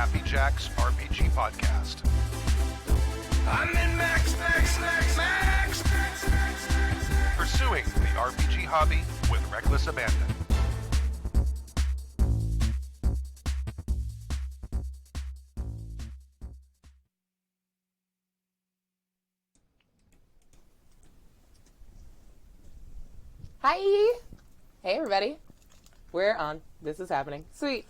Happy Jack's RPG podcast. I'm in Max. Pursuing the RPG hobby with reckless abandon. Hi! Hey everybody. We're on. This is happening. Sweet.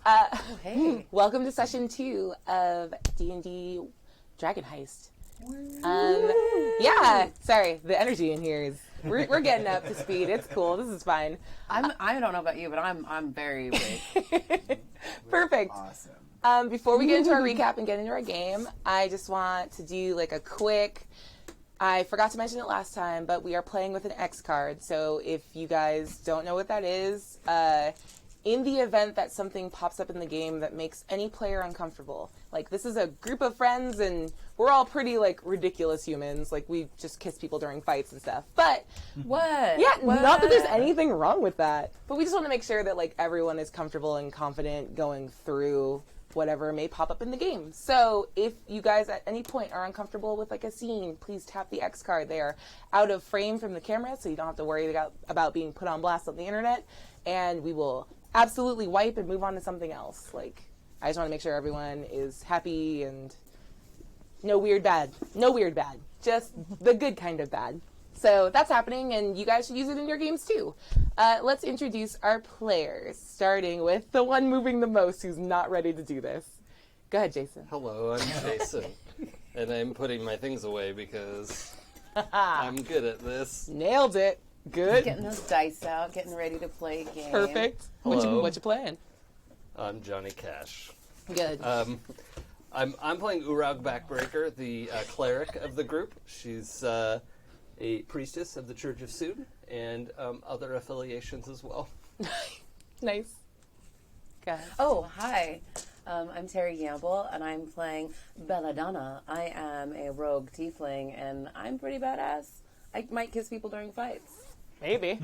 Hey. Welcome to session 2 of D&D Dragon Heist. Yeah, sorry. The energy in here is, we're getting up to speed. It's cool. This is fine. I don't know about you, but I'm very big. Perfect. Awesome. Before we get into our recap and get into our game, I just want to do like a quick, I forgot to mention it last time, but we are playing with an X card. So if you guys don't know what that is, in the event that something pops up in the game that makes any player uncomfortable, like this is a group of friends and we're all pretty like ridiculous humans, like we just kiss people during fights and stuff. But What? yeah, What? not that there's anything wrong with that, but we just want to make sure that like everyone is comfortable and confident going through whatever may pop up in the game. So if you guys at any point are uncomfortable with like a scene, please tap the X card. They are out of frame from the camera, so you don't have to worry about being put on blast on the internet, and we will absolutely wipe and move on to something else. Like, I just want to make sure everyone is happy and no weird bad. Just the good kind of bad. So that's happening, and you guys should use it in your games too. Let's introduce our players, starting with the one moving the most who's not ready to do this. Go ahead, Jason. Hello, I'm Jason, and I'm putting my things away because I'm good at this. Nailed it. Good. Getting those dice out, getting ready to play a game. Perfect. Hello. What you playing? I'm Johnny Cash. Good. I'm playing Urag Backbreaker, the cleric of the group. She's a priestess of the Church of Sood, and other affiliations as well. Nice. Go ahead. Oh, hi. I'm Terry Gamble, and I'm playing Belladonna. I am a rogue tiefling, and I'm pretty badass. I might kiss people during fights. Maybe.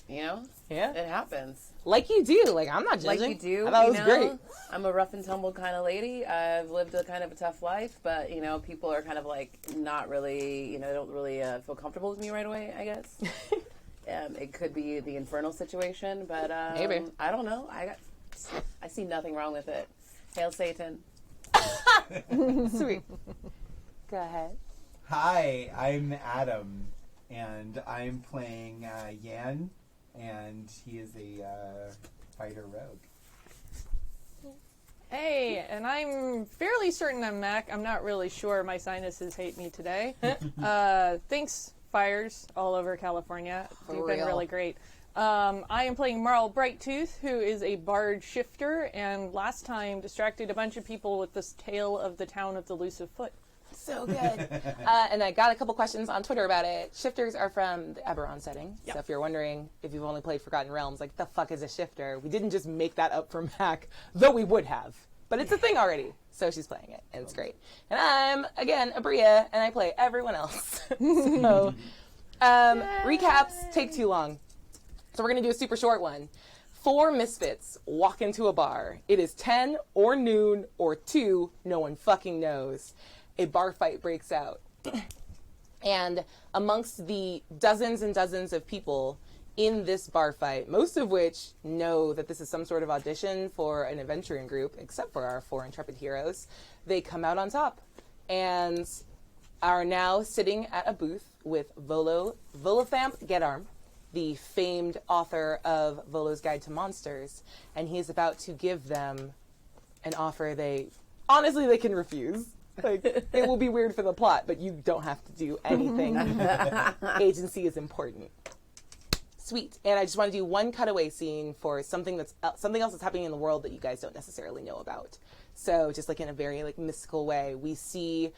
You know? Yeah. It happens. Like you do. Like, I'm not judging. Like you do. I thought it you was know? great. I'm a rough and tumble kind of lady. I've lived a kind of a tough life, but, you know, people are kind of like not really, you know, don't really feel comfortable with me right away, I guess. It could be the infernal situation, but Maybe. I don't know. I see nothing wrong with it. Hail Satan. Sweet. Go ahead. Hi, I'm Adam, and I'm playing Yan, and he is a fighter rogue. Hey, and I'm fairly certain I'm Mac. I'm not really sure. My sinuses hate me today. Thanks, fires all over California. You've been real. really great. I am playing Marl Brighttooth, who is a bard shifter, and last time distracted a bunch of people with this tale of the town of the Elusive Foot. So good. And I got a couple questions on Twitter about it. Shifters are from the Eberron setting. Yep. So if you're wondering if you've only played Forgotten Realms, like, the fuck is a shifter? We didn't just make that up for Mac, though we would have. But it's a thing already. So she's playing it, and it's great. And I'm, again, Abria, and I play everyone else. So, recaps take too long. So we're going to do a super short one. 4 misfits walk into a bar. It is 10 or noon or 2, no one fucking knows. A bar fight breaks out. And amongst the dozens and dozens of people in this bar fight, most of which know that this is some sort of audition for an adventuring group, except for our 4 intrepid heroes, they come out on top and are now sitting at a booth with Volothamp Gedarm, the famed author of Volo's Guide to Monsters, and he's about to give them an offer they can refuse. Like, it will be weird for the plot, but you don't have to do anything. Agency is important. Sweet. And I just want to do one cutaway scene for something else that's happening in the world that you guys don't necessarily know about. So just like in a very like mystical way, we see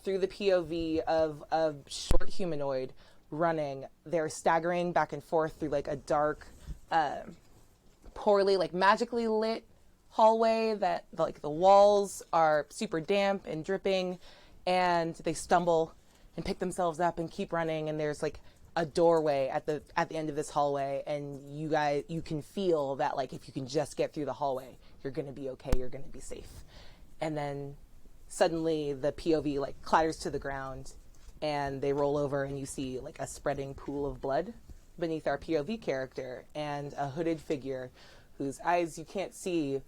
through the POV of a short humanoid running. They're staggering back and forth through like a dark, poorly like magically lit hallway that like the walls are super damp and dripping, and they stumble and pick themselves up and keep running, and there's like a doorway at the end of this hallway, and you can feel that like if you can just get through the hallway, you're gonna be okay, you're gonna be safe. And then suddenly the POV like clatters to the ground, and they roll over, and you see like a spreading pool of blood beneath our POV character, and a hooded figure whose eyes you can't see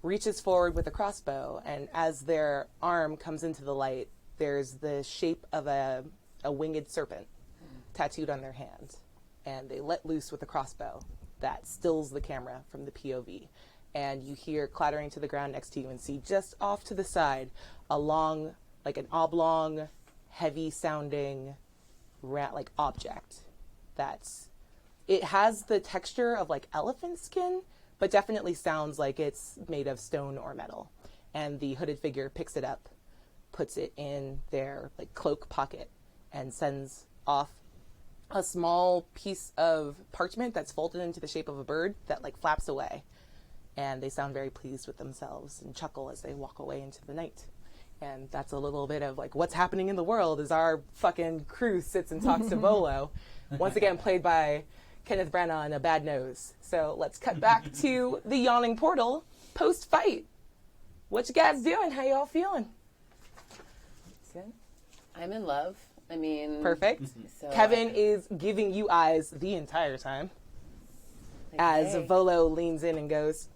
reaches forward with a crossbow, and as their arm comes into the light, there's the shape of a winged serpent tattooed on their hand, and they let loose with a crossbow that stills the camera from the POV, and you hear clattering to the ground next to you, and see just off to the side a long, like an oblong, heavy sounding like object it has the texture of like elephant skin, but definitely sounds like it's made of stone or metal. And the hooded figure picks it up, puts it in their like cloak pocket, and sends off a small piece of parchment that's folded into the shape of a bird that like flaps away. And they sound very pleased with themselves and chuckle as they walk away into the night. And that's a little bit of like what's happening in the world as our fucking crew sits and talks to Volo. Once again, played by Kenneth Branagh and a bad nose. So let's cut back to the yawning portal post-fight. What you guys doing? How y'all feeling? Good. I'm in love. I mean... Perfect. So Kevin is giving you eyes the entire time. As Volo leans in and goes,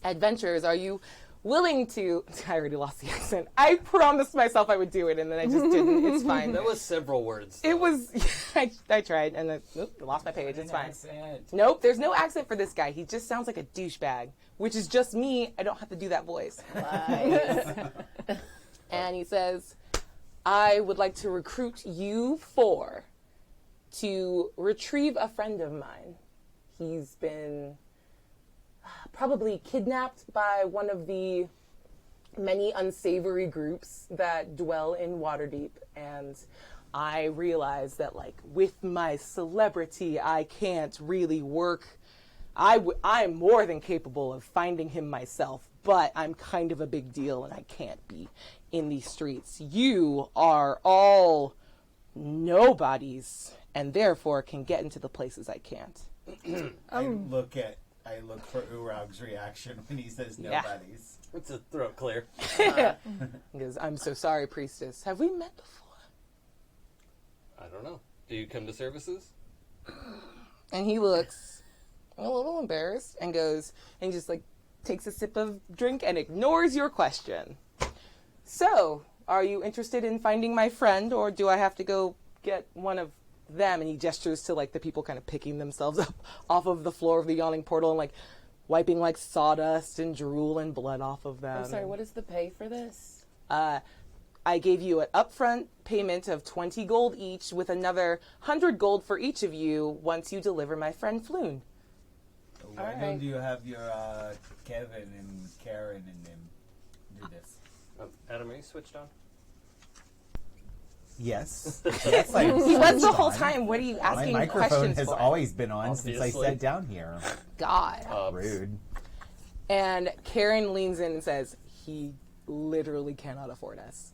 adventurers, are you willing to... I already lost the accent. I promised myself I would do it, and then I just didn't. It's fine. That was several words. It was... I tried, and then lost my page. It's fine. Nope, there's no accent for this guy. He just sounds like a douchebag, which is just me. I don't have to do that voice. And he says, I would like to recruit you four to retrieve a friend of mine. He's been probably kidnapped by one of the many unsavory groups that dwell in Waterdeep, and I realize that like with my celebrity I can't really work. I'm more than capable of finding him myself, but I'm kind of a big deal and I can't be in these streets. You are all nobodies and therefore can get into the places I can't. I look for Urag's reaction when he says nobodies. It's a throat clear. He goes, I'm so sorry, priestess. Have we met before? I don't know. Do you come to services? And he looks a little embarrassed and goes, and just like takes a sip of drink and ignores your question. So, are you interested in finding my friend, or do I have to go get one of them? And he gestures to like the people kind of picking themselves up off of the floor of the yawning portal and like wiping like sawdust and drool and blood off of them. I'm sorry, what is the pay for this? I gave you an upfront payment of 20 gold each with another 100 gold for each of you once you deliver my friend Floon. Why don't you have your Kevin and Karen and them do this? Adam, are you switched on? Yes. He was the whole time. What are you asking My microphone questions has for? always been on since I Obviously. sat down here. God. Rude. And Karen leans in and says, he literally cannot afford us.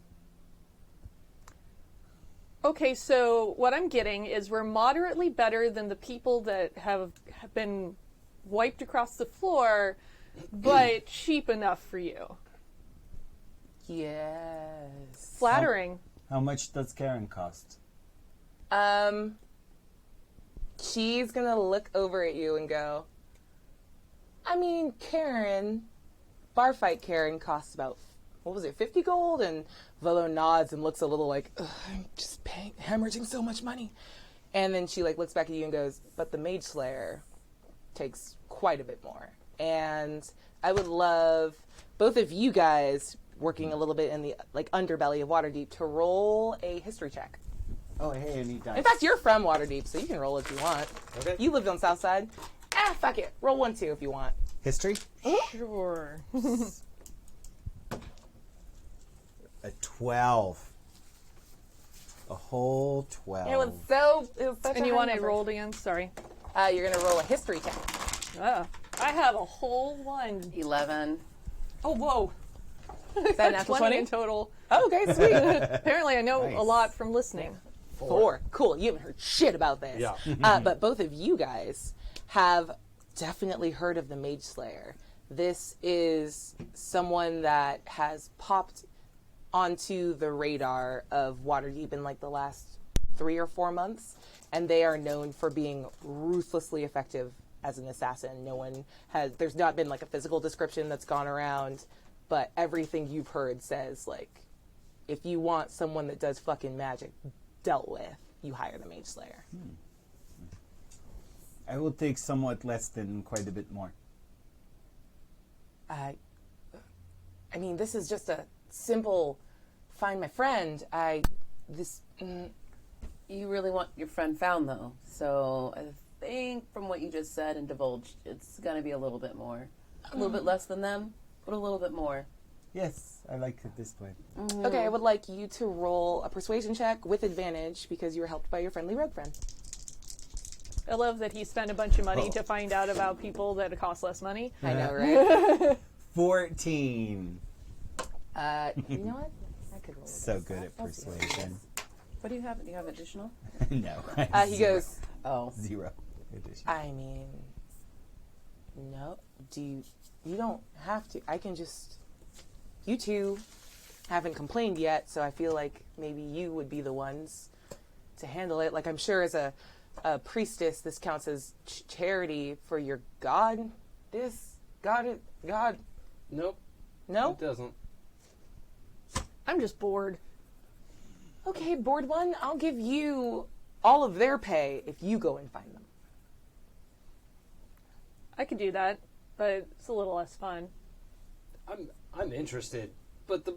Okay, so what I'm getting is we're moderately better than the people that have been wiped across the floor, but cheap enough for you. Yes. Flattering. How much does Karen cost? She's gonna look over at you and go, I mean, Karen, bar fight Karen costs about, 50 gold? And Volo nods and looks a little like, I'm just hemorrhaging so much money. And then she like looks back at you and goes, but the Mage Slayer takes quite a bit more. And I would love both of you guys working a little bit in the like underbelly of Waterdeep to roll a history check. Oh, hey, I need dice. In fact, you're from Waterdeep, so you can roll if you want. Okay. You lived on Southside. Fuck it. Roll 1, 2 if you want. History? Sure. A 12. A whole 12. It was such And a you high want it number. rolled again? Sorry. You're going to roll a history check. Oh, I have a whole one. 11. Oh, whoa. Is that a natural 20 20? in total. Oh, okay, sweet. Apparently I know Nice. a lot from listening. 4. Cool. You haven't heard shit about this. Yeah. But both of you guys have definitely heard of the Mage Slayer. This is someone that has popped onto the radar of Waterdeep in like the last 3 or 4 months, and they are known for being ruthlessly effective as an assassin. There's not been like a physical description that's gone around, but everything you've heard says like, if you want someone that does fucking magic dealt with, you hire the Mage Slayer. I will take somewhat less than quite a bit more. I mean, this is just a simple find my friend. You really want your friend found, though. So I think from what you just said and divulged, it's going to be a little bit more. A little bit less than them, but a little bit more. Yes, I like it this way. Okay, I would like you to roll a persuasion check with advantage because you were helped by your friendly rogue friend. I love that he spent a bunch of money to find out about people that cost less money. I know, right? 14. You know what? I could roll. So good at persuasion. What do you have? Do you have additional? No. He goes, Oh. 0 addition. I mean, no. You don't have to. I can just. You two haven't complained yet, so I feel like maybe you would be the ones to handle it. Like, I'm sure as a priestess, this counts as charity for your god. God. Nope. No? It doesn't. I'm just bored. Okay, board one, I'll give you all of their pay if you go and find them. I could do that, but it's a little less fun. I'm interested, but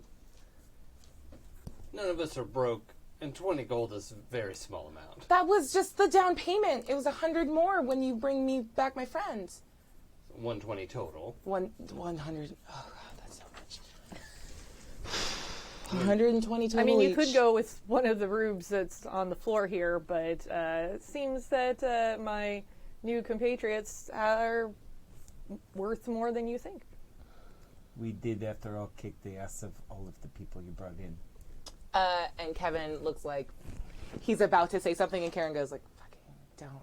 none of us are broke, and 20 gold is a very small amount. That was just the down payment. It was 100 more when you bring me back my friends. 120 total. 100. Oh god, that's so much. 120 total. I mean, you each. could go with one of the rubes that's on the floor here, but it seems that my new compatriots are worth more than you think. We did, after all, kick the ass of all of the people you brought in. And Kevin looks like he's about to say something, and Karen goes like, "Fucking don't.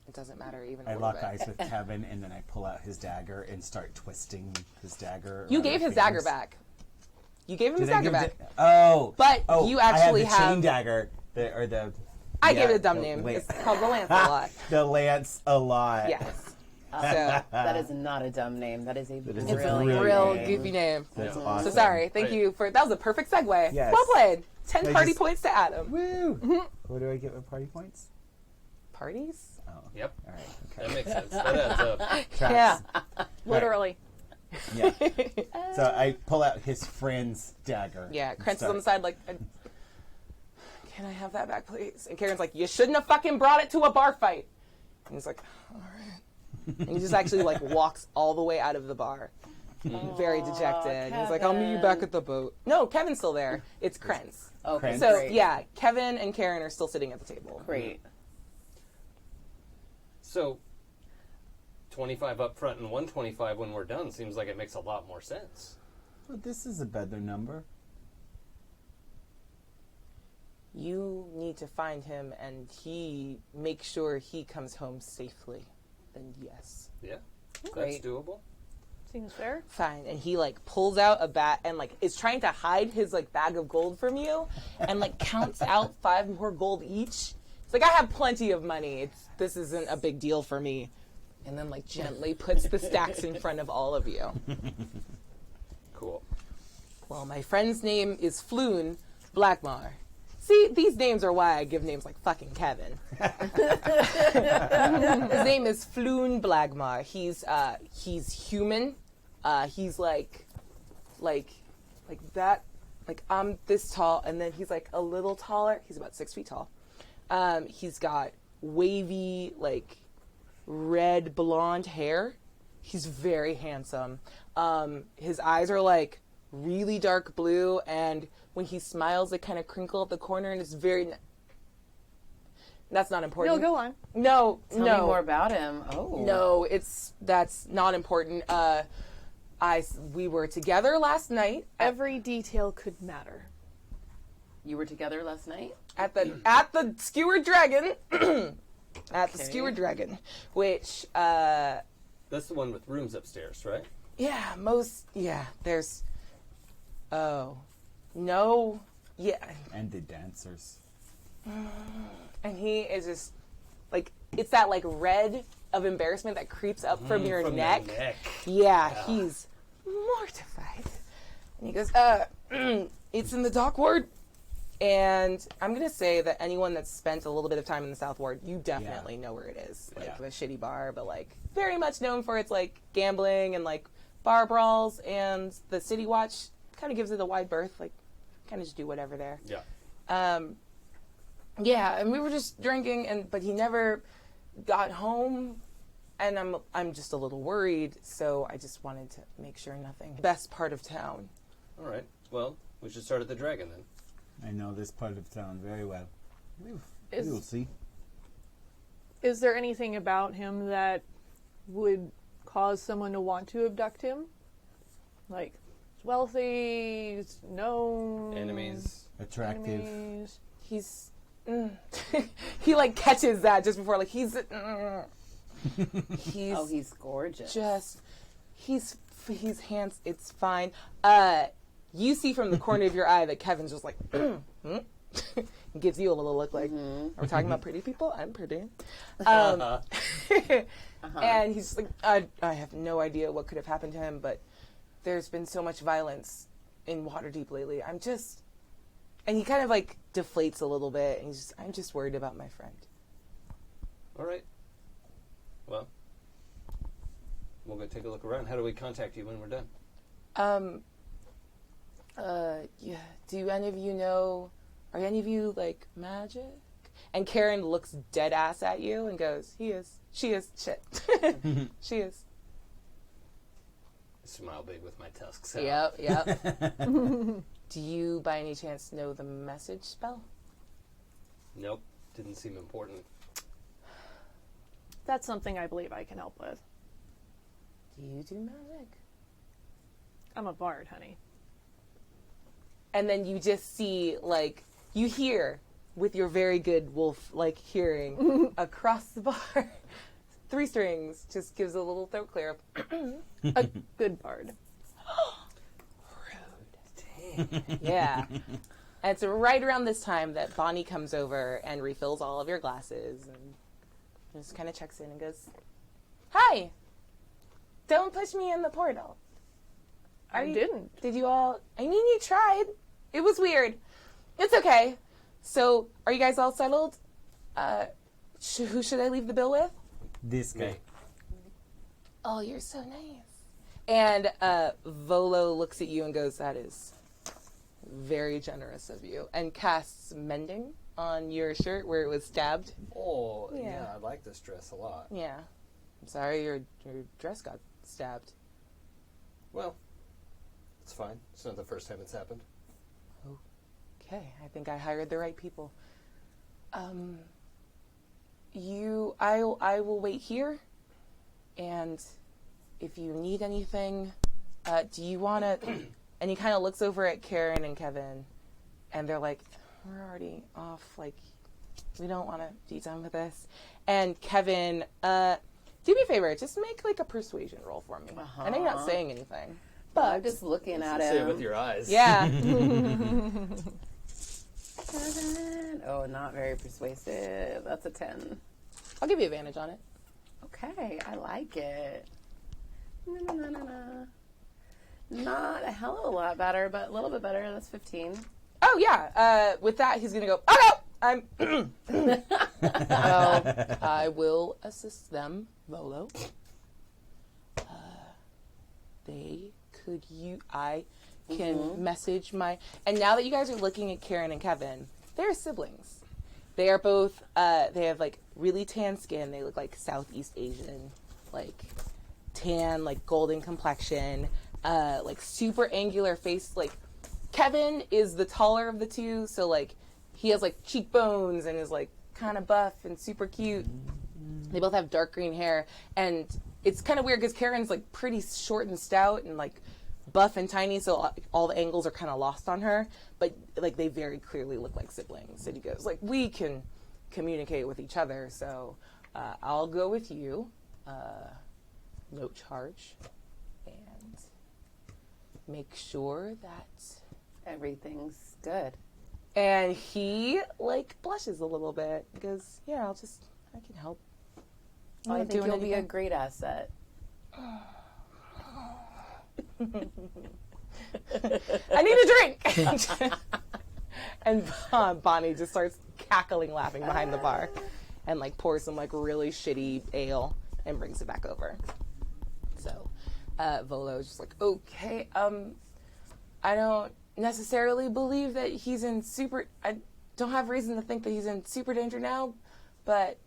It doesn't matter even." I a lock little bit. eyes with Kevin, and then I pull out his dagger and start twisting his dagger. You around gave my his dagger fingers. back. You gave him his Did I dagger give back. But you actually I have the have- chain dagger, the. I yeah, gave it a dumb the name. lan- It's called the Lancelot. The Lance-a-lot. Yes. So That is not a dumb name. That is a That is a really really real name. goofy name. That's Yeah. awesome. So sorry. Thank Right. you for that was a perfect segue. Yes. Well played. 10 I party just- points to Adam. Woo! What do I get with party points? Parties? Oh, Yep. all right. That Okay. makes sense. That adds up. Tracks. Yeah. Literally. Yeah. So I pull out his friend's dagger. Yeah. and Krentz is start- on the side like, can I have that back, please? And Karen's like, you shouldn't have fucking brought it to a bar fight. And he's like, all right. And he just actually like walks all the way out of the bar. Very dejected. He's like, I'll meet you back at the boat. No, Kevin's still there. It's Krentz. Okay, Krentz. So great. yeah, Kevin and Karen are still sitting at the table. Great. So, 25 up front and 125 when we're done seems like it makes a lot more sense. Well, this is a better number. You need to find him and he make sure he comes home safely. Then yes. Yeah, that's Great. doable. Seems fair. Fine. And he like pulls out a bat and like is trying to hide his like bag of gold from you and like counts out 5 more gold each. It's like, I have plenty of money. This isn't a big deal for me. And then like gently puts the stacks in front of all of you. Cool. Well, my friend's name is Floon Blackmar. See, these names are why I give names like fucking Kevin. His name is Floon Blagmar. He's human. He's like that. Like, I'm this tall, and then he's like a little taller. He's about 6 feet tall. He's got wavy, like red blonde hair. He's very handsome. His eyes are like really dark blue, and when he smiles, they kind of crinkle at the corner, and it's very. That's not important. No, go on. No, Tell me more about him. Oh. no, that's not important. We were together last night. Every detail could matter. You were together last night? At the Skewered Dragon. At the Skewered Dragon, which That's the one with rooms upstairs, right? there's no, And the dancers. and he is just like, it's that like red of embarrassment that creeps up from your neck. The neck. Yeah, he's mortified. And he goes, it's in the dock ward. And I'm going to say that anyone that's spent a little bit of time in the South Ward, you definitely know where it is. Like, a shitty bar, but, like, very much known for its, like, gambling and, like, bar brawls. And the City Watch kind of gives it a wide berth. Like, kind of just do whatever there. Yeah. Yeah, and we were just drinking, but he never got home. And I'm just a little worried, so I just wanted to make sure nothing. Best part of town. All right. Well, we should start at the Dragon then. I know this part of town very well. We will see. Is there anything about him that would cause someone to want to abduct him? Like, he's wealthy, he's known. Enemies. Attractive. Enemies. He's he like catches that just before, like, he's He's gorgeous. just he's hands. It's fine. You see from the corner of your eye that Kevin's just like gives you a little look like, are we talking about pretty people? I'm pretty. And he's just like, I have no idea what could have happened to him, but there's been so much violence in Waterdeep lately. And he kind of like deflates a little bit, and I'm just worried about my friend. All right. Well, we'll go take a look around. How do we contact you when we're done? Yeah. Do any of you know, are any of you, like, magic? And Karen looks dead ass at you and goes, he is. She is. Shit. She is. I smile big with my tusks out. Yep. Do you, by any chance, know the message spell? Nope. Didn't seem important. That's something I believe I can help with. Do you do magic? I'm a bard, honey. And then you just see, like, you hear with your very good wolf-like hearing across the bar, 3 strings just gives a little throat clear. A good bard. Rude. Yeah. And it's right around this time that Bonnie comes over and refills all of your glasses and just kind of checks in and goes, hi, don't push me in the portal. Didn't. Did you all, I mean, you tried. It was weird. It's okay. So, are you guys all settled? Who should I leave the bill with? This guy. Oh, you're so nice. And Volo looks at you and goes, that is very generous of you. And casts mending on your shirt where it was stabbed. Oh, Yeah. yeah, I like this dress a lot. Yeah. I'm sorry your dress got stabbed. Well, it's fine. It's not the first time it's happened. Okay, I think I hired the right people. I will wait here, and if you need anything, do you want to, and he kind of looks over at Karen and Kevin, and they're like, we're already off, like, we don't want to be done with this. And Kevin, do me a favor, just make, like, a persuasion roll for me. I know you're not saying anything, but I'm just looking at Say it him. with your eyes. yeah. Oh, not very persuasive. That's a 10. I'll give you advantage on it. Okay, I like it. Not a hell of a lot better, but a little bit better. That's 15. Oh, yeah. With that, he's going to go, oh, no! I will assist them, Volo. I can message my... And now that you guys are looking at Karen and Kevin, they're siblings. They are both, they have, like, really tan skin. They look like Southeast Asian, like, tan, like, golden complexion, like, super angular face. Like, Kevin is the taller of the two, so, like, he has, like, cheekbones and is, like, kind of buff and super cute. They both have dark green hair, and it's kind of weird because Karen's, like, pretty short and stout and, like, buff and tiny, so all the angles are kind of lost on her, but like they very clearly look like siblings. And he goes like, we can communicate with each other, so I'll go with you, no charge, and make sure that Everything's good. and he like blushes a little bit because yeah, I can help. I'm I not think doing you'll be a anything. great asset. I need a drink. And Bonnie just starts cackling, laughing behind the bar, and like pours some like really shitty ale and brings it back over. So Volo is just like, okay, I don't necessarily believe that he's in super. I don't have reason to think that he's in super danger now, but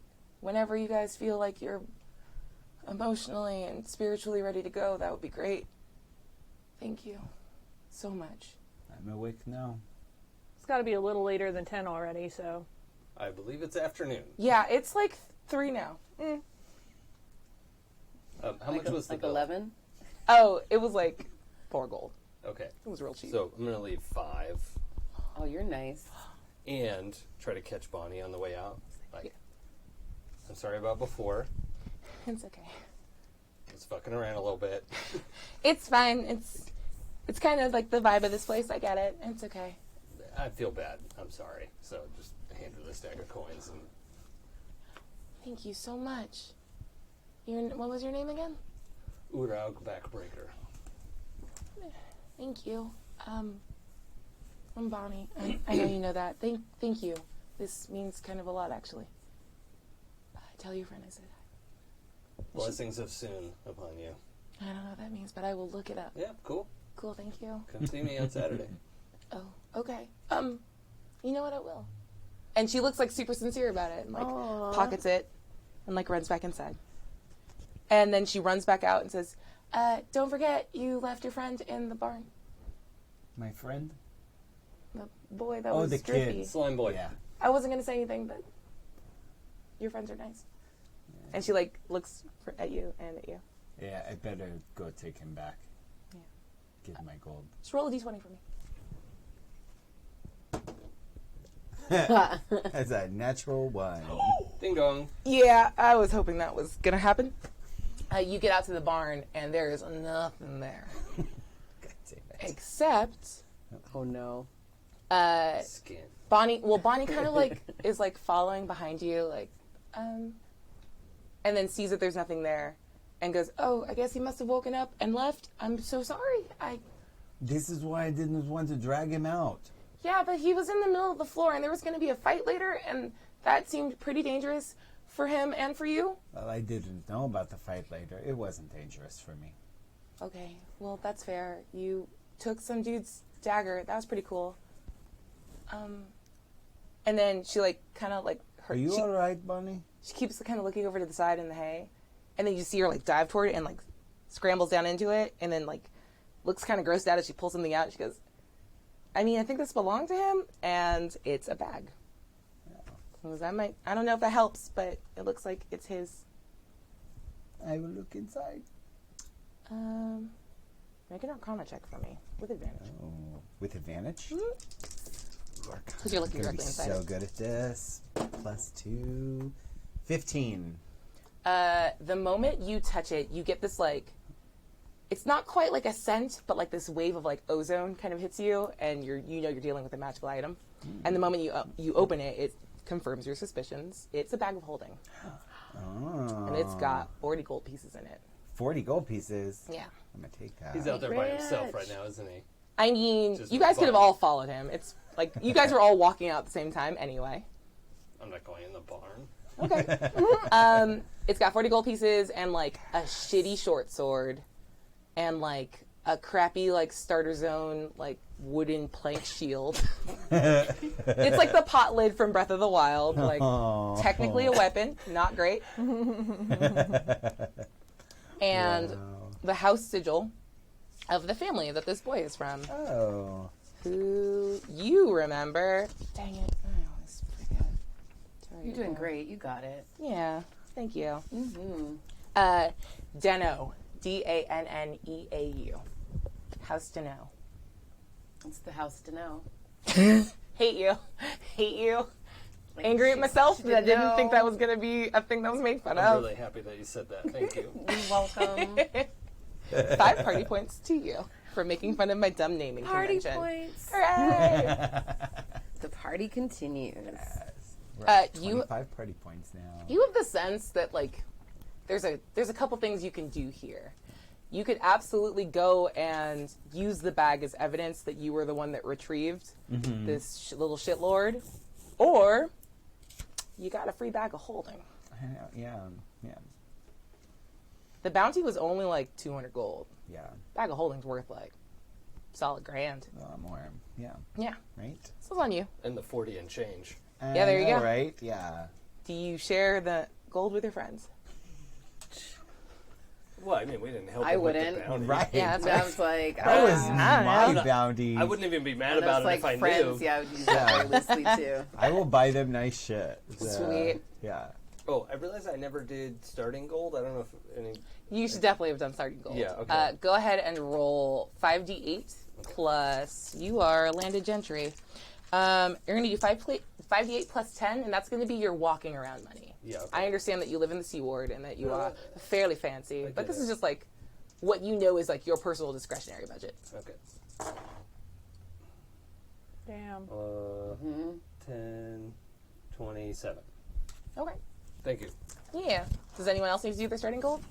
whenever you guys feel like you're emotionally and spiritually ready to go, that would be great. Thank you so much. I'm awake now. It's got to be a little later than 10 already, so. I believe it's afternoon. Yeah, it's like 3 now. How much was the like bill? 11? Oh, it was like 4 gold. Okay. It was real cheap. So I'm going to leave 5 Oh, you're nice. and try to catch Bonnie on the way out. Like, I'm sorry about before. It's okay. I was fucking around a little bit. It's fine. It's kind of like the vibe of this place. I get it. It's okay. I feel bad. I'm sorry. So just hand her the stack of coins and Thank you so much. What was your name again? Uraug Backbreaker. Thank you. I'm Bonnie. I know you know that. Thank you. This means kind of a lot, actually. Tell your friend I said hi. Blessings of soon upon you. I don't know what that means, but I will look it up. Yeah, cool. Cool, thank you. Come see me on Saturday. Oh, okay. You know what, I will. And she looks like super sincere about it and like pockets it and like runs back inside. And then she runs back out and says, don't forget you left your friend in the barn. My friend? The boy that Oh, was the drippy. kid. Slime boy. Yeah. I wasn't going to say anything, but your friends are nice. And she like looks at you and at you. Yeah, I better go take him back. Yeah. Give my gold. Just roll a d20 for me. That's a natural 1. Ding dong. Yeah, I was hoping that was going to happen. You get out to the barn and there is nothing there. God damn it. Except Oh, no. Skin. Bonnie kind of like is like following behind you, like, and then sees that there's nothing there and goes, oh, I guess he must have woken up and left. I'm so sorry. This is why I didn't want to drag him out. Yeah, but he was in the middle of the floor and there was going to be a fight later and that seemed pretty dangerous for him and for you. Well, I didn't know about the fight later. It wasn't dangerous for me. Okay, well, that's fair. You took some dude's dagger. That was pretty cool. And then she like kind of like Are you all right, Bonnie? she keeps kind of looking over to the side in the hay, and then you see her like dive toward it and like scrambles down into it, and then like looks kind of grossed out as she pulls something out. She goes, I mean, I think this belonged to him, and it's a bag. I don't know if that helps, but it looks like it's his. I will look inside. Make an Arcana check for me with advantage. Oh, with advantage? Because you're looking Gonna directly be inside. so good at this. +2. 15. The moment you touch it, you get this like, it's not quite like a scent, but like this wave of like ozone kind of hits you, and you're dealing with a magical item. And the moment you open it, it confirms your suspicions. It's a bag of holding, Oh. and it's got 40 gold pieces in it. 40 gold pieces. Yeah. I'm going to take that. He's out there by Rich. himself right now, isn't he? I mean, Just you guys could have fun. all followed him. It's like you guys were all walking out at the same time anyway. I'm not going in the barn. Okay. It's got 40 gold pieces and like a shitty short sword and like a crappy like starter zone like wooden plank shield. It's like the pot lid from Breath of the Wild, like technically a weapon, not great. And the house sigil of the family that this boy is from, Oh. who you remember. Dang it. I always forget. You're doing great. You got it. Yeah, thank you. Mm-hmm. Dano, Danneau. House to know. It's the house to know. Hate you. Hate you. Angry at myself that I didn't think that was going to be a thing that was made fun I'm of. really happy that you said that. Thank you. You're welcome. 5 party points to you for making fun of my dumb naming Party convention. points. Hooray! The party continues. We're at you- 25 party points now. You have the sense that, like, there's a couple things you can do here. You could absolutely go and use the bag as evidence that you were the one that retrieved this little shitlord, or you got a free bag of holding. Yeah. The bounty was only like 200 gold. Yeah. Bag of holding's worth like solid grand. A lot more. Yeah. Yeah, Right? so it's on you. And the 40 and change. Yeah, there you go. Right? Yeah. Do you share the gold with your friends? Well, I mean, we didn't help I him with the wouldn't. bounty. Right. Yeah, that's I was like, That was I don't my bounty. I wouldn't even be mad and about those, it if I friends, knew. yeah, I would use that very loosely too. I will buy them nice shit. Sweet. Yeah. Oh, I realized I never did starting gold. I don't know if any... You should definitely have done starting gold. Yeah, okay. Go ahead and roll 5d8 plus you are landed gentry. You're going to do 5d8 plus 10, and that's going to be your walking around money. Yeah, okay. I understand that you live in the Sea Ward and that you are fairly fancy, but get this it. is just like what you know is like your personal discretionary budget. Okay. Damn. 10, 27. Okay. Thank you. Yeah. Does anyone else need to do their starting gold?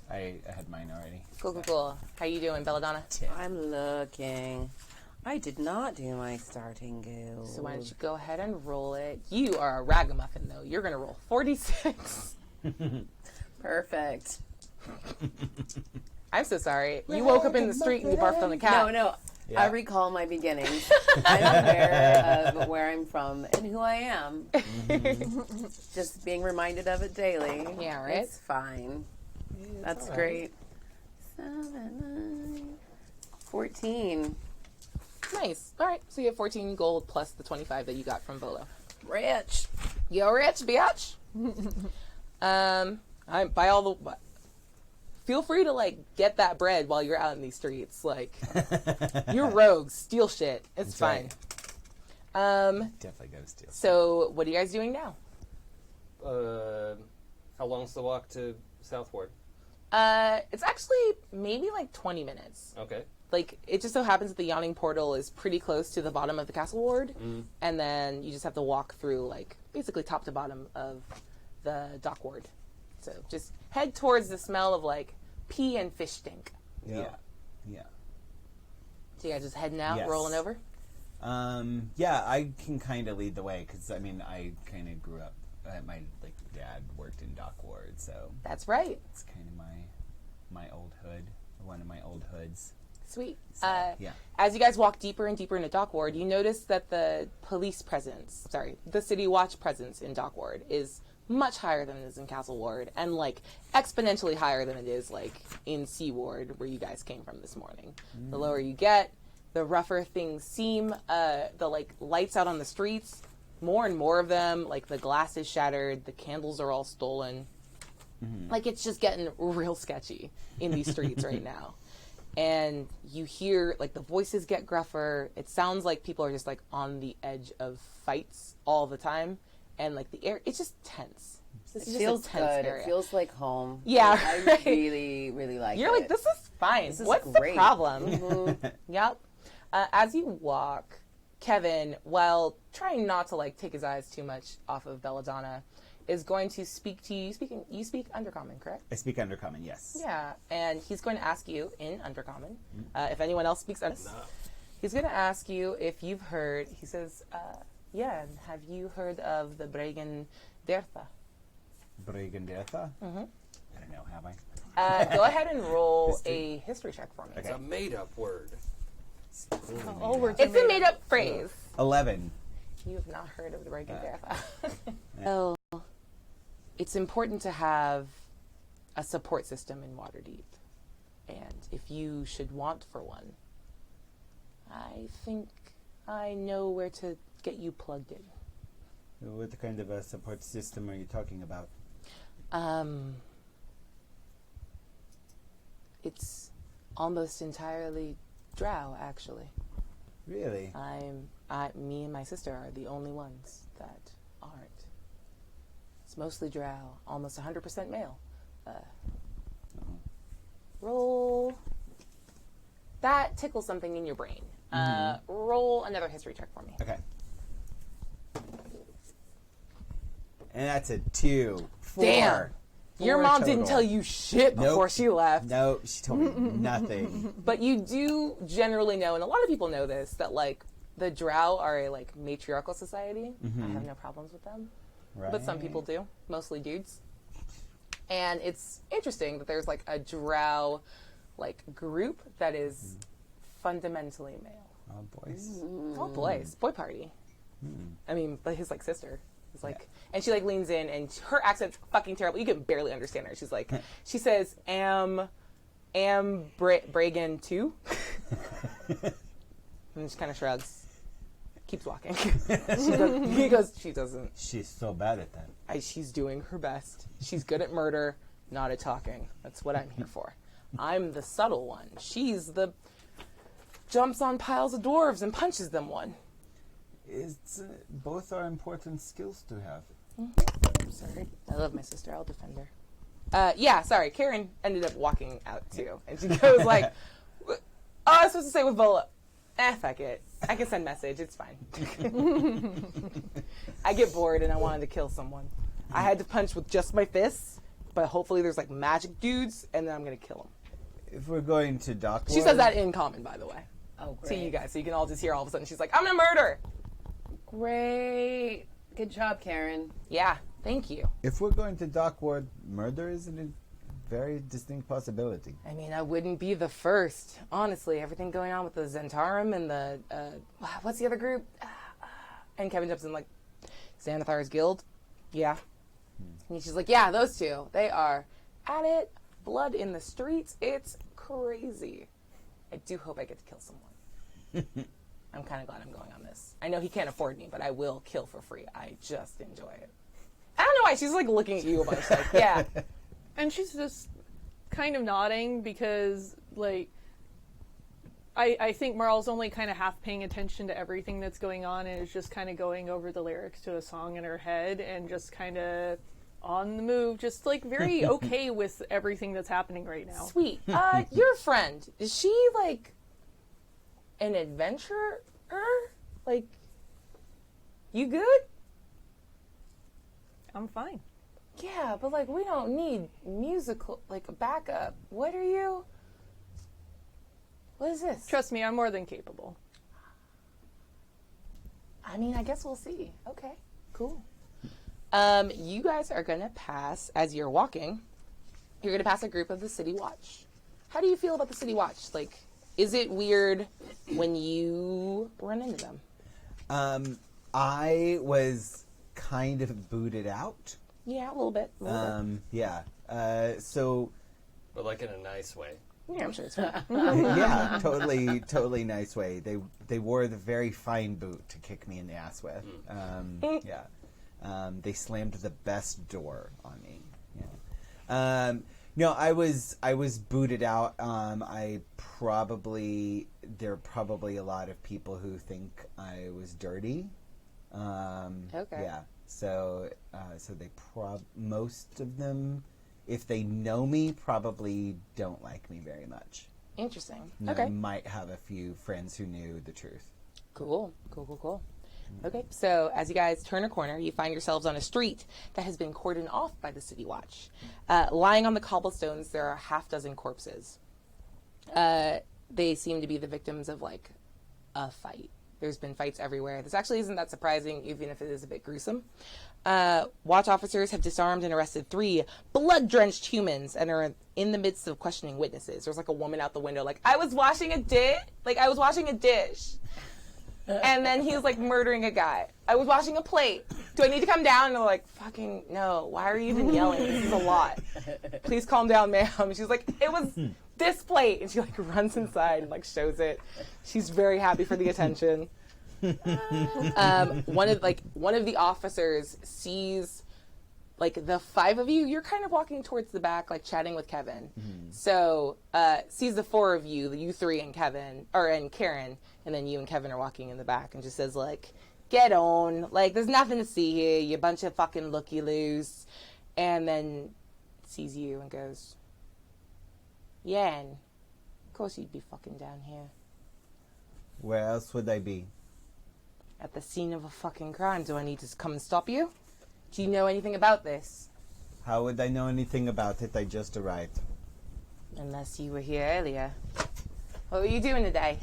I had mine already. Cool. How you doing, Belladonna? I'm looking. I did not do my starting gold. So why don't you go ahead and roll it? You are a ragamuffin, though. You're going to roll 46. Perfect. I'm so sorry. You woke up in the street and you barfed on the cat. No. Yeah. I recall my beginnings. I'm aware of where I'm from and who I am. Just being reminded of it daily. Yeah, right? It's fine. That's great. 7, 9, 14. Nice. All right. So you have 14 gold plus the 25 that you got from Volo. Rich. Yo, rich, biatch. I'm by all the. Feel free to like get that bread while you're out in these streets. Like, you're rogues, steal shit. It's fine. Right. Definitely gotta steal. So what are you guys doing now? How long's the walk to Southward? It's actually maybe like 20 minutes. Okay. Like, it just so happens that the yawning portal is pretty close to the bottom of the castle ward, and then you just have to walk through, like, basically top to bottom of the dock ward. So just head towards the smell of, like, pee and fish stink. Yeah. So you guys just heading out, Yes. rolling over? Yeah, I can kind of lead the way because I mean I kind of grew up. My dad worked in dock ward, so That's right. it's kind of my old hood, one of my old hoods. Sweet. So, yeah. As you guys walk deeper and deeper into dock ward, you notice that the the city watch presence in dock ward is much higher than it is in Castle Ward, and like exponentially higher than it is like in Sea Ward, where you guys came from this morning. The lower you get, the rougher things seem. The like lights out on the streets, more and more of them. Like the glass is shattered, the candles are all stolen. Like it's just getting real sketchy in these streets right now. And you hear like the voices get gruffer. It sounds like people are just like on the edge of fights all the time. And like the air, it's just tense. This is It feels just a tense good. area. It feels like home. Yeah, I right. really, really like it. You're like, this is fine. This is What's great. the problem? Yep. As you walk, Kevin, while trying not to like take his eyes too much off of Belladonna, is going to speak to you. You speak Undercommon, correct? I speak Undercommon, yes. Yeah, and he's going to ask you in Undercommon if anyone else speaks He's going to ask you if you've heard. He says, "Yeah, have you heard of the Bregan Dertha?" Brigandertha? I don't know, have I? Go ahead and roll History. a history check for me. It's a made-up word. All words It's a made-up phrase. 11. You have not heard of the Bregan Dertha. Well, it's important to have a support system in Waterdeep, and if you should want for one, I think I know where to get you plugged in. What kind of a support system are you talking about? It's almost entirely drow, actually. Really? Me and my sister are the only ones that aren't. It's mostly drow, almost 100% male. Roll. That tickles something in your brain. Roll another history check for me. Okay. And that's a 2. 4. Damn. Your 4 mom didn't total. tell you shit before she left. No, she told me nothing. But you do generally know, and a lot of people know this, that like the drow are a like matriarchal society. I have no problems with them. Right. But some people do, mostly dudes. And it's interesting that there's like a drow like group that is fundamentally male. Oh, boys. Oh boys, boy party. I mean, but his like sister is like, and she like leans in, and her accent's fucking terrible. You can barely understand her. She's like, she says, Bragan too," and she kind of shrugs, keeps walking. She doesn't. She's so bad at that. She's doing her best. She's good at murder, not at talking. That's what I'm here for. I'm the subtle one. She's the jumps on piles of dwarves and punches them one. It's both are important skills to have. I'm sorry. I love my sister. I'll defend her. Yeah, sorry. Karen ended up walking out too. And she goes like, oh, I was supposed to say with Vola. Fuck it. I can send message. It's fine. I get bored and I wanted to kill someone. I had to punch with just my fists, but hopefully there's like magic dudes and then I'm going to kill them. If we're going to Dockward... She says that in common, by the way. Oh, great. To you guys. So you can all just hear all of a sudden she's like, I'm going to murder. Great. Good job, Karen. Yeah. Thank you. If we're going to Dockward, murder is a very distinct possibility. I mean, I wouldn't be the first. Honestly, everything going on with the Zentarum and the, what's the other group? And Kevin jumps in like, Xanathar's Guild? Yeah. And she's like, yeah, those two. They are at it. Blood in the streets. It's crazy. I do hope I get to kill someone. I'm kind of glad I'm going on this. I know he can't afford me, but I will kill for free. I just enjoy it. I don't know why. She's like looking at you a bunch like, yeah. And she's just kind of nodding because, like, I think Marl's only kind of half paying attention to everything that's going on and is just kind of going over the lyrics to a song in her head and just kind of on the move, just like very okay with everything that's happening right now. Sweet. Your friend, is she like an adventurer? Like, you good? I'm fine. Yeah, but like we don't need musical like a backup. What are you? What is this? Trust me, I'm more than capable. I mean, I guess we'll see. Okay, cool. You guys are gonna pass as you're walking. You're gonna pass a group of the City Watch. How do you feel about the City Watch? Like, is it weird when you run into them? I was kind of booted out. Yeah, a little bit. Yeah. So, But like in a nice way. Yeah, I'm sure it's fine. yeah, totally nice way. They wore the very fine boot to kick me in the ass with. Yeah. They slammed the best door on me. Yeah. No, I was booted out. There are probably a lot of people who think I was dirty. Okay. Yeah. So they most of them, if they know me, probably don't like me very much. Interesting. And Okay. I might have a few friends who knew the truth. Cool. Okay, so as you guys turn a corner, you find yourselves on a street that has been cordoned off by the City Watch. Lying on the cobblestones, there are half dozen corpses. They seem to be the victims of, like, a fight. There's been fights everywhere. This actually isn't that surprising, even if it is a bit gruesome. Watch officers have disarmed and arrested 3 blood-drenched humans and are in the midst of questioning witnesses. There's, like, a woman out the window, like, I was washing a dish. And then he was like murdering a guy. I was washing a plate. Do I need to come down? And they're like, fucking no. Why are you even yelling? This is a lot. Please calm down, ma'am. And she's like, it was this plate. And she like runs inside and like shows it. She's very happy for the attention. One of the officers sees like the five of you, you're kind of walking towards the back, like chatting with Kevin. So sees the four of you, you three and Kevin, and Karen, and then you and Kevin are walking in the back, and just says like, "Get on! Like, there's nothing to see here. You bunch of fucking looky-loos." And then sees you and goes, "Yan, of course you'd be fucking down here Where else would I be? at the scene of a fucking crime. Do I need to come and stop you? Do you know anything about this? How would I know anything about it? I just arrived. Unless you were here earlier. What were you doing today?"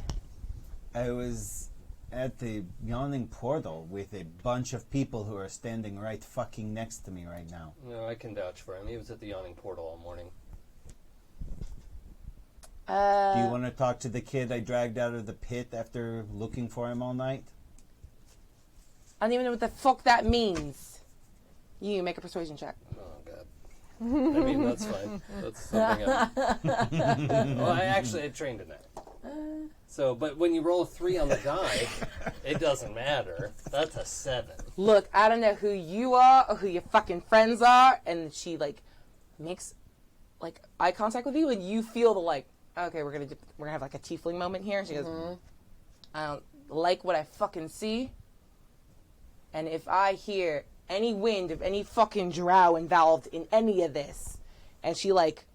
I was at the yawning portal with a bunch of people who are standing right fucking next to me right now. No, I can vouch for him. He was at the yawning portal all morning. Do you want to talk to the kid I dragged out of the pit after looking for him all night? I don't even know what the fuck that means. You make a persuasion check. Oh, God. I mean, that's fine. That's something else. Well, I trained in that. So, but when you roll a 3 on the die, it doesn't matter. That's a 7. Look, I don't know who you are or who your fucking friends are, and she like makes like eye contact with you, and you feel the like, okay, we're gonna have like a tiefling moment here. And she goes, "I don't like what I fucking see, and if I hear any wind of any fucking drow involved in any of this," and she like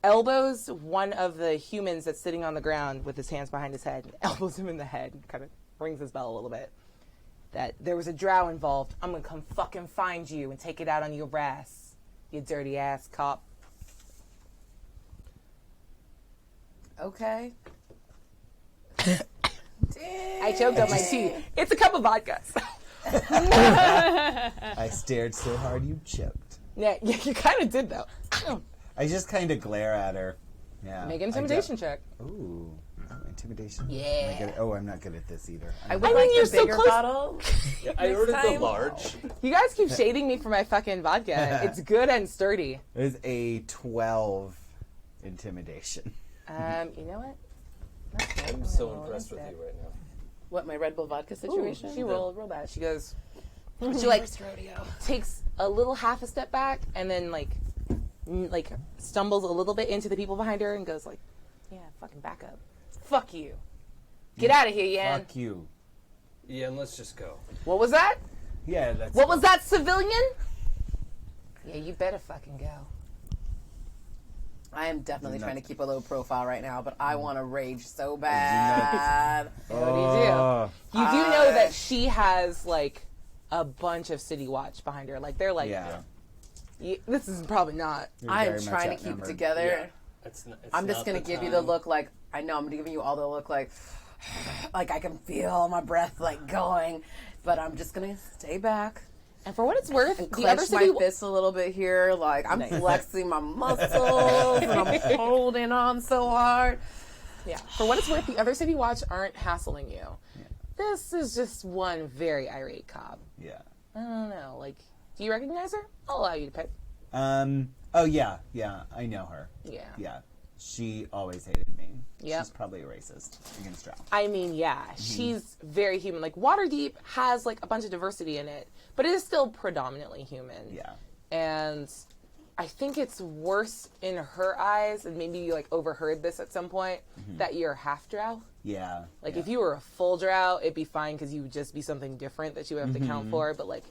elbows one of the humans that's sitting on the ground with his hands behind his head, elbows him in the head, and kind of rings his bell a little bit, that there was a drow involved. I'm gonna come fucking find you and take it out on your ass, you dirty ass cop. Okay. I choked on my tea. It's a cup of vodka. I stared so hard you choked. Yeah, you kind of did though. I just kind of glare at her. Yeah. Make an intimidation check. Ooh. Intimidation? Yeah. Am I good at- I'm not good at this either. I would I mean, like you're the so bigger close. bottle. Yeah, I ordered the time? large. You guys keep shading me for my fucking vodka. It's good and sturdy. It was a 12 intimidation. You know what? That's good. I'm so impressed with you right now. What, my Red Bull vodka situation? She rolled real bad. She goes, she like takes a little half a step back and then like stumbles a little bit into the people behind her and goes like, "Yeah, fucking back up. Fuck you. Get out of here, Yan." Fuck you. Yeah, and let's just go. What was that? Yeah, that's... What was that, civilian? Yeah, you better fucking go. I am definitely trying to keep a low profile right now, but I want to rage so bad. What do you do? You do know that she has like a bunch of city watch behind her. Like they're like, Yeah. This is probably not. You're I very am much trying to keep it outnumbered. together. Yeah. It's I'm just not going to the give you time. the look like, I know I'm giving you all the look like I can feel my breath like going, but I'm just going to stay back. And for what it's worth, And the other clench my city. fists a little bit here, like I'm flexing my muscles and I'm holding on so hard. Yeah. For what it's worth, the other city watch aren't hassling you. Yeah. This is just one very irate cop. Yeah. I don't know. Like, do you recognize her? I'll allow you to pick. Oh, yeah. Yeah, I know her. Yeah. Yeah. She always hated me. Yep. She's probably a racist against drow. I mean, yeah, she's very human. Like, Waterdeep has, like, a bunch of diversity in it, but it is still predominantly human. Yeah. And I think it's worse in her eyes, and maybe you, like, overheard this at some point, that you're half drow. Yeah. Like, yeah. if you were a full drow, it'd be fine because you would just be something different that you would have to count for, but, like,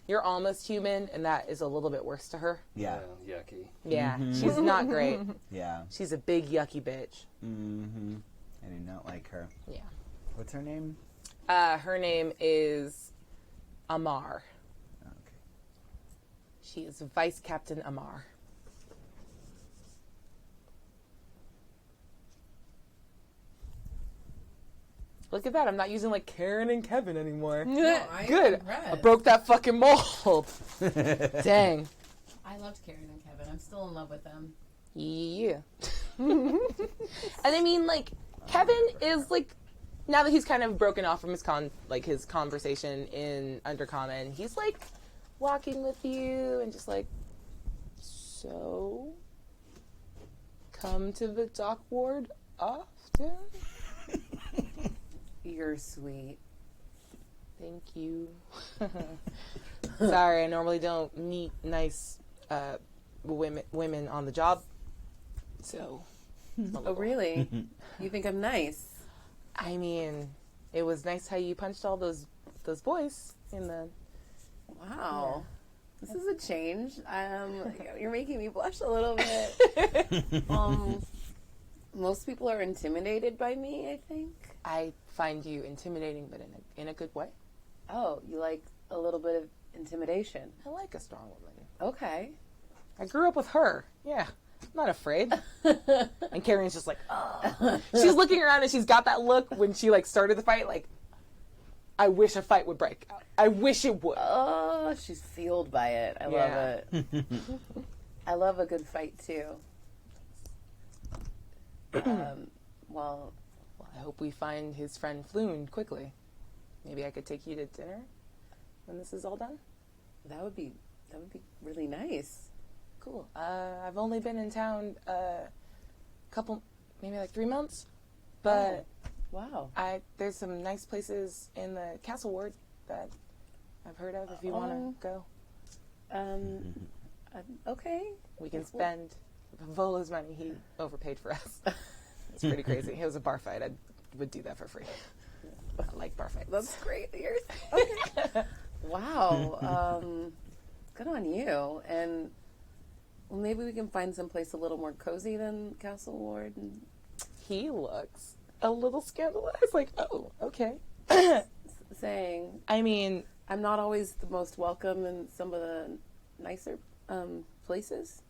you're almost human, and that is a little bit worse to her. Yeah. Yucky. Yeah, she's not great. Yeah. She's a big, yucky bitch. Mm-hmm. I do not like her. Yeah. What's her name? Her name is Amar. Okay. She is Vice Captain Amar. Look at that. I'm not using like Karen and Kevin anymore. Good. I broke that fucking mold. Dang. I loved Karen and Kevin. I'm still in love with them. Yeah. And I mean, like, Kevin is like, now that he's kind of broken off from his his conversation in Undercommon, he's like walking with you and just like, so, come to the dock ward often? You're sweet. Thank you. Sorry, I normally don't meet nice women on the job. So. Oh, really? You think I'm nice? I mean, it was nice how you punched all those boys in the. Wow. This is a change. You're making me blush a little bit. Most people are intimidated by me, I think. I find you intimidating, but in a good way. Oh, you like a little bit of intimidation? I like a strong woman. Okay. I grew up with her. Yeah. I'm not afraid. And Karen's just like, oh. She's looking around and she's got that look when she like started the fight, like, I wish a fight would break out. I wish it would. Oh, she's fueled by it. I love it. I love a good fight too. Well, I hope we find his friend Floon quickly. Maybe I could take you to dinner when this is all done. that would be really nice. Cool. I've only been in town a couple, maybe like 3 months, but Wow. there's some nice places in the Castle Ward that I've heard of. If you want to go, Okay. we can spend Volo's money. He overpaid for us. It's pretty crazy. It was a bar fight. I would do that for free. I like bar fights. That's great. Okay. Wow. Good on you. And well, maybe we can find someplace a little more cozy than Castle Ward. And He looks a little scandalized. Like, oh, okay. saying, I mean, I'm not always the most welcome in some of the nicer places.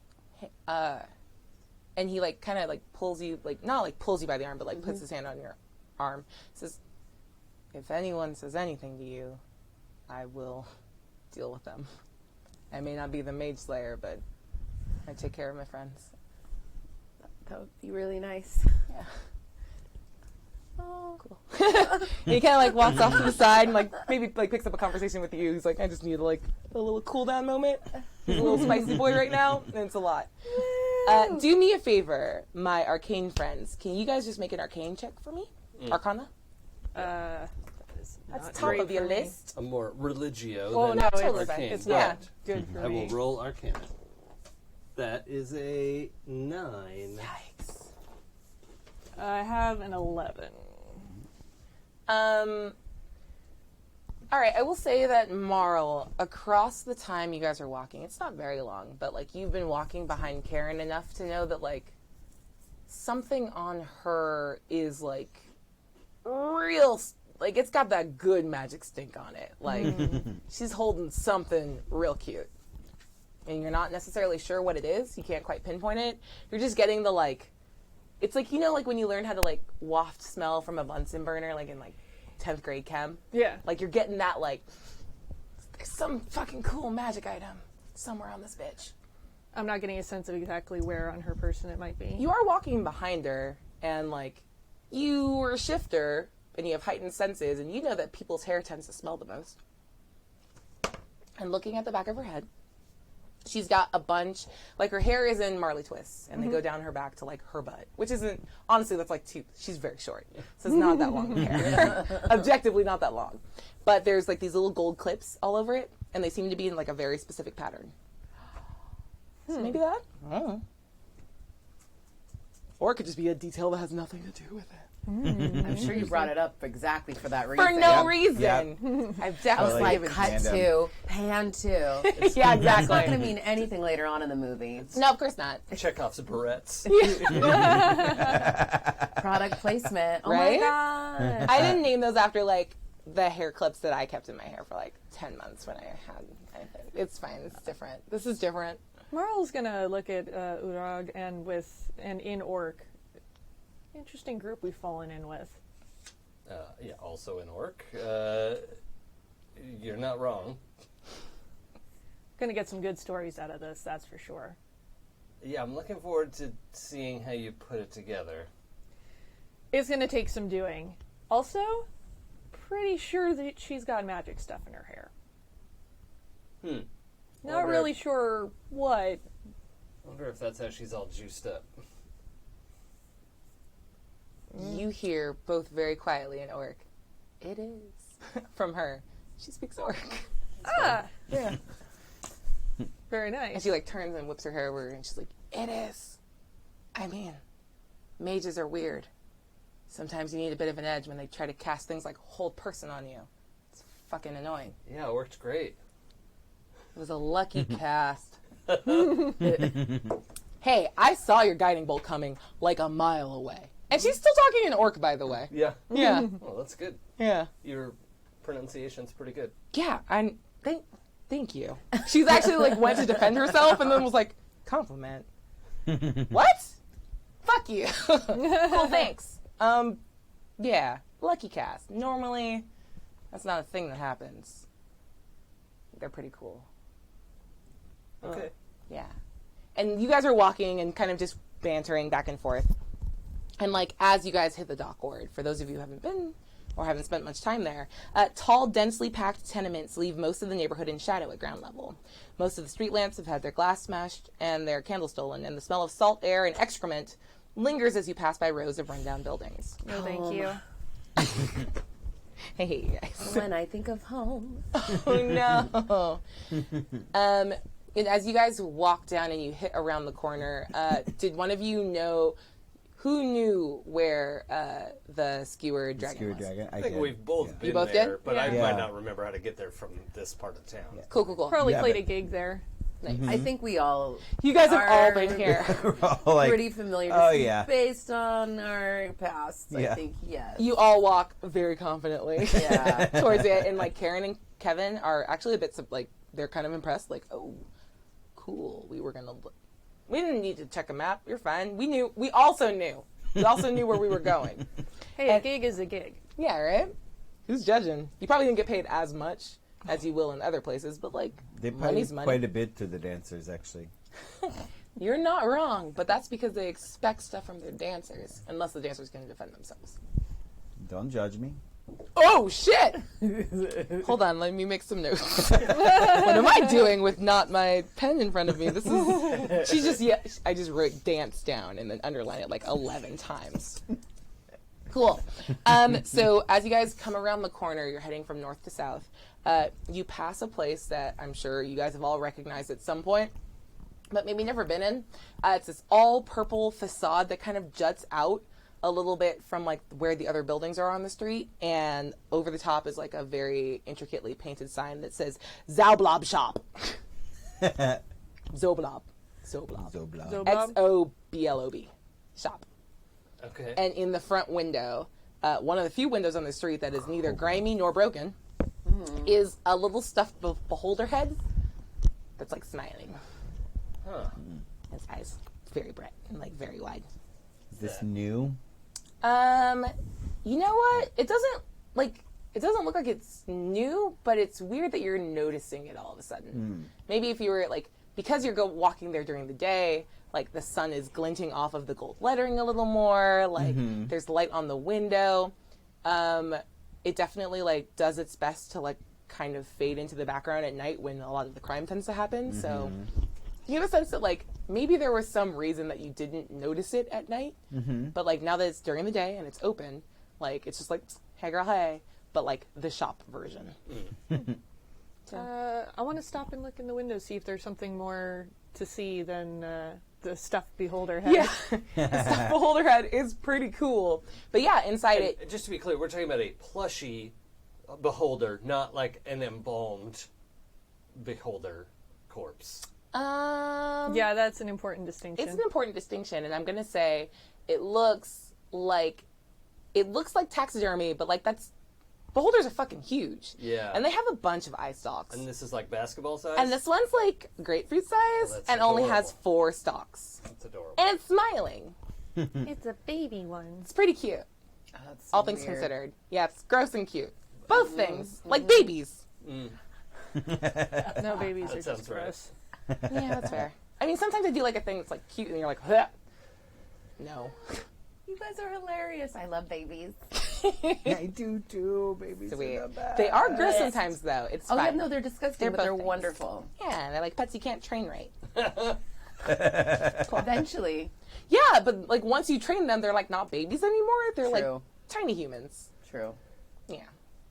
and he like kind of like pulls you, like not like pulls you by the arm, but like puts his hand on your arm. Says, if anyone says anything to you, I will deal with them. I may not be the mage slayer, but I take care of my friends. That would be really nice. Yeah. Oh, cool. And he kind of like walks off to the side and like maybe like picks up a conversation with you. He's like, I just need like a little cool down moment. He's a little spicy boy right now, and it's a lot. Do me a favor, my arcane friends. Can you guys just make an arcane check for me? Arcana? That's top of your list. I'm more religio Oh, than no, totally it's, fine. it's Yeah. not good for I me. will roll Arcana. That is a 9. Yikes. I have an 11. All right, I will say that Marl, across the time you guys are walking, it's not very long, but like you've been walking behind Karen enough to know that like something on her is like real, like it's got that good magic stink on it. Like she's holding something real cute. And you're not necessarily sure what it is. You can't quite pinpoint it. You're just getting the like, it's like, you know, like when you learn how to like waft smell from a Bunsen burner, like in like 10th grade chem. Yeah. Like you're getting that like, there's some fucking cool magic item somewhere on this bitch. I'm not getting a sense of exactly where on her person it might be. You are walking behind her and like, you are a shifter and you have heightened senses and you know that people's hair tends to smell the most. And looking at the back of her head, she's got a bunch, like her hair is in Marley twists, and they go down her back to like her butt, which isn't, honestly, that's like she's very short. So it's not that long of hair. Objectively not that long. But there's like these little gold clips all over it, and they seem to be in like a very specific pattern. So maybe that? I don't know. Or it could just be a detail that has nothing to do with it. I'm sure you brought it up exactly for that reason. For no Yep. reason. Yep. I've I was definitely like, given cut Random. to, pan to. Yeah, It's not exactly. going to mean anything later on in the movie. No, of course not. Chekhov's barrettes. Product placement. Oh Right? my god. I didn't name those after like the hair clips that I kept in my hair for like 10 months when I had anything. It's fine. It's different. This is different. Marl's gonna look at Urag and in Orc. Interesting group we've fallen in with. Yeah, also in Orc. You're not wrong. Gonna get some good stories out of this, that's for sure. Yeah, I'm looking forward to seeing how you put it together. It's gonna take some doing. Also, pretty sure that she's got magic stuff in her hair. Not Wonder- really sure what. Wonder if that's how she's all juiced up. You hear both very quietly in Orc, it is, from her. She speaks orc. Ah, Yeah. very And nice. she like turns and whips her hair over and she's like, it is. I mean, mages are weird. Sometimes you need a bit of an edge when they try to cast things like whole person on you. It's fucking annoying. Yeah, it worked great. It was a lucky cast. Hey, I saw your guiding bolt coming like a mile away. And she's still talking in orc, by the way. Yeah. Yeah. Well, that's good. Yeah. Your pronunciation's pretty good. Yeah, thank you. She's actually like went to defend herself and then was like, compliment. What? Fuck you. Cool, thanks. Yeah, lucky cast. Normally, that's not a thing that happens. They're pretty cool. Okay. Yeah. And you guys are walking and kind of just bantering back and forth. And like as you guys hit the dock ward, for those of you who haven't been or haven't spent much time there, tall, densely packed tenements leave most of the neighborhood in shadow at ground level. Most of the street lamps have had their glass smashed and their candles stolen, and the smell of salt air and excrement lingers as you pass by rows of rundown buildings. No, thank you. Hey, you guys. When I think of home. Oh no. And as you guys walk down and you hit around the corner, did one of you know who knew where the skewered dragon Skewered was? dragon. I think did. we've both Yeah. been You both there, did? but I Yeah. might not remember how to get there from this part of town. Cool. Probably Yeah, played but- a gig there. Nice. I think we all You guys have all are been here. We're all like, pretty familiar. oh, Just yeah. Based on our past, Yeah. I think yes. You all walk very confidently Yeah. towards it, and like Karen and Kevin are actually a bit like they're kind of impressed. Like, oh, cool. We didn't need to check a map. You're fine. We knew. We also knew where we were going. Hey, a gig is a gig. Yeah, right? Who's judging? You probably didn't get paid as much as you will in other places, but like, they paid money's money. quite a bit to the dancers, actually. You're not wrong, but that's because they expect stuff from their dancers, unless the dancers can defend themselves. Don't judge me. Oh, shit! Hold on, let me make some notes. What am I doing with not my pen in front of me? This is... I just wrote dance down and then underlined it like 11 times. Cool. So as you guys come around the corner, you're heading from north to south, you pass a place that I'm sure you guys have all recognized at some point, but maybe never been in. It's this all purple facade that kind of juts out a little bit from like where the other buildings are on the street, and over the top is like a very intricately painted sign that says Zoblob Shop. Zoblob. Zoblob. Zoblob. Xoblob shop. Okay. And in the front window, one of the few windows on the street that is neither grimy nor broken, is a little stuffed beholder head that's like smiling. Huh. His eyes very bright and like very wide. Is this new? You know what? It doesn't look like it's new, but it's weird that you're noticing it all of a sudden. Maybe if you were like, because you're walking there during the day, like the sun is glinting off of the gold lettering a little more, like there's light on the window. It definitely like does its best to like kind of fade into the background at night when a lot of the crime tends to happen. So you have a sense that like maybe there was some reason that you didn't notice it at night, but like now that it's during the day and it's open, like it's just like, hey girl, hey, but like the shop version. I want to stop and look in the window, see if there's something more to see than the stuffed beholder head. Yeah, the stuffed beholder head is pretty cool. But yeah, inside it, Just to be clear, we're talking about a plushy beholder, not like an embalmed beholder corpse. Yeah, that's an important distinction. it's an important distinction, and I'm gonna say it looks like taxidermy, but like beholders are fucking huge. Yeah. And they have a bunch of eye stalks. And this is like basketball size? And this one's like grapefruit size that's and only has adorable. 4 stalks. That's adorable. And it's smiling. It's a baby one. It's pretty cute, That's all things weird. considered. Yeah, it's gross and cute. Both things. Like babies. No, babies are sounds just right. gross. Yeah, that's fair. I mean, sometimes I do like a thing that's like cute and you're like, huh. No. You guys are hilarious. I love babies. I do too, babies. Sweet. are the best. They are gross sometimes, though. It's Oh yeah, fine. no, they're disgusting, They're but they're both things. wonderful. Yeah, they're like pets you can't train right. Eventually, Yeah, but like once you train them, they're like not babies anymore. They're like True. tiny humans. true. Yeah,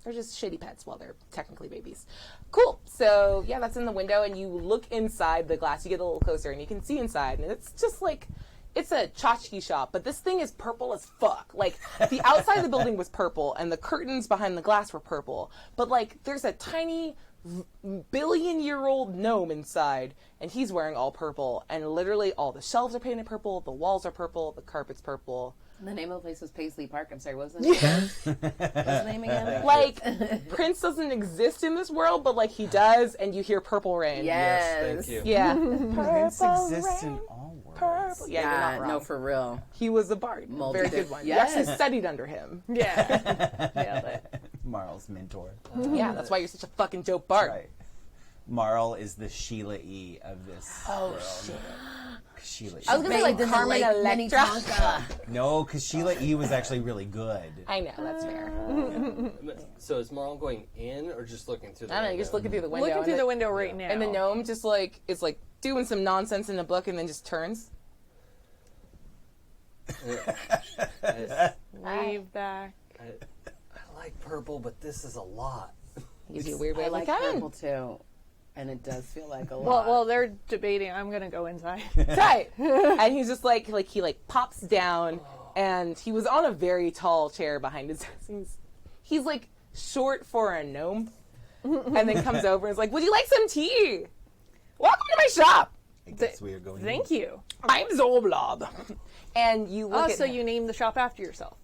They're just shitty pets while they're technically babies. Cool. So, yeah, that's in the window, and you look inside the glass. You get a little closer, and you can see inside, and it's just like, it's a tchotchke shop, but this thing is purple as fuck. Like, the outside of the building was purple, and the curtains behind the glass were purple. But, like, there's a tiny billion-year-old gnome inside, and he's wearing all purple, and literally all the shelves are painted purple, the walls are purple, the carpet's purple. The name of the place was Paisley Park. I'm sorry, what was the name? What's the name again? Like, Prince doesn't exist in this world, but, like, he does, and you hear Purple Rain. Yes. Thank you. Yeah. Prince exists in all worlds. Purple. Yeah, you're not wrong. No, for real. He was a bard. Very good one. Yes. You actually studied under him. Yeah. Yeah. Marl's mentor. Yeah, that's why you're such a fucking dope bard. Right. Marl is the Sheila E. of this world. Shit. Sheila E. I was gonna say like this Carmen like mini Electra. Tonka. No, because Sheila E. was actually really good. I know, that's fair. So is Marl going in or just looking through the I don't know, window? you're just looking through the window. Looking and through the window right now. And the gnome just like, is like doing some nonsense in a book and then just turns. Wave back. I like purple, but this is a lot. Gives you a weird way I of like come in. purple too, and it does feel like a lot. Well, they're debating. I'm gonna go inside. Right. And he's just like he like pops down, and he was on a very tall chair behind his desk. He's like short for a gnome, and then comes over and is like, "Would you like some tea? Welcome to my shop. I guess we are going. Thank you. I'm Zolblob." And you look Oh, at so him. you named the shop after yourself?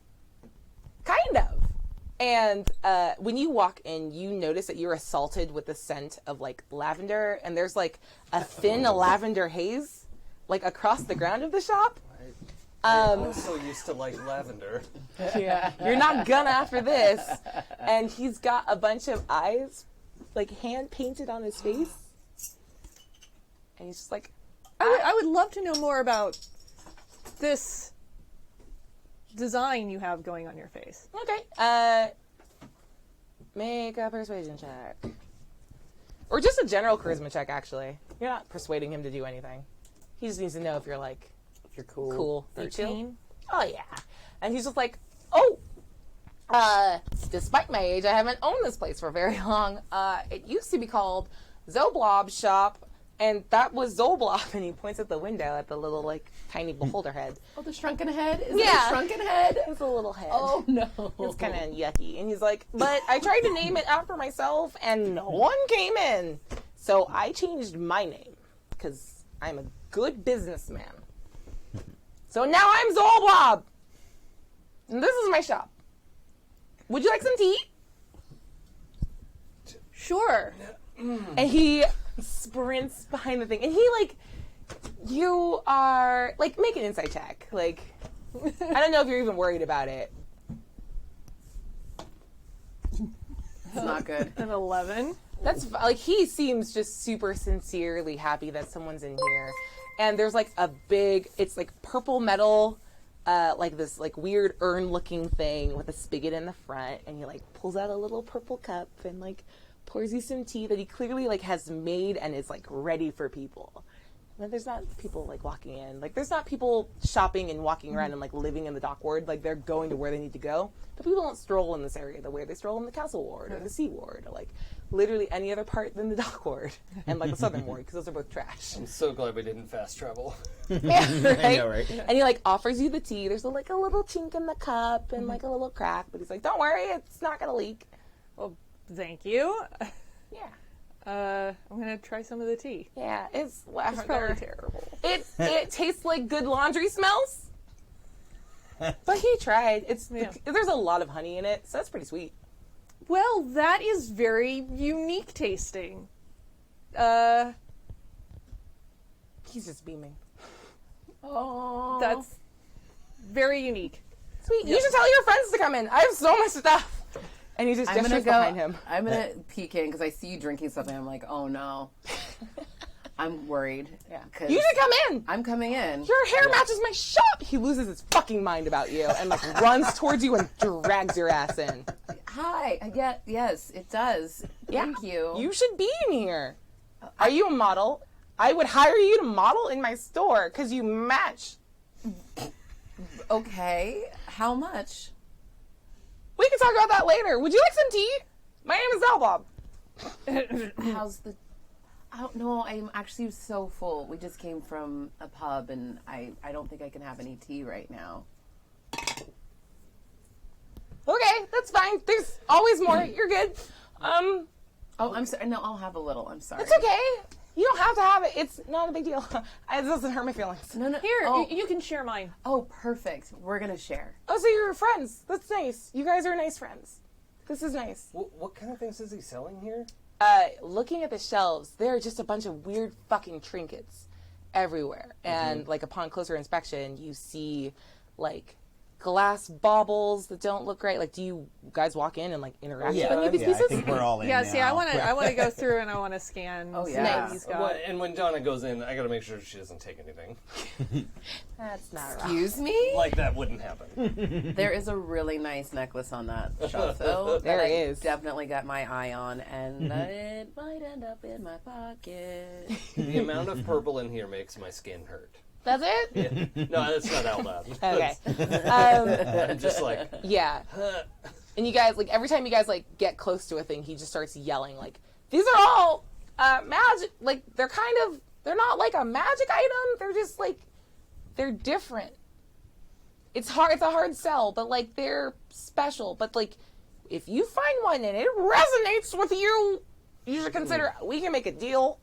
Kind of. And when you walk in, you notice that you're assaulted with the scent of like lavender, and there's like a thin lavender haze like across the ground of the shop. I'm also used to like lavender. Yeah, you're not gonna after this. And he's got a bunch of eyes, like hand painted on his face, and he's just like, I would love to know more about this design you have going on your face. okay, make a persuasion check, or just a general charisma check. Actually, you're not persuading him to do anything. He just needs to know if you're like If you're cool. cool. You chill? 13. Oh yeah. And he's just like, despite my age, I haven't owned this place for very long. It used to be called Zoblob's shop, and that was Zolblob. And he points at the window at the little like tiny beholder head. Oh, the shrunken head? Is Yeah. it a shrunken head? It's a little head. Oh no. It's kind of yucky. And he's like, but I tried to name it after myself, and no one came in. So I changed my name because I'm a good businessman. So now I'm Zolblob, and this is my shop. Would you like some tea? Sure. And he sprints behind the thing, and he like, you are like, make an insight check. Like, I don't know if you're even worried about it. It's not good. An 11. That's like, he seems just super sincerely happy that someone's in here. And there's like a big, it's like purple metal, like this like weird urn looking thing with a spigot in the front, and he like pulls out a little purple cup and like pours you some tea that he clearly like has made and is like ready for people. And there's not people like walking in, like there's not people shopping and walking around and like living in the dock ward, like they're going to where they need to go. But people don't stroll in this area the way they stroll in the castle ward or the sea ward or like literally any other part than the dock ward and like the southern ward, because those are both trash. I'm so glad we didn't fast travel. Yeah, right? I know, right? And he like offers you the tea. There's like a little chink in the cup and like a little crack, but he's like, "Don't worry, it's not gonna leak." Well, thank you. Yeah, I'm gonna try some of the tea. yeah, it's It's probably lavender. terrible. It tastes like good laundry smells. But he tried. Yeah. There's a lot of honey in it, so that's pretty sweet. Well, that is very unique tasting. He's just beaming. Oh. That's very unique. Sweet. You should tell your friends to come in. I have so much stuff. And he just I'm gonna gestures go. behind him. I'm gonna peek in because I see you drinking something. I'm like, oh no. I'm worried. Yeah. 'cause You should come in. I'm coming in. Your hair matches my shop. He loses his fucking mind about you and like runs towards you and drags your ass in. Hi. Yeah. Yes, it does. Yeah. Thank you. You should be in here. Are you a model? I would hire you to model in my store because you match. Okay. How much? We can talk about that later. Would you like some tea? My name is Zalbob. How's the... I don't know. I'm actually so full. We just came from a pub, and I don't think I can have any tea right now. Okay, that's fine. There's always more. You're good. Oh, I'm sorry. No, I'll have a little. I'm sorry. It's okay. You don't have to have it. It's not a big deal. It doesn't hurt my feelings. No. Here, Oh, you can share mine. oh, perfect. We're gonna share. Oh, so you're friends. That's nice. You guys are nice friends. This is nice. What kind of things is he selling here? Looking at the shelves, there are just a bunch of weird fucking trinkets everywhere. And, like, upon closer inspection, you see, like, glass baubles that don't look right. Like, do you guys walk in and, like, interact with any of these I pieces? think we're all in Yeah, now. see, I want to go through and I want to scan. Oh, see yeah. what he's got. Well, and when Donna goes in, I gotta make sure she doesn't take anything. That's not right. Excuse me? Like that wouldn't happen. There is a really nice necklace on that shelf, though. There that I is. definitely got my eye on, and it might end up in my pocket. The amount of purple in here makes my skin hurt. That's it? Yeah. No, that's not out loud. Okay. I'm just like, Yeah. And you guys, like, every time you guys, like, get close to a thing, he just starts yelling, like, these are all magic. Like, they're not like a magic item. They're just, like, they're different. It's a hard sell, but, like, they're special. But, like, if you find one and it resonates with you, you should consider, we can make a deal.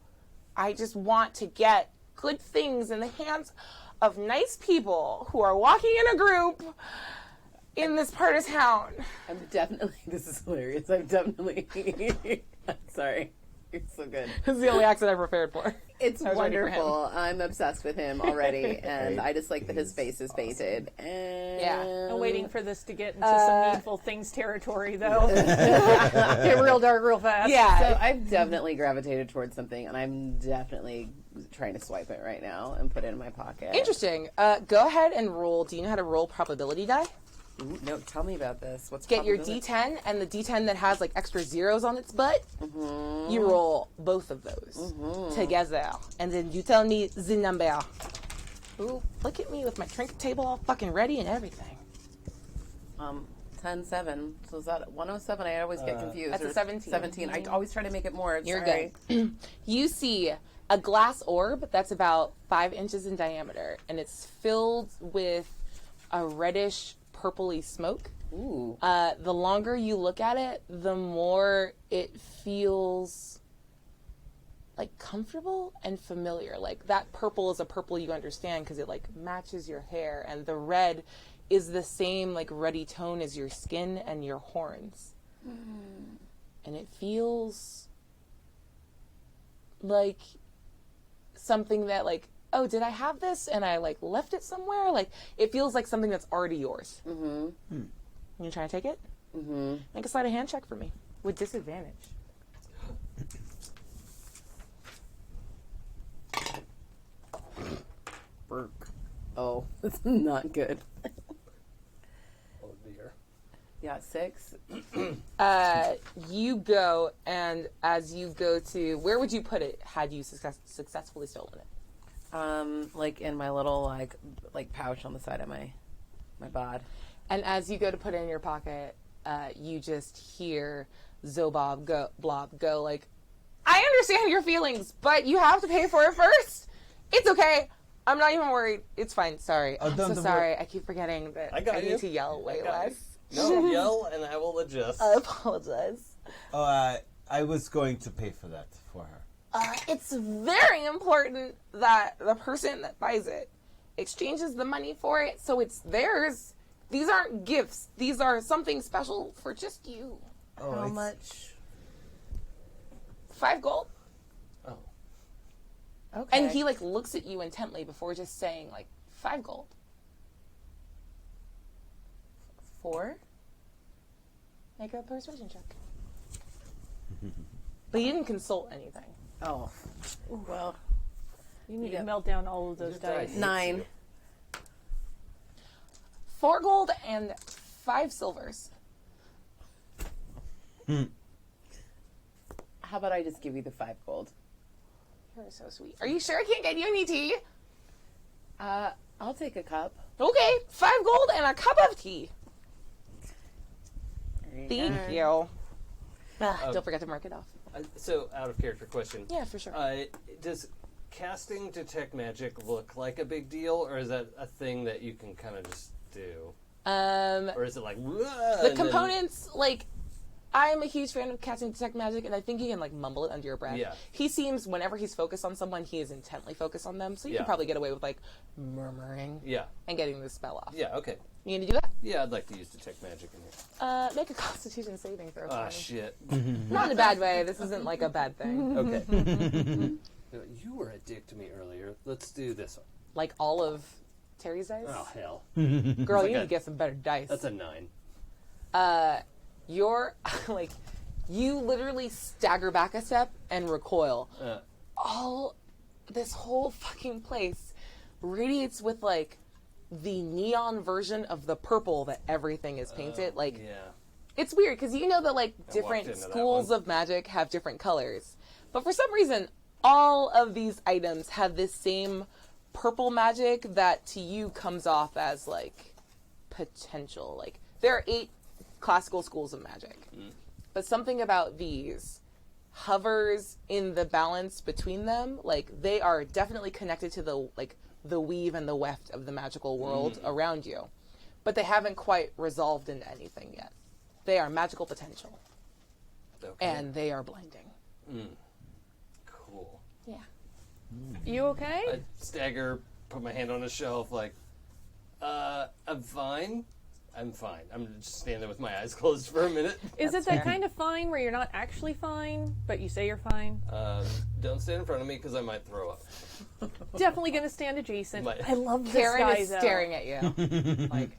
I just want to get good things in the hands of nice people who are walking in a group in this part of town. I'm definitely, this is hilarious. I'm definitely, I'm sorry. You're so good. This is the only accent I've prepared for. It's I was ready for him. wonderful. I'm obsessed with him already, and I just like that his face is painted. And Yeah. I'm waiting for this to get into some needful things territory, though. Get real dark real fast. Yeah. So I've definitely gravitated towards something, and I'm definitely trying to swipe it right now and put it in my pocket. Interesting. Go ahead and roll. Do you know how to roll probability die? Ooh, no, tell me about this. What's Get your probability? D10 and the D10 that has like extra zeros on its butt. Mm-hmm. You roll both of those together, and then you tell me the number. Ooh, look at me with my trinket table all fucking ready and everything. 10-7. So is that 107? I always get confused. That's a Or 17. 17. I always try to make it more. You're Sorry. good. You see a glass orb that's about 5 inches in diameter, and it's filled with a reddish purpley smoke. Ooh. The longer you look at it, the more it feels like comfortable and familiar. Like that purple is a purple you understand because it like matches your hair, and the red is the same like ruddy tone as your skin and your horns. And it feels like something that like, oh, did I have this and I like left it somewhere? Like it feels like something that's already yours. You trying to take it? Make a sleight of hand check for me with disadvantage. Burke. Oh, that's not good. oh dear. Yeah, 6. You go, and as you go to, where would you put it had you successfully stolen it? Like in my little like pouch on the side of my bod. And as you go to put it in your pocket, you just hear Zobob go like, I understand your feelings, but you have to pay for it first. It's okay. I'm not even worried. It's fine. Sorry. I'm so sorry. I keep forgetting that I got I you. need to yell way less. No, yell and I will adjust. I apologize. Oh, I was going to pay for that for her. It's very important that the person that buys it exchanges the money for it so it's theirs. These aren't gifts. These are something special for just you. Oh, How it's- much? 5 gold. Oh. Okay. And he like looks at you intently before just saying like 5 gold. 4? Make a persuasion check. But you didn't consult anything. Oh. Well, You need Yeah. to melt down all of those dice. 9. 4 gold and 5 silvers. How about I just give you the 5 gold? You're so sweet. Are you sure I can't get you any tea? I'll take a cup. Okay, 5 gold and a cup of tea. There you Thank go. you. Don't forget to mark it off. So, out of character question. Yeah, for sure. Does casting detect magic look like a big deal, or is that a thing that you can kind of just do? Or is it like The components, like, I'm a huge fan of casting detect magic, and I think you can like mumble it under your breath. Yeah. He seems, whenever he's focused on someone, he is intently focused on them, so you can probably get away with like murmuring and getting the spell off. Yeah, okay. You gonna do that? Yeah, I'd like to use detect magic in here. Make a Constitution saving throw. Ah, shit. Not in a bad way. This isn't like a bad thing. Okay. You were a dick to me earlier. Let's do this one. Like all of Terry's dice? Oh, hell. Girl, you need to get some better dice. That's a 9. You're, like, you literally stagger back a step and recoil. This whole fucking place radiates with, like, the neon version of the purple that everything is painted. Like, it's weird, because you know that, like, different schools of magic have different colors. But for some reason, all of these items have this same purple magic that to you comes off as, like, potential. Like, there are 8 classical schools of magic. But something about these hovers in the balance between them. Like, they are definitely connected to the weave and the weft of the magical world around you. But they haven't quite resolved into anything yet. They are magical potential. Okay. And they are blinding. Cool. Yeah. You okay? I stagger, put my hand on a shelf, like, I'm fine. I'm fine. I'm just standing there with my eyes closed for a minute. Is it that kind of fine where you're not actually fine, but you say you're fine? Don't stand in front of me because I might throw up. Definitely going to stand adjacent. Might. I love this Karen guy, is though. staring at you. Like,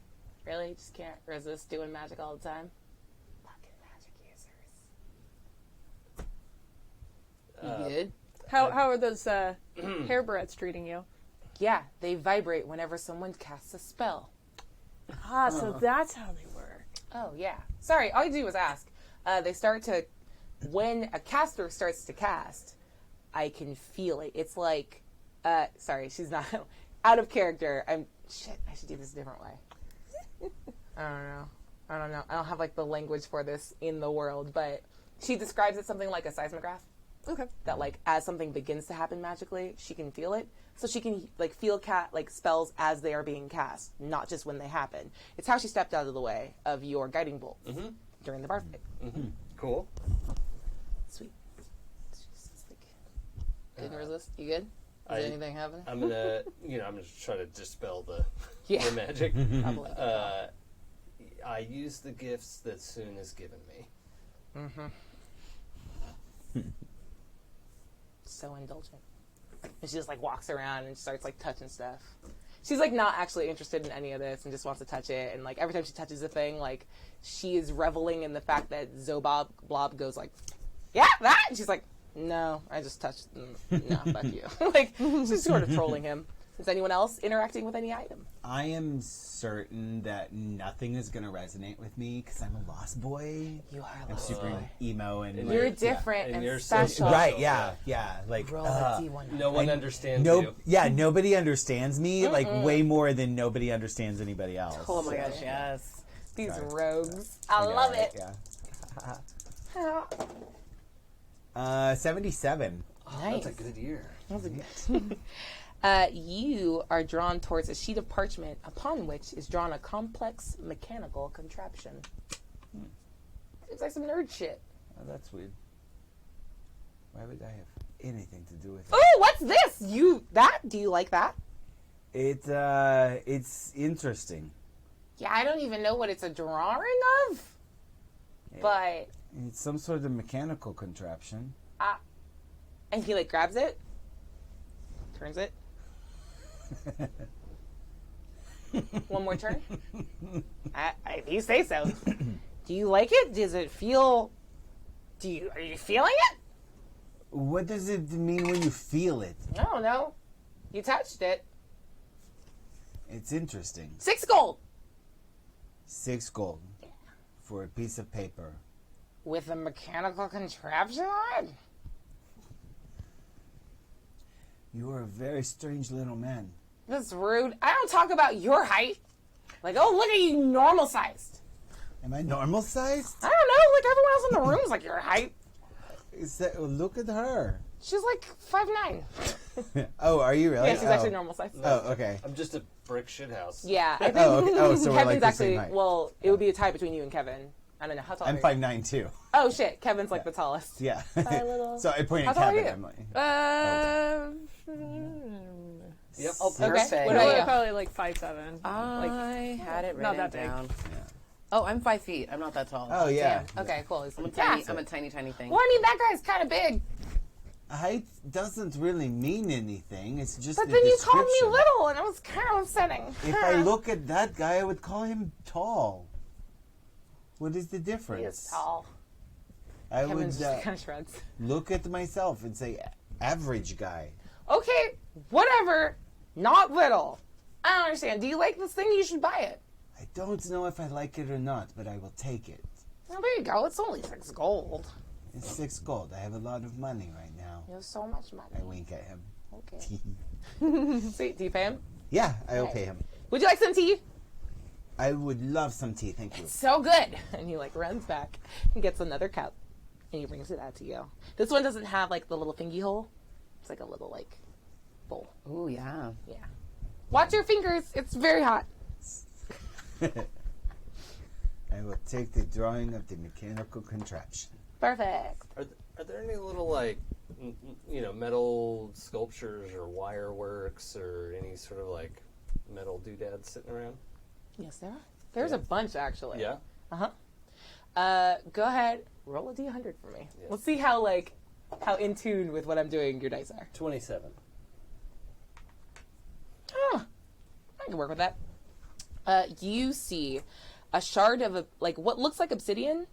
really? You just can't resist doing magic all the time? Fucking magic users. You good? How are those hair barrettes treating you? Yeah, they vibrate whenever someone casts a spell. Ah, so that's how they work. Oh, yeah. Sorry, all you do was ask. They start to, when a caster starts to cast, I can feel it. It's like, sorry, she's not, out of character. Shit, I should do this a different way. I don't know. I don't have, like, the language for this in the world, but she describes it something like a seismograph. Okay. That, like, as something begins to happen magically, she can feel it. So she can, like, feel spells as they are being cast, not just when they happen. It's how she stepped out of the way of your guiding bolt during the bar fight. Cool. Sweet. She's like, didn't resist. You good? Is anything happening? I'm gonna, I'm gonna try to dispel the magic. Probably. I use the gifts that Soon has given me. So indulgent. And she just, like, walks around and starts, like, touching stuff. She's, like, not actually interested in any of this and just wants to touch it. And, like, every time she touches a thing, like, she is reveling in the fact that Zobob Blob goes, like, yeah, that! And she's like, no, I just touched them. No, fuck you. Like, she's sort of trolling him. Is anyone else interacting with any item? I am certain that nothing is going to resonate with me because I'm a lost boy. You are a I'm lost super boy. emo and You're like, different And and, you're special. social. Right, yeah. Like, Roll a D100. No one understands you. yeah, nobody understands me, like, way more than nobody understands anybody else. Oh my gosh, yes. These Sorry. rogues. I love it. Yeah. 77. Nice. That's a good year. You are drawn towards a sheet of parchment upon which is drawn a complex mechanical contraption. It's like some nerd shit. Oh, that's weird. Why would I have anything to do with it? Oh, what's this? Do you like that? It's interesting. Yeah, I don't even know what it's a drawing of. But It's some sort of mechanical contraption. and he, like, grabs it, turns it. One more turn. You say so. Do you like it? Does it feel? Are you feeling it? What does it mean when you feel it? I don't know. You touched it. It's interesting. 6 gold 6 gold for a piece of paper. with a mechanical contraption on it. You are a very strange little man. That's rude. I don't talk about your height. Like, oh, look at you, normal sized. Am I normal sized? I don't know. Like everyone else in the room's like your height. Is that? Look at her. She's like 5'9". Oh, are you really? Yeah, she's actually normal size. Oh, okay. I'm just a brick shithouse. Yeah, I think Okay. Oh, so we're Kevin's like the actually. same height. Well, it would be a tie between you and Kevin. I don't know how tall. I'm are you? 5'9" too. Oh shit, Kevin's like the tallest. Yeah. Hi, little. So I point How at tall are Kevin. you? I'm like, Yep. Oh, perfect. What What about about you? Probably like 5'7". I had it written not that big. down. Oh, I'm 5 feet. I'm not that tall. oh yeah. Damn. Okay, cool. I'm a Yeah. tiny, I'm a tiny, tiny thing. Well, I mean, that guy's kind of big. Height doesn't really mean anything. It's just But a then you called description. me little, and it was kind of upsetting. If I look at that guy, I would call him tall. What is the difference? He is tall. I Kevin's would just kind of shreds. look at myself and say, average guy. Okay, whatever. Not little. I don't understand. Do you like this thing? You should buy it. I don't know if I like it or not, but I will take it. Well, there you go. It's only 6 gold. It's 6 gold. I have a lot of money right now. You have so much money. I wink at him. Okay. Sweet. Do you pay him? Yeah, I'll pay him. Would you like some tea? I would love some tea, thank you. So good. And he like runs back and gets another cup and he brings it out to you. This one doesn't have like the little thingy hole. It's like a little like bowl. Ooh, yeah. Yeah. Watch your fingers. It's very hot. I will take the drawing of the mechanical contraption. Perfect. Are there any little like metal sculptures or wire works or any sort of like metal doodads sitting around? Yes, there are. There's a bunch actually. Yeah. Go ahead. Roll a d100 for me. Yes. Let's see how in tune with what I'm doing your dice are. 27. Oh, I can work with that. You see a shard of what looks like obsidian,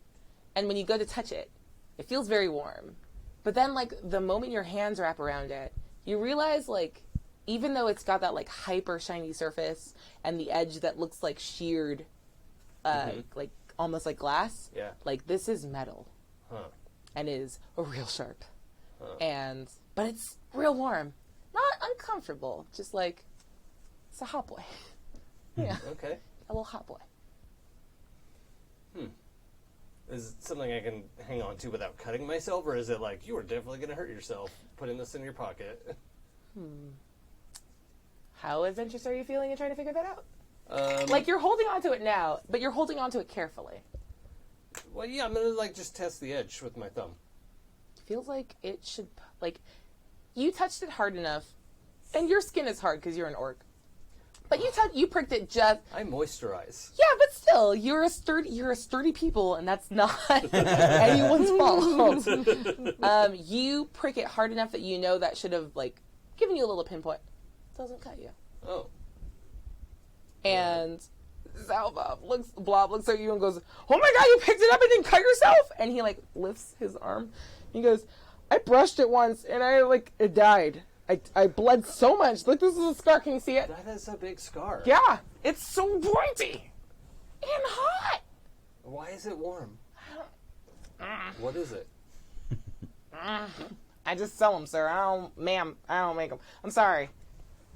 and when you go to touch it, it feels very warm. But then, like, the moment your hands wrap around it, you realize, like, even though it's got that, like, hyper shiny surface and the edge that looks like sheared, like, almost like glass, Yeah. like, this is metal. Huh. And is real sharp. But it's real warm. Not uncomfortable, just like, it's a hot boy. Yeah, Okay. a little hot boy. Is it something I can hang on to without cutting myself, or is it like you are definitely going to hurt yourself putting this in your pocket? How adventurous are you feeling in trying to figure that out? Like, You're holding onto it now, but you're holding onto it carefully. well, yeah, I'm gonna like just test the edge with my thumb. Feels like it should, you touched it hard enough, and your skin is hard because you're an orc. But you pricked it just. I moisturize. Yeah, but still, you're a sturdy people, and that's not anyone's fault. You prick it hard enough that you know that should have given you a little pinpoint. Doesn't cut you. Oh, And Blob looks at you and goes, "Oh my god, you picked it up and didn't cut yourself!" And he lifts his arm. He goes, "I brushed it once, and it died. I bled so much. Look, this is a scar. Can you see it? that is a big scar. Yeah, it's so pointy and hot." Why is it warm? What is it? I just sell them, sir. I don't make them. I'm sorry.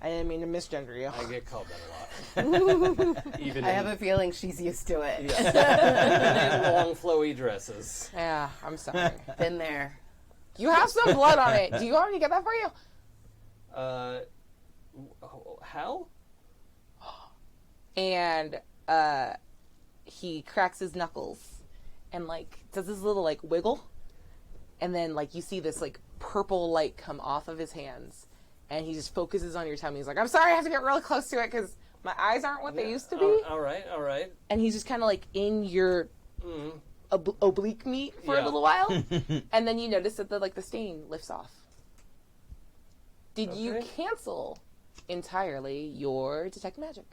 I didn't mean to misgender you. I get called that a lot. Even I have a feeling she's used to it. in long flowy dresses. Yeah, I'm sorry. Been there. You have some blood on it. Do you want me to get that for you? How? And he cracks his knuckles and does this little wiggle, and then you see this purple light come off of his hands, and he just focuses on your tummy. He's like, "I'm sorry, I have to get really close to it because my eyes aren't what they used to be." All right. And he's just kind of in your oblique meat for a Yeah. little while, and then you notice that the stain lifts off. Did you Okay. cancel entirely your detect magic?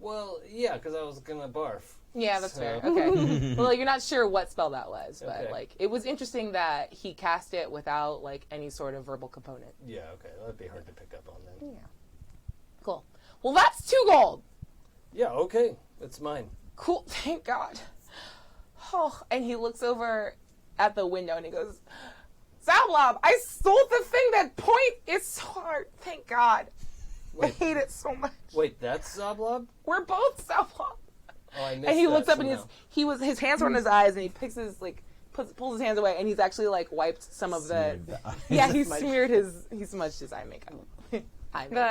Well, yeah, because I was gonna barf. Yeah, that's So- fair. Okay. Well, you're not sure what spell that was, but Okay. it was interesting that he cast it without any sort of verbal component. Yeah, okay, that'd be hard to pick up on then. Yeah. Cool. Well, that's 2 gold. Yeah, okay, it's mine. Cool. Thank God. Oh, and he looks over at the window and he goes, "Zablob, I sold the thing that point is so hard. Thank God. I Wait. hate it so much. Wait, that's Zablob? We're both Zablob." Oh, I missed And he that looks up and somehow. his hands are on his eyes, and he picks his pulls his hands away, and he's actually like wiped some of the. Smeared the eyes. Yeah, he smudged his eye makeup. Eye makeup.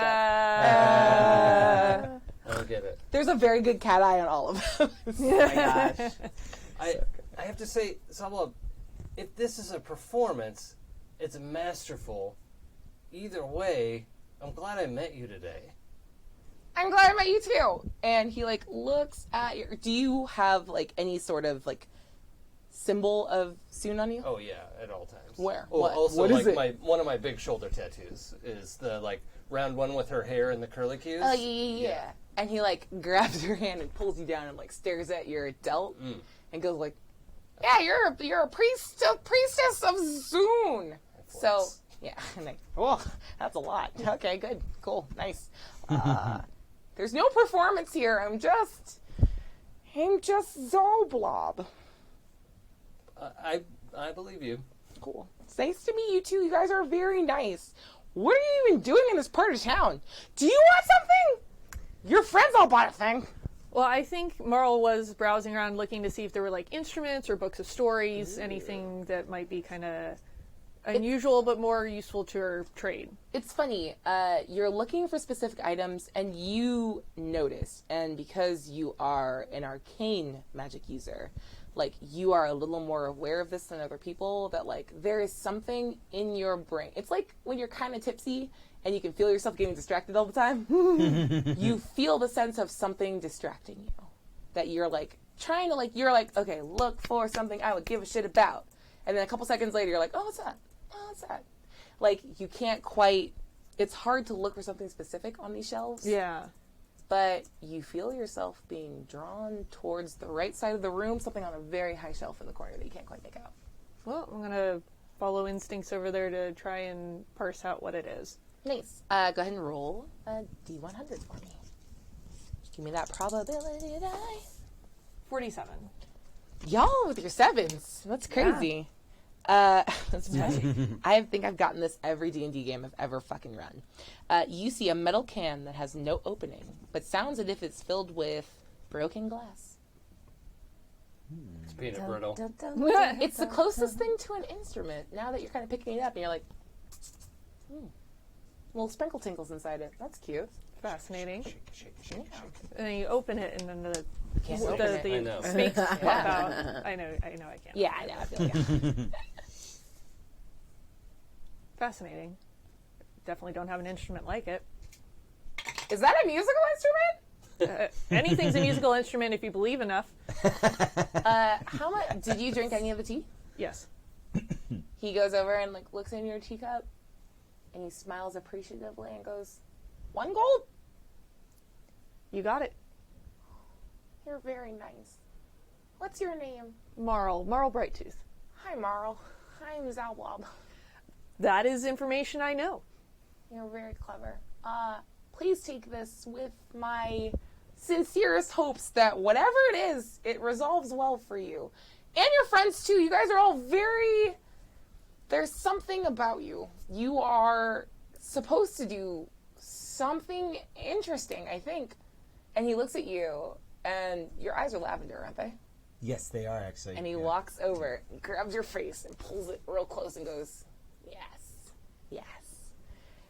I don't get it. There's a very good cat eye on all of them. Oh my gosh. I have to say, Sabla, if this is a performance, it's masterful. Either way, I'm glad I met you today. I'm glad I met you too. And he like looks at your. Do you have like any sort of like symbol of Soon on you? Oh yeah, at all times. Where? Oh, What? Also, What is like it? one of my big shoulder tattoos is the like round one with her hair and the curly cues. Oh yeah. And he like grabs your hand and pulls you down and like stares at your delt and goes like, "Yeah, you're a priestess of Soon." So yeah, and like, oh, that's a lot. Okay, good, cool, nice. There's no performance here. I'm just Zoblob. I believe you. Cool. It's nice to meet you too. You guys are very nice. What are you even doing in this part of town? Do you want something? Your friends all bought a thing. Well, I think Marl was browsing around looking to see if there were like instruments or books of stories, anything that might be kind of unusual but more useful to her trade. It's funny. You're looking for specific items, and you notice, and because you are an arcane magic user, like you are a little more aware of this than other people. That like there is something in your brain. It's like when you're kind of tipsy and you can feel yourself getting distracted all the time. You feel the sense of something distracting you. That you're like trying to like you're like okay, look for something I would give a shit about, and then a couple seconds later you're like, oh, what's that? Oh, what's that? Like, you can't quite... It's hard to look for something specific on these shelves. Yeah. But you feel yourself being drawn towards the right side of the room, something on a very high shelf in the corner that you can't quite make out. Well, I'm going to follow instincts over there to try and parse out what it is. Nice. Go ahead and roll a D100 for me. Give me that probability die. 47. Y'all with your sevens. That's crazy. That's funny. I think I've gotten this every D&D game I've ever fucking run. You see a metal can that has no opening, but sounds as if it's filled with broken glass. It's peanut brittle. It's the closest thing to an instrument. Now that you're kind of picking it up, and you're like, little sprinkle tinkles inside it. That's cute. Fascinating. Shake. And then you open it, and then the Can't open it. I know. snakes pop out. I know I can't. Yeah, I know. I feel like Fascinating. Definitely don't have an instrument like it. Is that a musical instrument? Anything's a musical instrument if you believe enough. How much did you drink any of the tea? Yes. He goes over and like looks in your teacup, and he smiles appreciatively and goes, 1 gold? You got it. You're very nice. What's your name? Marl Brighttooth. Hi, Marl. I'm Zalblob. That is information I know. You're very clever. Please take this with my sincerest hopes that whatever it is, it resolves well for you. And your friends, too. You guys are all very... There's something about you. You are supposed to do something interesting, I think. And he looks at you, and your eyes are lavender, aren't they? Yes, they are actually. And he walks over, grabs your face, and pulls it real close and goes, yes.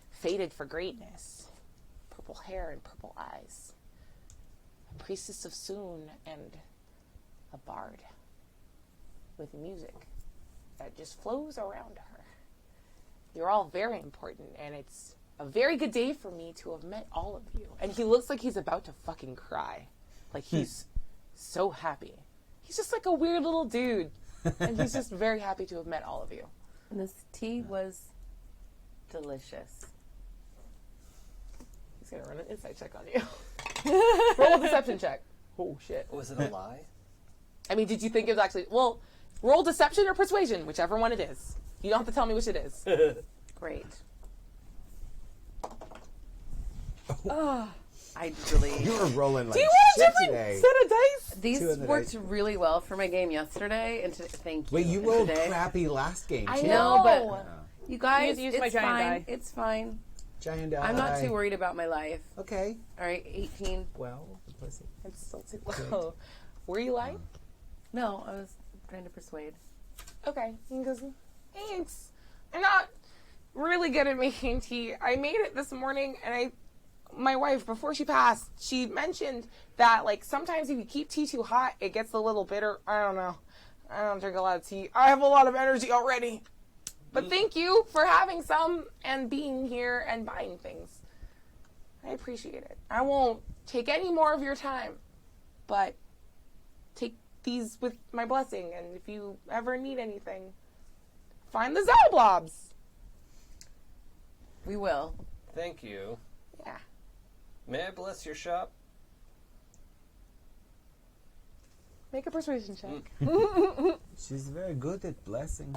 Fated for greatness. Purple hair and purple eyes. A priestess of Soon and a bard with music that just flows around her. You're all very important, and it's a very good day for me to have met all of you. And he looks like he's about to fucking cry. Like he's so happy. He's just like a weird little dude. And he's just very happy to have met all of you. And this tea was delicious. He's gonna run an insight check on you. Roll a deception check. Oh shit. Was it a lie? I mean, did you think it was actually... Well, roll deception or persuasion, whichever one it is. You don't have to tell me which it is. Great. I really... You were rolling like Do you want a shit different today. set of dice? These Two in the worked dice. really well for my game yesterday, and thank you. Wait, you rolled today. crappy last game, I too. know. No, but you guys, Use my it's giant fine. die. It's fine. Giant die. I'm not too worried about my life. Okay. All right, 18. Well, Bless it. It's still too low. Were you lying? No, I was trying to persuade. Okay. He goes, thanks. I'm not really good at making tea. I made it this morning, and my wife, before she passed, she mentioned that, like, sometimes if you keep tea too hot, it gets a little bitter. I don't know. I don't drink a lot of tea. I have a lot of energy already. But thank you for having some and being here and buying things. I appreciate it. I won't take any more of your time, but take these with my blessing, and if you ever need anything, find the Zellblobs. We will. Thank you. Yeah. May I bless your shop? Make a persuasion check. She's very good at blessing.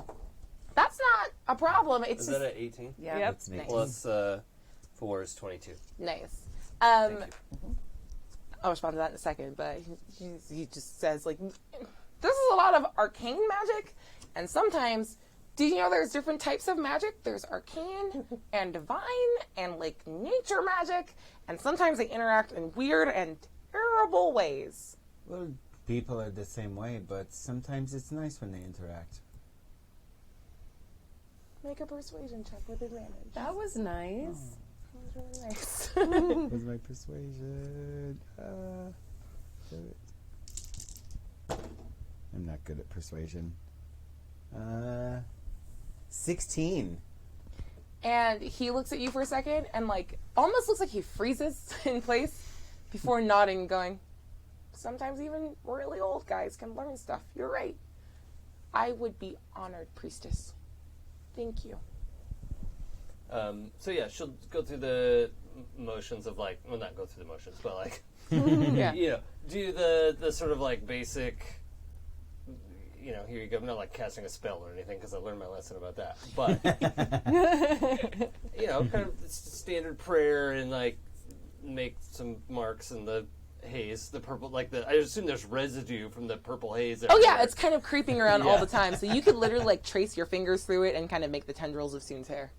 That's not a problem. It's Is just that at 18? Yeah. Yep. It's nice. Plus 4 is 22. nice. Thank you. I'll respond to that in a second, but he just says, like, this is a lot of arcane magic, and sometimes, do you know there's different types of magic? There's arcane and divine and, like, nature magic, and sometimes they interact in weird and terrible ways. Well, people are the same way, but sometimes it's nice when they interact. Make a persuasion check with advantage. That was nice. That was really nice. What's my persuasion? Do it. I'm not good at persuasion. 16. And he looks at you for a second and, like, almost looks like he freezes in place before nodding and going, sometimes even really old guys can learn stuff. You're right. I would be honored, priestess. Thank you. So yeah, she'll go through the motions of, like, well, not go through the motions, but, like, Yeah. you know, do the sort of, like, basic, you know, here you go. I'm not, like, casting a spell or anything because I learned my lesson about that. But, you know, kind of standard prayer and, like, make some marks in the haze, the purple, like, I assume there's residue from the purple haze. Oh yeah, everywhere. it's kind of creeping around all Yeah. the time, so you could literally, like, trace your fingers through it and kind of make the tendrils of Soon's hair.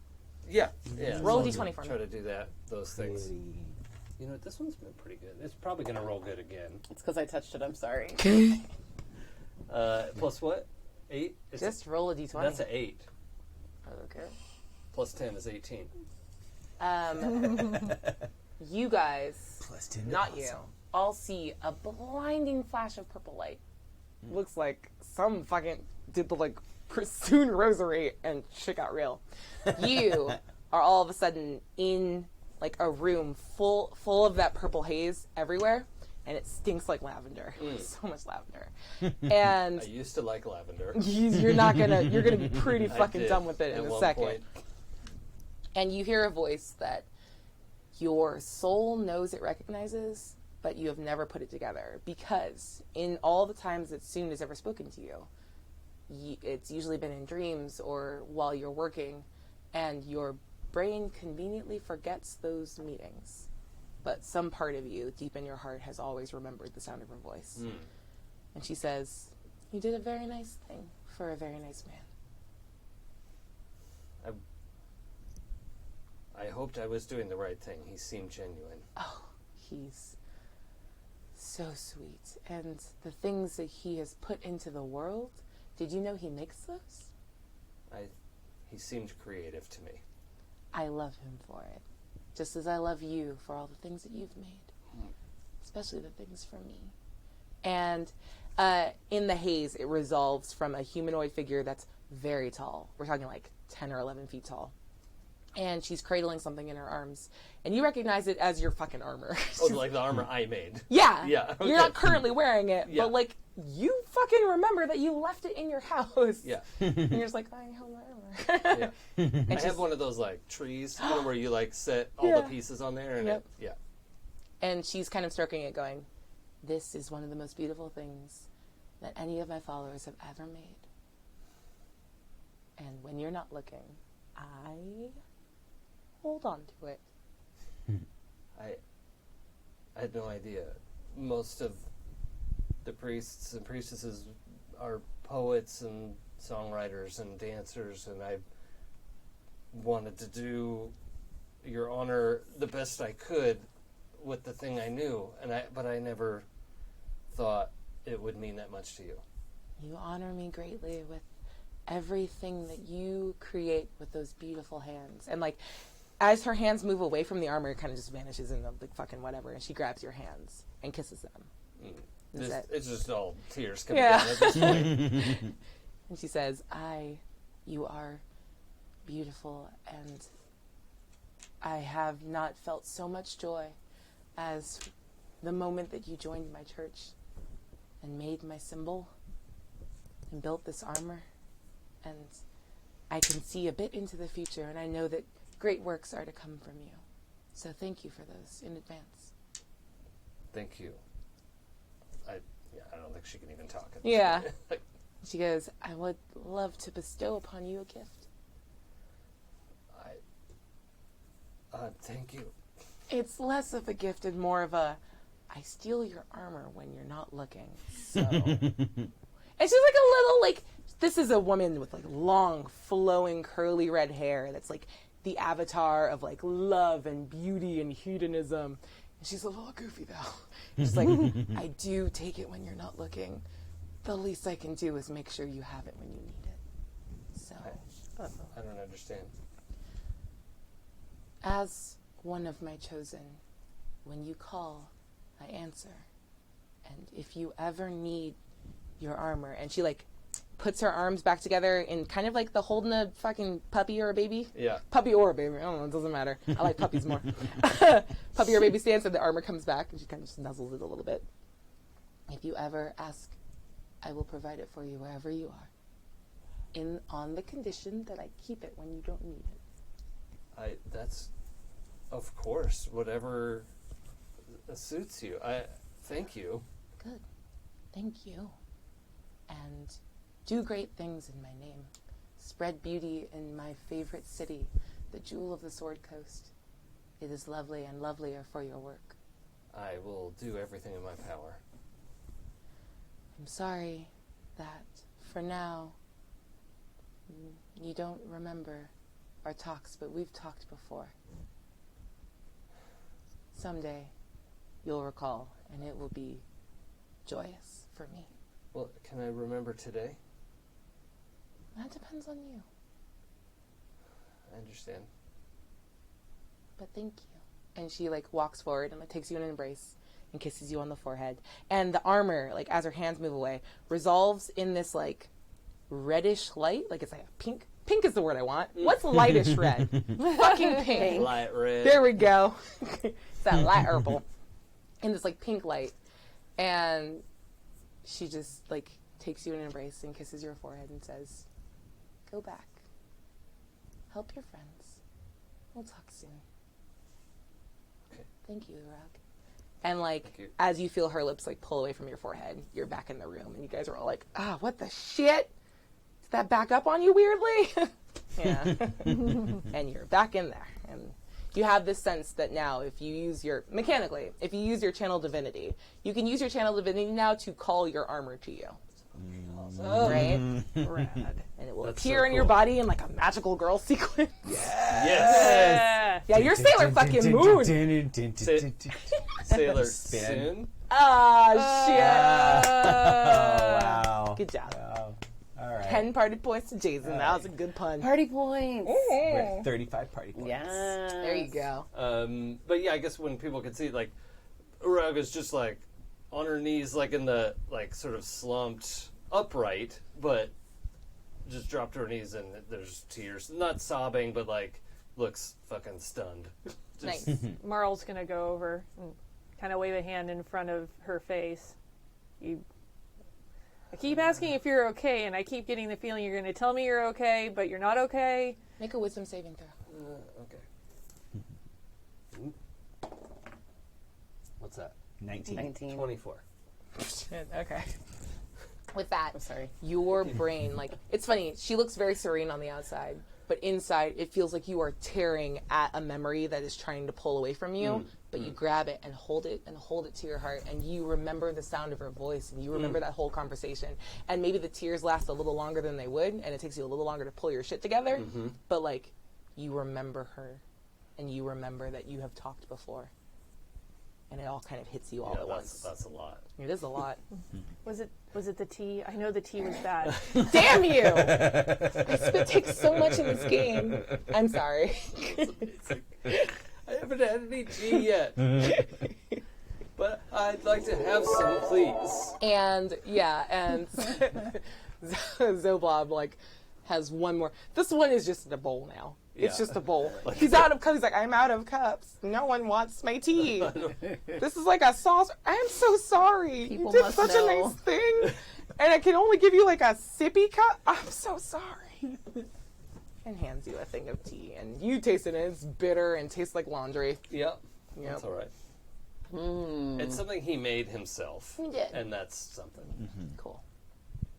Yeah. Roll a so d20 for me. Try to do those things. Pretty. You know, this one's been pretty good. It's probably going to roll good again. It's because I touched it. I'm sorry. Plus what? 8? Just roll a d20. That's an 8. Okay. Plus 10 is 18. You guys, Plus 10 to not you, awesome. all see a blinding flash of purple light. Looks like some fucking did the, like, Soon rosary and shit got real. You are all of a sudden in, like, a room full of that purple haze everywhere, and it stinks like lavender. So much lavender. And I used to like lavender. you're gonna be pretty I fucking did done with it at in a one second. point. And you hear a voice that your soul knows it recognizes, but you have never put it together, because in all the times that Soon has ever spoken to you, it's usually been in dreams or while you're working, and your brain conveniently forgets those meetings. But some part of you, deep in your heart, has always remembered the sound of her voice. And she says, you did a very nice thing for a very nice man. I hoped I was doing the right thing. He seemed genuine. Oh, he's so sweet. And the things that he has put into the world, did you know he makes those? He seemed creative to me. I love him for it. Just as I love you for all the things that you've made. Especially the things for me. And in the haze, it resolves from a humanoid figure that's very tall. We're talking like 10 or 11 feet tall. And she's cradling something in her arms. And you recognize it as your fucking armor. Oh, like the armor I made. Yeah. Yeah, okay. You're not currently wearing it, Yeah. but, like, you fucking remember that you left it in your house. Yeah. And you're just like, I have my armor. Yeah. And I she's- have one of those, like, trees, you know, where you, like, set all Yeah. the pieces on there. And Yep. yeah. And she's kind of stroking it, going, this is one of the most beautiful things that any of my followers have ever made. And when you're not looking, I hold on to it. I had no idea. Most of the priests and priestesses are poets and songwriters and dancers, and I wanted to do Your Honor the best I could with the thing I knew, but I never thought it would mean that much to you. You honor me greatly with everything that you create with those beautiful hands. And like, as her hands move away from the armor, it kind of just vanishes in the like fucking whatever, and she grabs your hands and kisses them. It's just all tears coming down at this point. And she says, you are beautiful, and I have not felt so much joy as the moment that you joined my church and made my symbol and built this armor. And I can see a bit into the future, and I know that great works are to come from you. So thank you for those in advance. Thank you. I don't think she can even talk. Yeah. She goes, I would love to bestow upon you a gift. Thank you. It's less of a gift and more of a, I steal your armor when you're not looking. So. And she's like a little, like, this is a woman with like long, flowing, curly red hair that's like the avatar of like love and beauty and hedonism. And she's a little goofy though. She's like, I do take it when you're not looking. The least I can do is make sure you have it when you need it. So. I don't understand. As one of my chosen, when you call, I answer. And if you ever need your armor, and she like puts her arms back together in kind of like the holding a fucking puppy or a baby. Yeah. Puppy or a baby. I don't know. It doesn't matter. I like puppies more. Puppy or baby stance, and the armor comes back, and she kind of just nuzzles it a little bit. If you ever ask, I will provide it for you wherever you are. On the condition that I keep it when you don't need it. That's, of course, whatever suits you. Thank you. Good. Thank you. And do great things in my name. Spread beauty in my favorite city, the jewel of the Sword Coast. It is lovely and lovelier for your work. I will do everything in my power. I'm sorry that, for now, you don't remember our talks, but we've talked before. Someday, you'll recall, and it will be joyous for me. Well, can I remember today? That depends on you. I understand. But thank you. And she like walks forward and like takes you in an embrace and kisses you on the forehead. And the armor, like as her hands move away, resolves in this like reddish light. Like it's like a pink. Pink is the word I want. What's lightish red? Fucking pink. Light red. There we go. It's that light purple. In this like pink light. And she just like takes you in an embrace and kisses your forehead and says, go back. Help your friends. We'll talk soon. Okay. Thank you, Rug. And like, you. as you feel her lips like pull away from your forehead, you're back in the room and you guys are all like, what the shit? Did that back up on you weirdly? Yeah. And you're back in there. And you have this sense that now if you use your channel divinity, you can use your channel divinity now to call your armor to you. Right? Rad. And it will appear in your body in like a magical girl sequence. Yes. Yeah, you're Sailor fucking Moon. Sailor Soon. Ah, shit. Oh, wow. Good job. Wow. All right. 10 party points to Jason. All That right. was a good pun. Party points. We're at 35 party points. Yeah. There you go. But yeah, I guess when people could see, like, Uraga's just like on her knees, like in the like sort of slumped upright, but just dropped to her knees and there's tears. Not sobbing, but like looks fucking stunned. Nice. Marl's gonna go over and kind of wave a hand in front of her face. I keep asking if you're okay, and I keep getting the feeling you're going to tell me you're okay, but you're not okay. Make a wisdom saving throw. Okay. What's that? 19. 24. Okay. With that, I'm sorry. your brain, like, it's funny, she looks very serene on the outside, but inside it feels like you are tearing at a memory that is trying to pull away from you, but you grab it and hold it to your heart, and you remember the sound of her voice, and you remember that whole conversation, and maybe the tears last a little longer than they would, and it takes you a little longer to pull your shit together, but like, you remember her, and you remember that you have talked before. and it all kind of hits you all Yeah, at once. that's a lot. It is a lot. Was it the tea? I know the tea was bad. Damn you! I spit take so much in this game. I'm sorry. I haven't had any tea yet. But I'd like to have some, please. And Zoblob like has one more. This one is just a bowl now. It's Yeah. just a bowl. He's out of cups. He's like, I'm out of cups. No one wants my tea. This is like a sauce. I'm so sorry. People you did must such know. a nice thing, and I can only give you like a sippy cup. I'm so sorry. And hands you a thing of tea, and you taste it, and it's bitter and tastes like laundry. Yep. Yep. That's all right. It's something he made himself. He did. And that's something. Cool.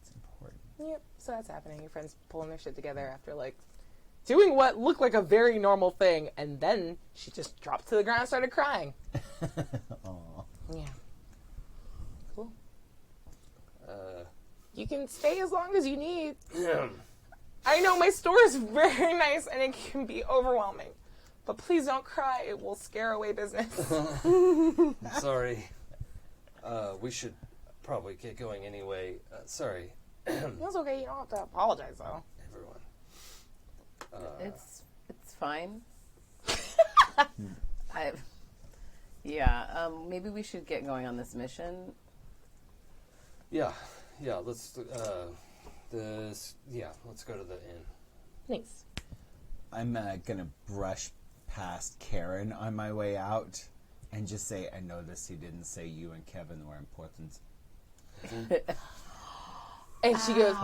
It's important. Yep. So that's happening. Your friends pulling their shit together after like doing what looked like a very normal thing, and then she just dropped to the ground and started crying. Aw. Yeah. Cool. You can stay as long as you need. I know my store is very nice and it can be overwhelming, but please don't cry. It will scare away business. Sorry. We should probably get going anyway. Sorry, It's okay. You don't have to apologize, though. everyone. It's fine. Maybe we should get going on this mission. Yeah. Let's let's go to the inn. Thanks. I'm gonna brush past Karen on my way out and just say, I noticed he didn't say you and Kevin were important. And she goes,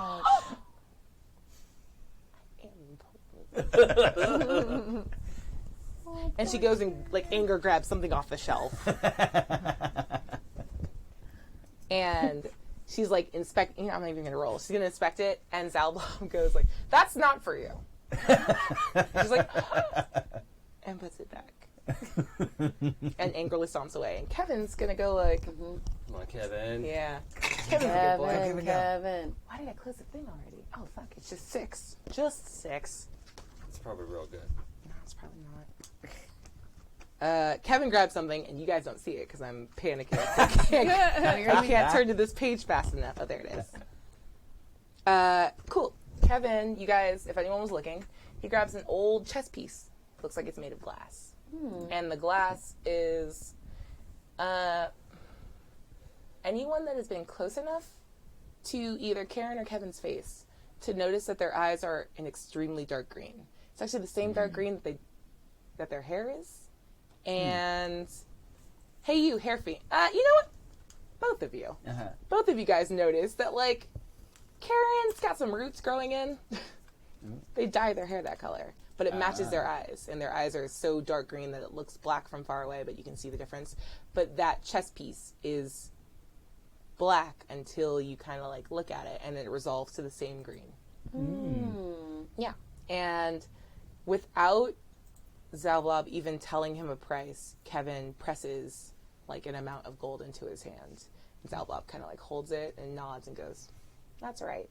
and she goes and like anger grabs something off the shelf. And she's like I'm not even gonna roll. She's gonna inspect it, and Zalblom goes like, "That's not for you." She's like, and puts it back, and angrily stomps away. And Kevin's gonna go like, Come on, Kevin. yeah, Kevin's a good boy. Kevin. Why did I close the thing already? Oh fuck, it's just 6. Just 6. It's probably real good. No, it's probably not. Kevin grabs something, and you guys don't see it because I'm panicking. I can't turn to this page fast enough. Oh, there it is. Cool. Kevin, you guys, if anyone was looking, he grabs an old chess piece. Looks like it's made of glass. And the glass is anyone that has been close enough to either Karen or Kevin's face to notice that their eyes are an extremely dark green. It's actually the same dark green that their hair is. And hey, you hair fiend. You know what? Both of you. Both of you guys notice that like Karen's got some roots growing in. They dye their hair that color, but it matches their eyes, and their eyes are so dark green that it looks black from far away, but you can see the difference. But that chess piece is black until you kind of like look at it, and it resolves to the same green. Yeah, and without Zalblob even telling him a price, Kevin presses like an amount of gold into his hand. And Zalblob kind of like holds it and nods and goes, "That's right.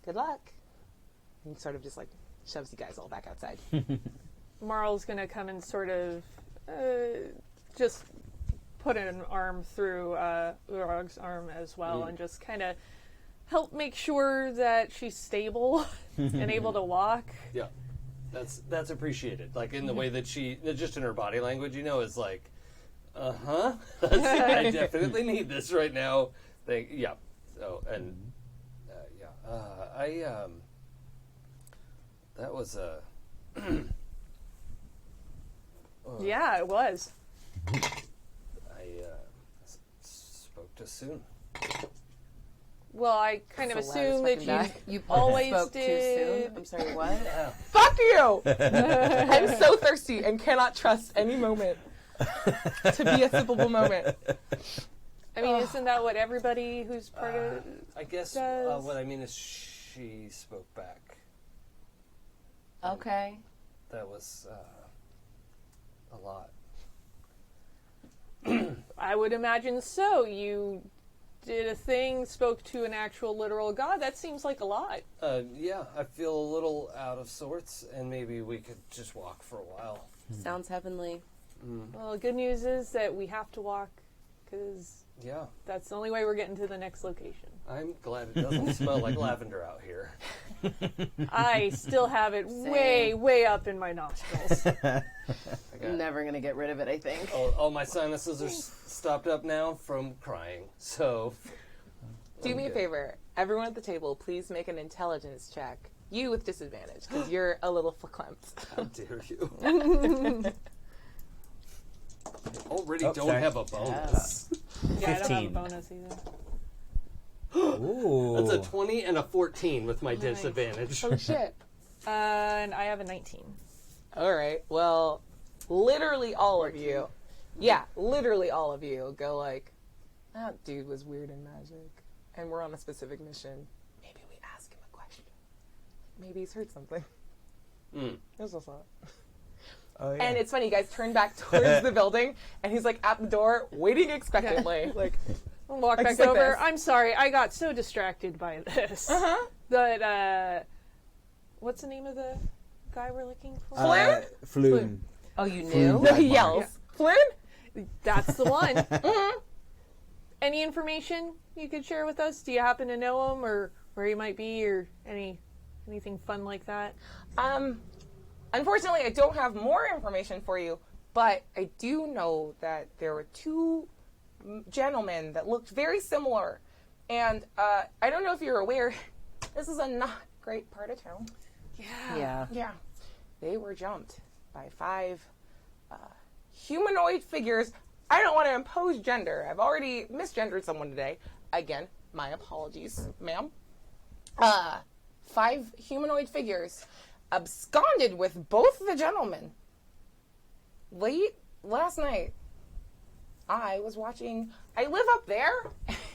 Good luck." And sort of just like shoves you guys all back outside. Marl's gonna come and sort of just put an arm through Urog's arm as well, and just kind of help make sure that she's stable and able to walk. Yeah. That's appreciated. Like in the way that she, just in her body language, is like, I definitely need this right now. Yeah. So, and, that was Yeah, it was. spoke too soon. Well, I kind of That's the assume loudest that fucking you You always spoke did. too soon. I'm sorry, what? Fuck you! I'm so thirsty and cannot trust any moment to be a sippable moment. I mean, isn't that what everybody who's part of? I guess does. what I mean is she spoke back. Okay. That was a lot. I would imagine so. You did a thing, spoke to an actual literal god. That seems like a lot. Yeah, I feel a little out of sorts, and maybe we could just walk for a while. Sounds heavenly. Well, the good news is that we have to walk because Yeah. that's the only way we're getting to the next location. I'm glad it doesn't smell like lavender out here. I still have it way, way up in my nostrils. I'm never gonna get rid of it, I think. All my sinuses are stopped up now from crying. So, Do me a favor. Everyone at the table, please make an intelligence check. You with disadvantage, because you're a little verklempt. how dare you? I already don't sorry. have a bonus. Yeah, I don't have a 15. bonus either. Ooh. That's a 20 and a 14 with my disadvantage. Oh, shit. And I have a 19. All right. Well, literally all of you. Yeah, literally all of you go like, that dude was weird in magic, and we're on a specific mission. Maybe we ask him a question. Maybe he's heard something. That's what's up. Oh, yeah. And it's funny, you guys turn back towards the building, and he's like at the door, waiting expectantly. Like, I'll walk back just like over. this. I'm sorry, I got so distracted by this. That, what's the name of the guy we're looking for? Floon. oh, you knew? Flynn No, he Blackmore. yells. Flynn? That's the one. Any information you could share with us? Do you happen to know him, or where he might be, or anything fun like that? Unfortunately, I don't have more information for you, but I do know that there were two gentlemen that looked very similar. And I don't know if you're aware, this is a not great part of town. Yeah. Yeah. They were jumped by 5 humanoid figures. I don't want to impose gender. I've already misgendered someone today. Again, my apologies, ma'am. 5 humanoid figures absconded with both the gentlemen. Late last night, I was watching, I live up there,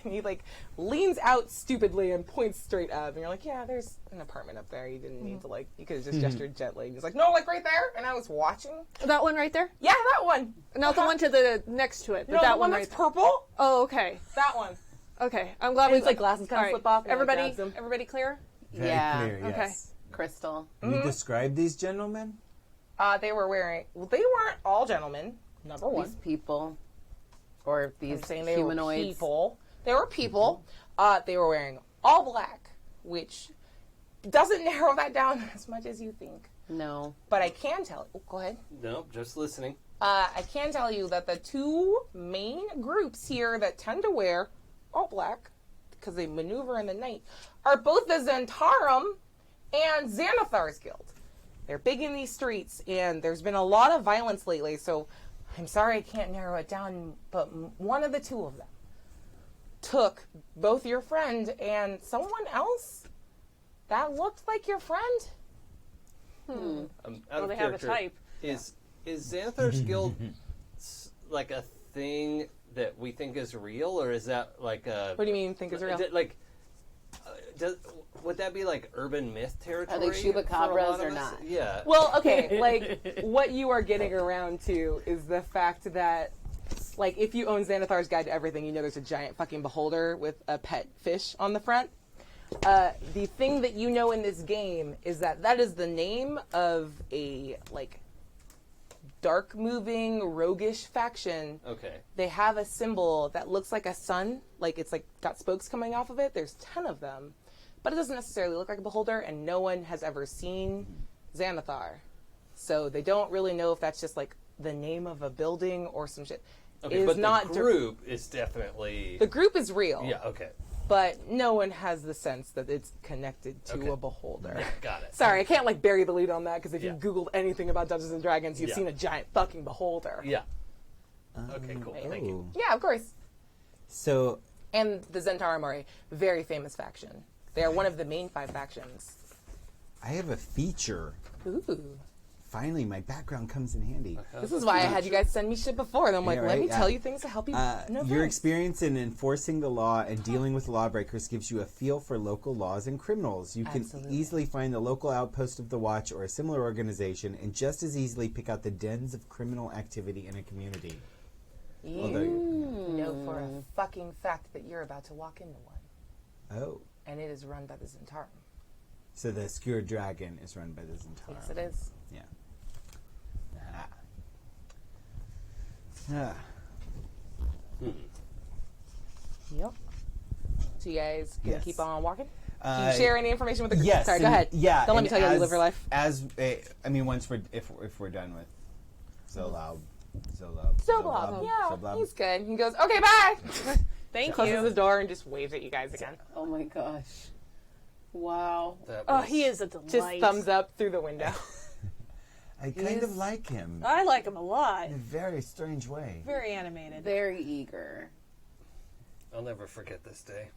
and he like leans out stupidly and points straight up, and you're like, yeah, there's an apartment up there. You didn't need to like, you could have just gestured gently. And he's like, no, like right there. And I was watching. That one right there? Yeah, that one. Not the one to the next to it, but No, that the one right that's there. purple. Oh, okay. That one. Okay, I'm glad And we it's like glasses kind of All right. slip off. and it Everybody, grabs them. everybody clear? Very Yeah. clear, Okay. yes. Crystal. Can you describe these gentlemen? They were wearing, well, they weren't all gentlemen, number one. These people. Or these I'm saying they humanoids. were people. They were people. They were wearing all black, which doesn't narrow that down as much as you think. No. But I can tell. Oh, go ahead. No, just listening. I can tell you that the two main groups here that tend to wear all black, because they maneuver in the night, are both the Zentarum and Xanathar's Guild. They're big in these streets, and there's been a lot of violence lately, so I'm sorry I can't narrow it down, but one of the two of them took both your friend and someone else that looked like your friend. Out Well, of they have a character. type. Is Xanathar's Guild like a thing that we think is real, or is that like a... What do you mean, think is real? Like, would that be like urban myth territory? Are they for a chupacabras lot of or us? not? Yeah. Well, okay, like, what you are getting around to is the fact that, like, if you own Xanathar's Guide to Everything, you know there's a giant fucking beholder with a pet fish on the front. The thing that you know in this game is that that is the name of a, like, dark-moving, roguish faction. Okay. They have a symbol that looks like a sun, like it's like got spokes coming off of it. There's 10 of them, but it doesn't necessarily look like a beholder, and no one has ever seen Xanathar. So they don't really know if that's just like the name of a building or some shit. Okay, It is but not the group is definitely... the group is real. Yeah, okay. But no one has the sense that it's connected to Okay. a beholder. Yeah, got it. Sorry, I can't like bury the lead on that because if Yeah. you Googled anything about Dungeons and Dragons, you've Yeah. seen a giant fucking beholder. Yeah. Okay, cool. Thank you. Yeah, of course. So, And the Zentarum are a very famous faction. They are one of the main 5 factions. I have a feature. Ooh. Finally, my background comes in handy. This is why I had you guys send me shit before. And I'm like, Yeah, let right? me Yeah. tell you things to help you. No Your offense. experience in enforcing the law and dealing with lawbreakers gives you a feel for local laws and criminals. You can Absolutely. easily find the local outpost of the Watch or a similar organization and just as easily pick out the dens of criminal activity in a community. You Although- know for a fucking fact that you're about to walk into one. Oh. And it is run by the Zentarum. So the Skewered Dragon is run by the Zentarum. Yes, it is. Yeah. Ah. Ah. Yep. So you guys gonna Yes. keep on walking? Can you share any information with the group? Yes. Sorry, go and- ahead. Yeah. Don't let me and tell you how you as- live your life. I mean, once if we're done with Zolob. Zoblob. Yeah, Zoblob. he's good. He goes, okay, bye. Thank Closes you. the door and just waves at you guys again. Oh my gosh. Wow. That Oh, was- he is a delight. Just thumbs up through the window. I kind of like him I like him a lot. in a very strange way. Very animated. Very eager. I'll never forget this day.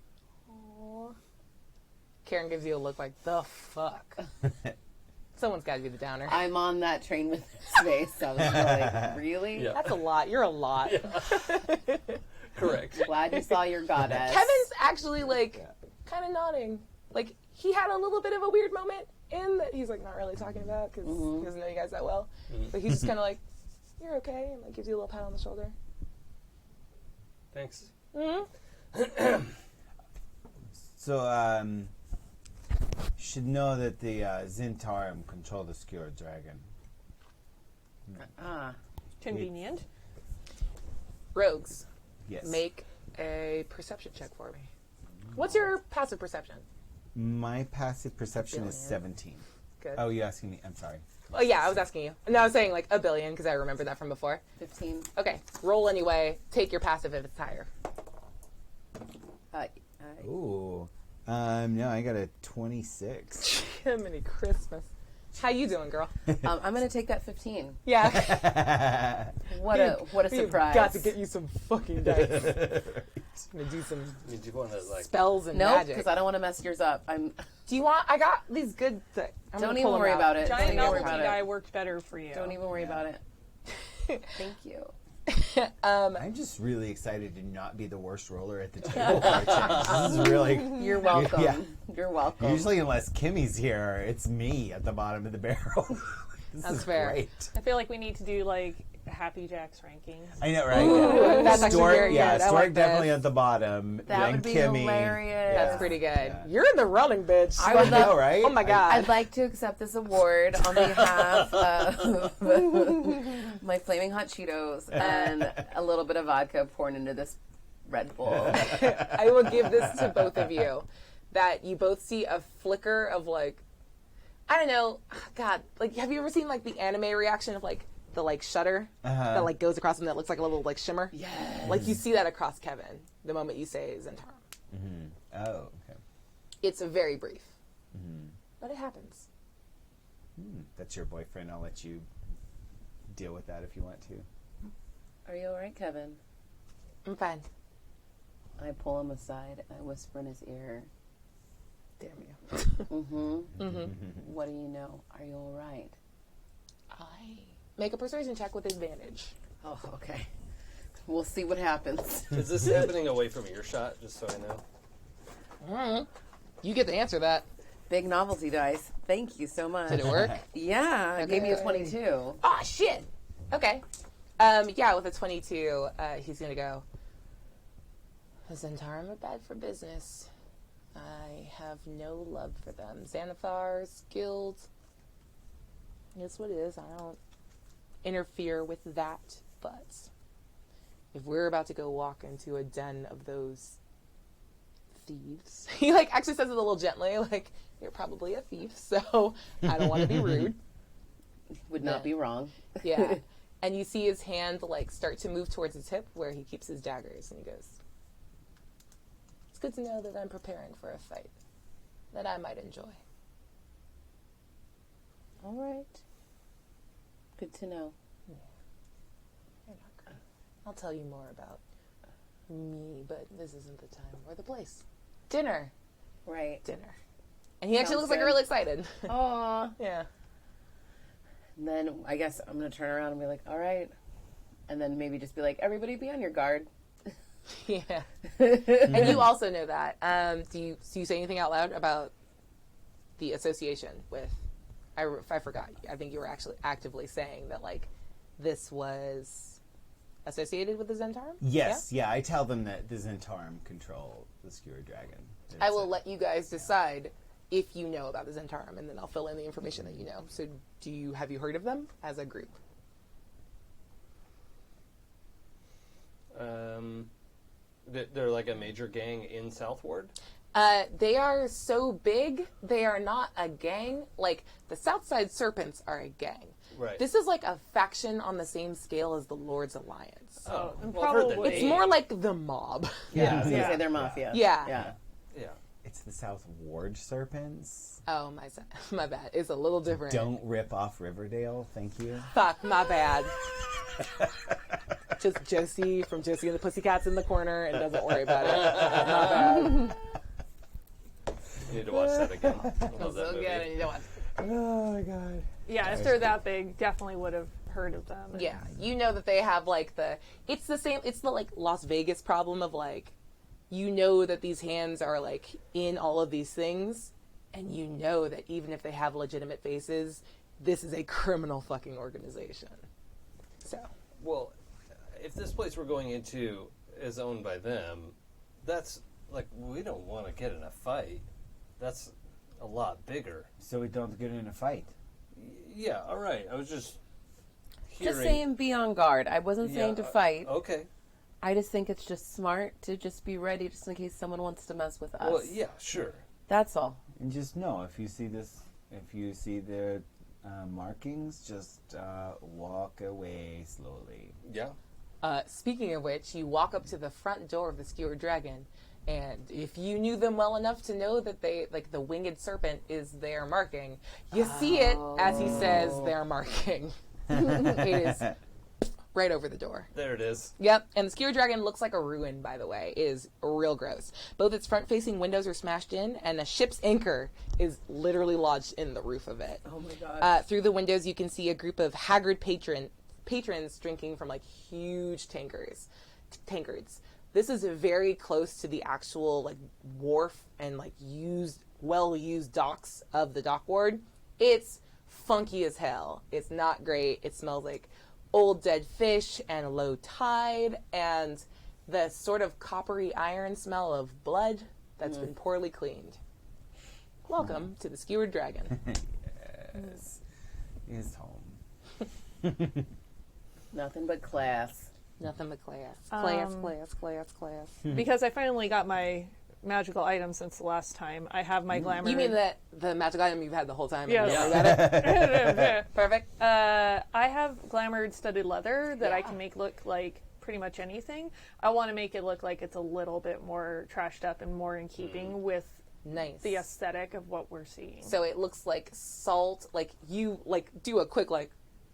Karen gives you a look like, the fuck? Someone's got to be the downer. I'm on that train with his face. I was like, really? Yeah. That's a lot. You're a lot. Correct. Glad you saw your goddess. Kevin's actually, like, kind of nodding. Like, he had a little bit of a weird moment in that he's, like, not really talking about because he doesn't know you guys that well. But he's just kind of like, you're okay, and, like, gives you a little pat on the shoulder. Thanks. So, you should know that the Zentarum control the Skewer Dragon. Ah. Convenient. Rogues, Yes. make a perception check for me. What's your passive perception? My passive perception is Billion. 17. Good. Oh, you're asking me? I'm sorry. Oh, yeah, I was asking you. No, I was saying, like, 1 billion because I remember that from before. 15. Okay, roll anyway. Take your passive if it's higher. Ooh. No, I got a 26. Jiminy Christmas. How you doing, girl? I'm going to take that 15. Yeah. What a We've surprise. got to get you some fucking dice. I'm gonna do some You do want to like spells and Nope, magic. because I don't want to mess yours up. Do you want? I got these good things. Don't even worry about it. Giant Don't even worry novelty about guy it. worked better for you. Don't even worry about it. Thank you. I'm just really excited to not be the worst roller at the table. for a change. This is really. You're welcome. Yeah. You're welcome. Usually, unless Kimmy's here, it's me at the bottom of the barrel. This That's is fair. Great. I feel like we need to do like Happy Jack's rankings. I know, right? Ooh, that's actually Stork, very yeah, good. I Stork like definitely this. at the bottom. that then would be Kimmy. hilarious. That's pretty good. You're in the running, bitch. I would know, love. right? Oh my god. I'd like to accept this award on behalf of my Flaming Hot Cheetos and a little bit of vodka poured into this Red Bull. I will give this to both of you. That you both see a flicker of like, I don't know, God, like have you ever seen like the anime reaction of like the like shutter that like goes across and that looks like a little like shimmer? Yes. Like you see that across Kevin the moment you say Zentarum. Oh, okay. It's very brief, but it happens. That's your boyfriend. I'll let you deal with that if you want to. Are you all right, Kevin? I'm fine. I pull him aside. I whisper in his ear. Damn you. What do you know? Are you all right? I make a persuasion check with advantage. Oh, okay. We'll see what happens. is this happening away from earshot? Just so I know. You get to answer that. Big novelty dice. Thank you so much. Did it work? Yeah, it gave me a 22. Oh shit. Okay. Yeah, with a 22, he's gonna go. Zentarum are bad for business. I have no love for them. Xanathars, guilds. It's what it is. I don't interfere with that. But if we're about to go walk into a den of those thieves, he like actually says it a little gently, like you're probably a thief, so I don't want to be rude. Would not be wrong. Yeah. And you see his hand like start to move towards his hip where he keeps his daggers, and he goes, "It's good to know that I'm preparing for a fight that I might enjoy." All right. Good to know. You're not good. I'll tell you more about me, but this isn't the time or the place. Dinner. Right. Dinner. And he actually Sounds looks like good. really excited. Aw. Yeah. And then I guess I'm going to turn around and be like, all right. And then maybe just be like, everybody be on your guard. Yeah. And you also know that. Do you say anything out loud about the association with? I forgot. I think you were actually actively saying that like this was associated with the Zentarum. Yes, yeah. I tell them that the Zentarum control the Skewer Dragon. I will let you guys decide if you know about the Zentarum, and then I'll fill in the information that you know. So, have you heard of them as a group? They're like a major gang in Southward? They are so big, they are not a gang. Like, the Southside Serpents are a gang. Right. This is like a faction on the same scale as the Lord's Alliance. Oh, and well, I've heard the probably- It's name. more like the mob. Yeah, I was gonna Yeah. say they're mafia. Yeah. Yeah. Yeah. It's the South Ward Serpents. Oh, my bad. It's a little different. Don't rip off Riverdale, thank you. Fuck, my bad. Just Josie from Josie and the Pussycats in the corner and doesn't worry about it. My bad. You need to watch that again. I love that So movie. good, and you don't want Oh my god. Yeah, if they're that big, definitely would have heard of them. Yeah, you know that they have like it's the same, it's the like Las Vegas problem of like, you know that these hands are like in all of these things, and you know that even if they have legitimate faces, this is a criminal fucking organization. So, Well, if this place we're going into is owned by them, that's like, we don't want to get in a fight. That's a lot bigger. So we don't get in a fight. Yeah, all right. I was just hearing. Just saying be on guard. I wasn't saying to fight. Okay. I just think it's just smart to just be ready just in case someone wants to mess with us. Well, yeah, sure. That's all. And just know, if you see the markings, just walk away slowly. Yeah. speaking of which, you walk up to the front door of the Skewered Dragon, and if you knew them well enough to know that they, like, the winged serpent is their marking, you see it as he says their marking. It is right over the door. There it is. Yep, and the Skewered Dragon looks like a ruin, by the way. It is real gross. Both its front-facing windows are smashed in, and the ship's anchor is literally lodged in the roof of it. Oh my god. Through the windows, you can see a group of haggard patrons drinking from, like, huge tankards. This is very close to the actual, like, wharf and, like, well-used docks of the dock ward. It's funky as hell. It's not great. It smells like old dead fish and low tide and the sort of coppery iron smell of blood that's been poorly cleaned. Welcome to the Skewered Dragon. Yes. Is home. Nothing but class. Nothing but class. Class. Because I finally got my magical item since the last time. I have my glamour. You mean that the magic item you've had the whole time? Yes. And you never got it? Perfect. I have glamored studded leather that I can make look like pretty much anything. I want to make it look like it's a little bit more trashed up and more in keeping with Nice. the aesthetic of what we're seeing. So it looks like salt, like you like do a quick like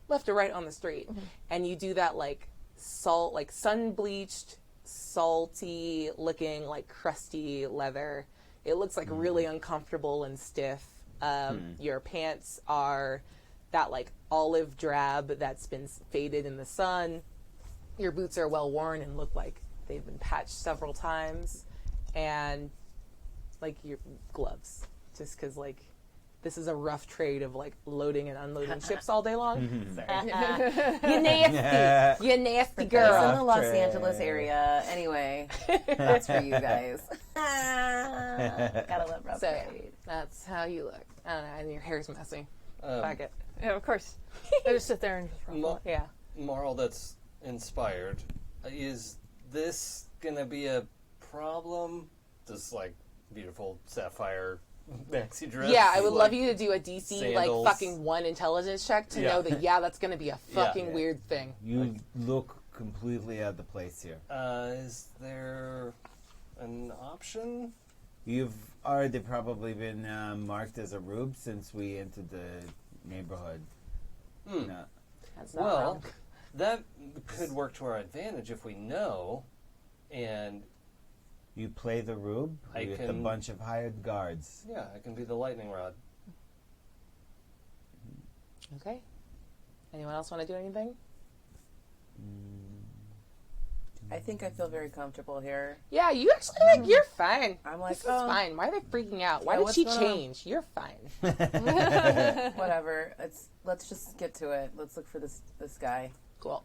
left or right on the street, and you do that like salt, like sun bleached, salty looking, like crusty leather. It looks like really uncomfortable and stiff. Your pants are that like olive drab that's been faded in the sun. Your boots are well worn and look like they've been patched several times, and like your gloves, just because like this is a rough trade of like loading and unloading ships all day long. You nasty girl. It's in the Los Angeles area. Anyway, that's for you guys. Gotta love rough So trade. that's how you look. I don't know, and your hair's messy. Fuck it. Yeah, of course. I just sit there and just ruffle it. Yeah. Moral that's inspired. Is this gonna be a problem? This like beautiful sapphire maxi dress. Yeah, I would like, love you to do a DC sandals. like fucking 1 intelligence check to know that that's gonna be a fucking weird thing. You look completely out of the place here. Is there an option? You've already probably been marked as a rube since we entered the neighborhood. No. That's not Well, wrong. that could work to our advantage if we know. And You play the rube I with a can- bunch of hired guards. yeah, I can be the lightning rod. Okay. Anyone else want to do anything? I think I feel very comfortable here. Yeah, you actually like you're fine. I'm like, This is oh, fine. Why are they freaking out? Why Yeah, did what's she going on? change? You're fine. whatever. Let's just get to it. Let's look for this guy. Cool.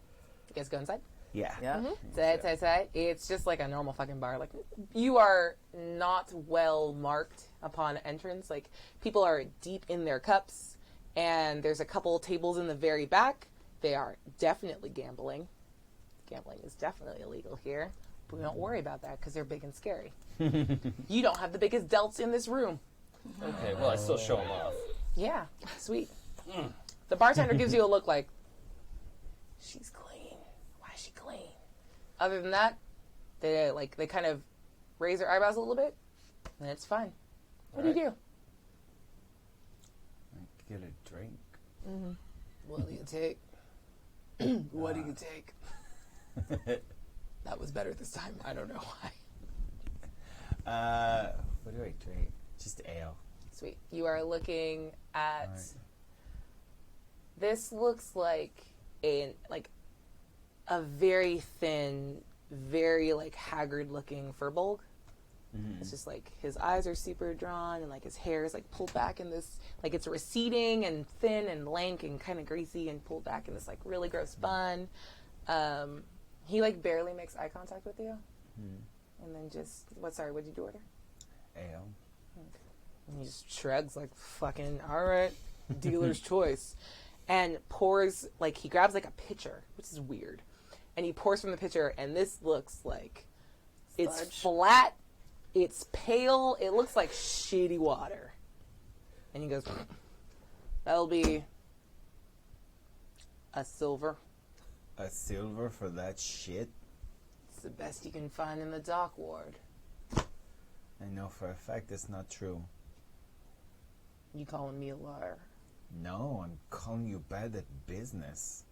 You guys go inside? Yeah. Yeah. Say. It's just like a normal fucking bar. Like, you are not well marked upon entrance. Like, people are deep in their cups, and there's a couple tables in the very back. They are definitely gambling. Gambling is definitely illegal here. But we don't worry about that because they're big and scary. You don't have the biggest delts in this room. Okay, well, I still show them off. Yeah, sweet. The bartender gives you a look like, she's clean. Why is she clean? Other than that, they kind of raise their eyebrows a little bit, and it's fine. What do you do? I get a drink. What do you take? What do you take? That was better this time. I don't know why. What do I drink? Just ale. Sweet. You are looking at. Right. This looks like a very thin, very haggard-looking furbolg. It's just his eyes are super drawn and his hair is pulled back in this it's receding and thin and lank and kind of greasy and pulled back in this really gross bun. He barely makes eye contact with you, and then just what'd you order? Ale. And he just shrugs fucking all right, dealer's choice, and pours he grabs a pitcher, which is weird, and he pours from the pitcher, and this looks like it's flat. It's pale. It looks like shitty water. And he goes, that'll be a silver. A silver for that shit? It's the best you can find in the dock ward. I know for a fact it's not true. You calling me a liar? No, I'm calling you bad at business.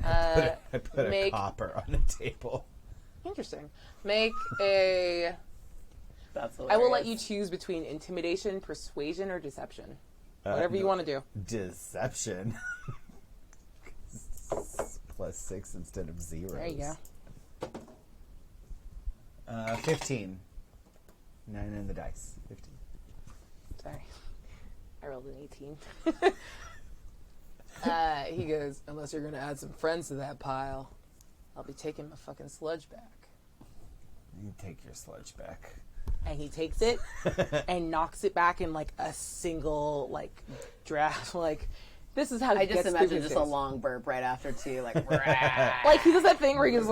Uh, I put a copper on the table. Interesting. Make a... That's I will let you choose between intimidation, persuasion, or deception. Whatever you want to do. Deception. +6 instead of 0. There you go. 15. 9 in the dice. 15. Sorry. I rolled an 18. He goes, unless you're going to add some friends to that pile, I'll be taking my fucking sludge back. You take your sludge back. And he takes it and knocks it back in a single draft. This is how he I gets just through imagine his just days. a long burp right after too, he does that thing where he goes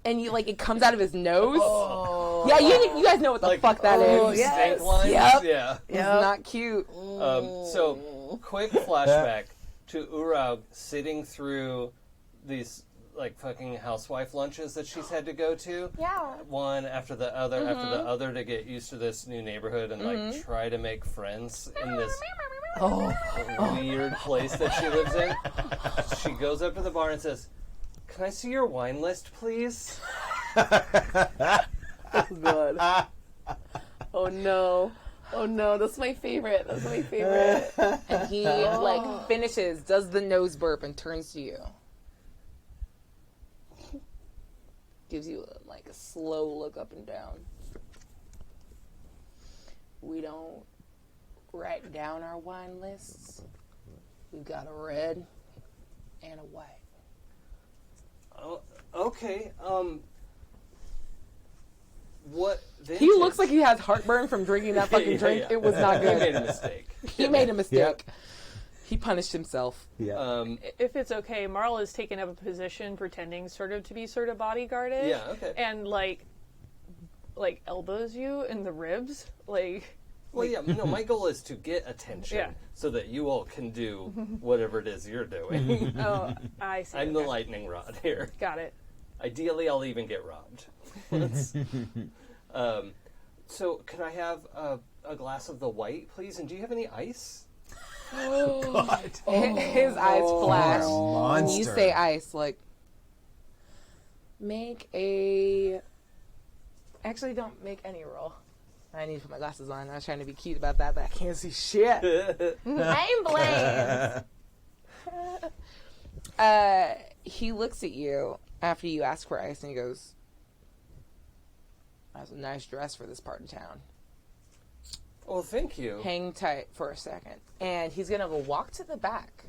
and you it comes out of his nose. Oh. Yeah, you guys know what the fuck that is. Yes. Stank lines? Yep. Yeah. It's not cute. So, quick flashback to Urag sitting through these fucking housewife lunches that she's had to go to. Yeah. One after the other to get used to this new neighborhood and try to make friends in this weird place that she lives in. She goes up to the bar and says, "Can I see your wine list, please?" Oh god. Oh no. Oh no, that's my favorite. That's my favorite. And he finishes, does the nose burp, and turns to you. Gives you a slow look up and down. We don't write down our wine lists. We've got a red and a white. Oh, okay. What? Vintage? He looks like he has heartburn from drinking that fucking drink. Yeah. It was not He good. made a mistake. He made a mistake. Yep. He punished himself. Yeah. If it's okay, Marl has taken up a position pretending to be bodyguarded. Yeah, okay. And elbows you in the ribs. Well, yeah, no, my goal is to get attention Yeah. so that you all can do whatever it is you're doing. Oh, I see. I'm the Okay. lightning rod here. Got it. Ideally, I'll even get robbed. So, can I have a glass of the white, please? And do you have any ice? God. His eyes flash. Monster. You say ice, make a... Actually, don't make any roll. I need to put my glasses on. I was trying to be cute about that, but I can't see shit. I'm blind. He looks at you after you ask for ice, and he goes, "That's a nice dress for this part of town. Oh, thank you. Hang tight for a second." And he's going to walk to the back.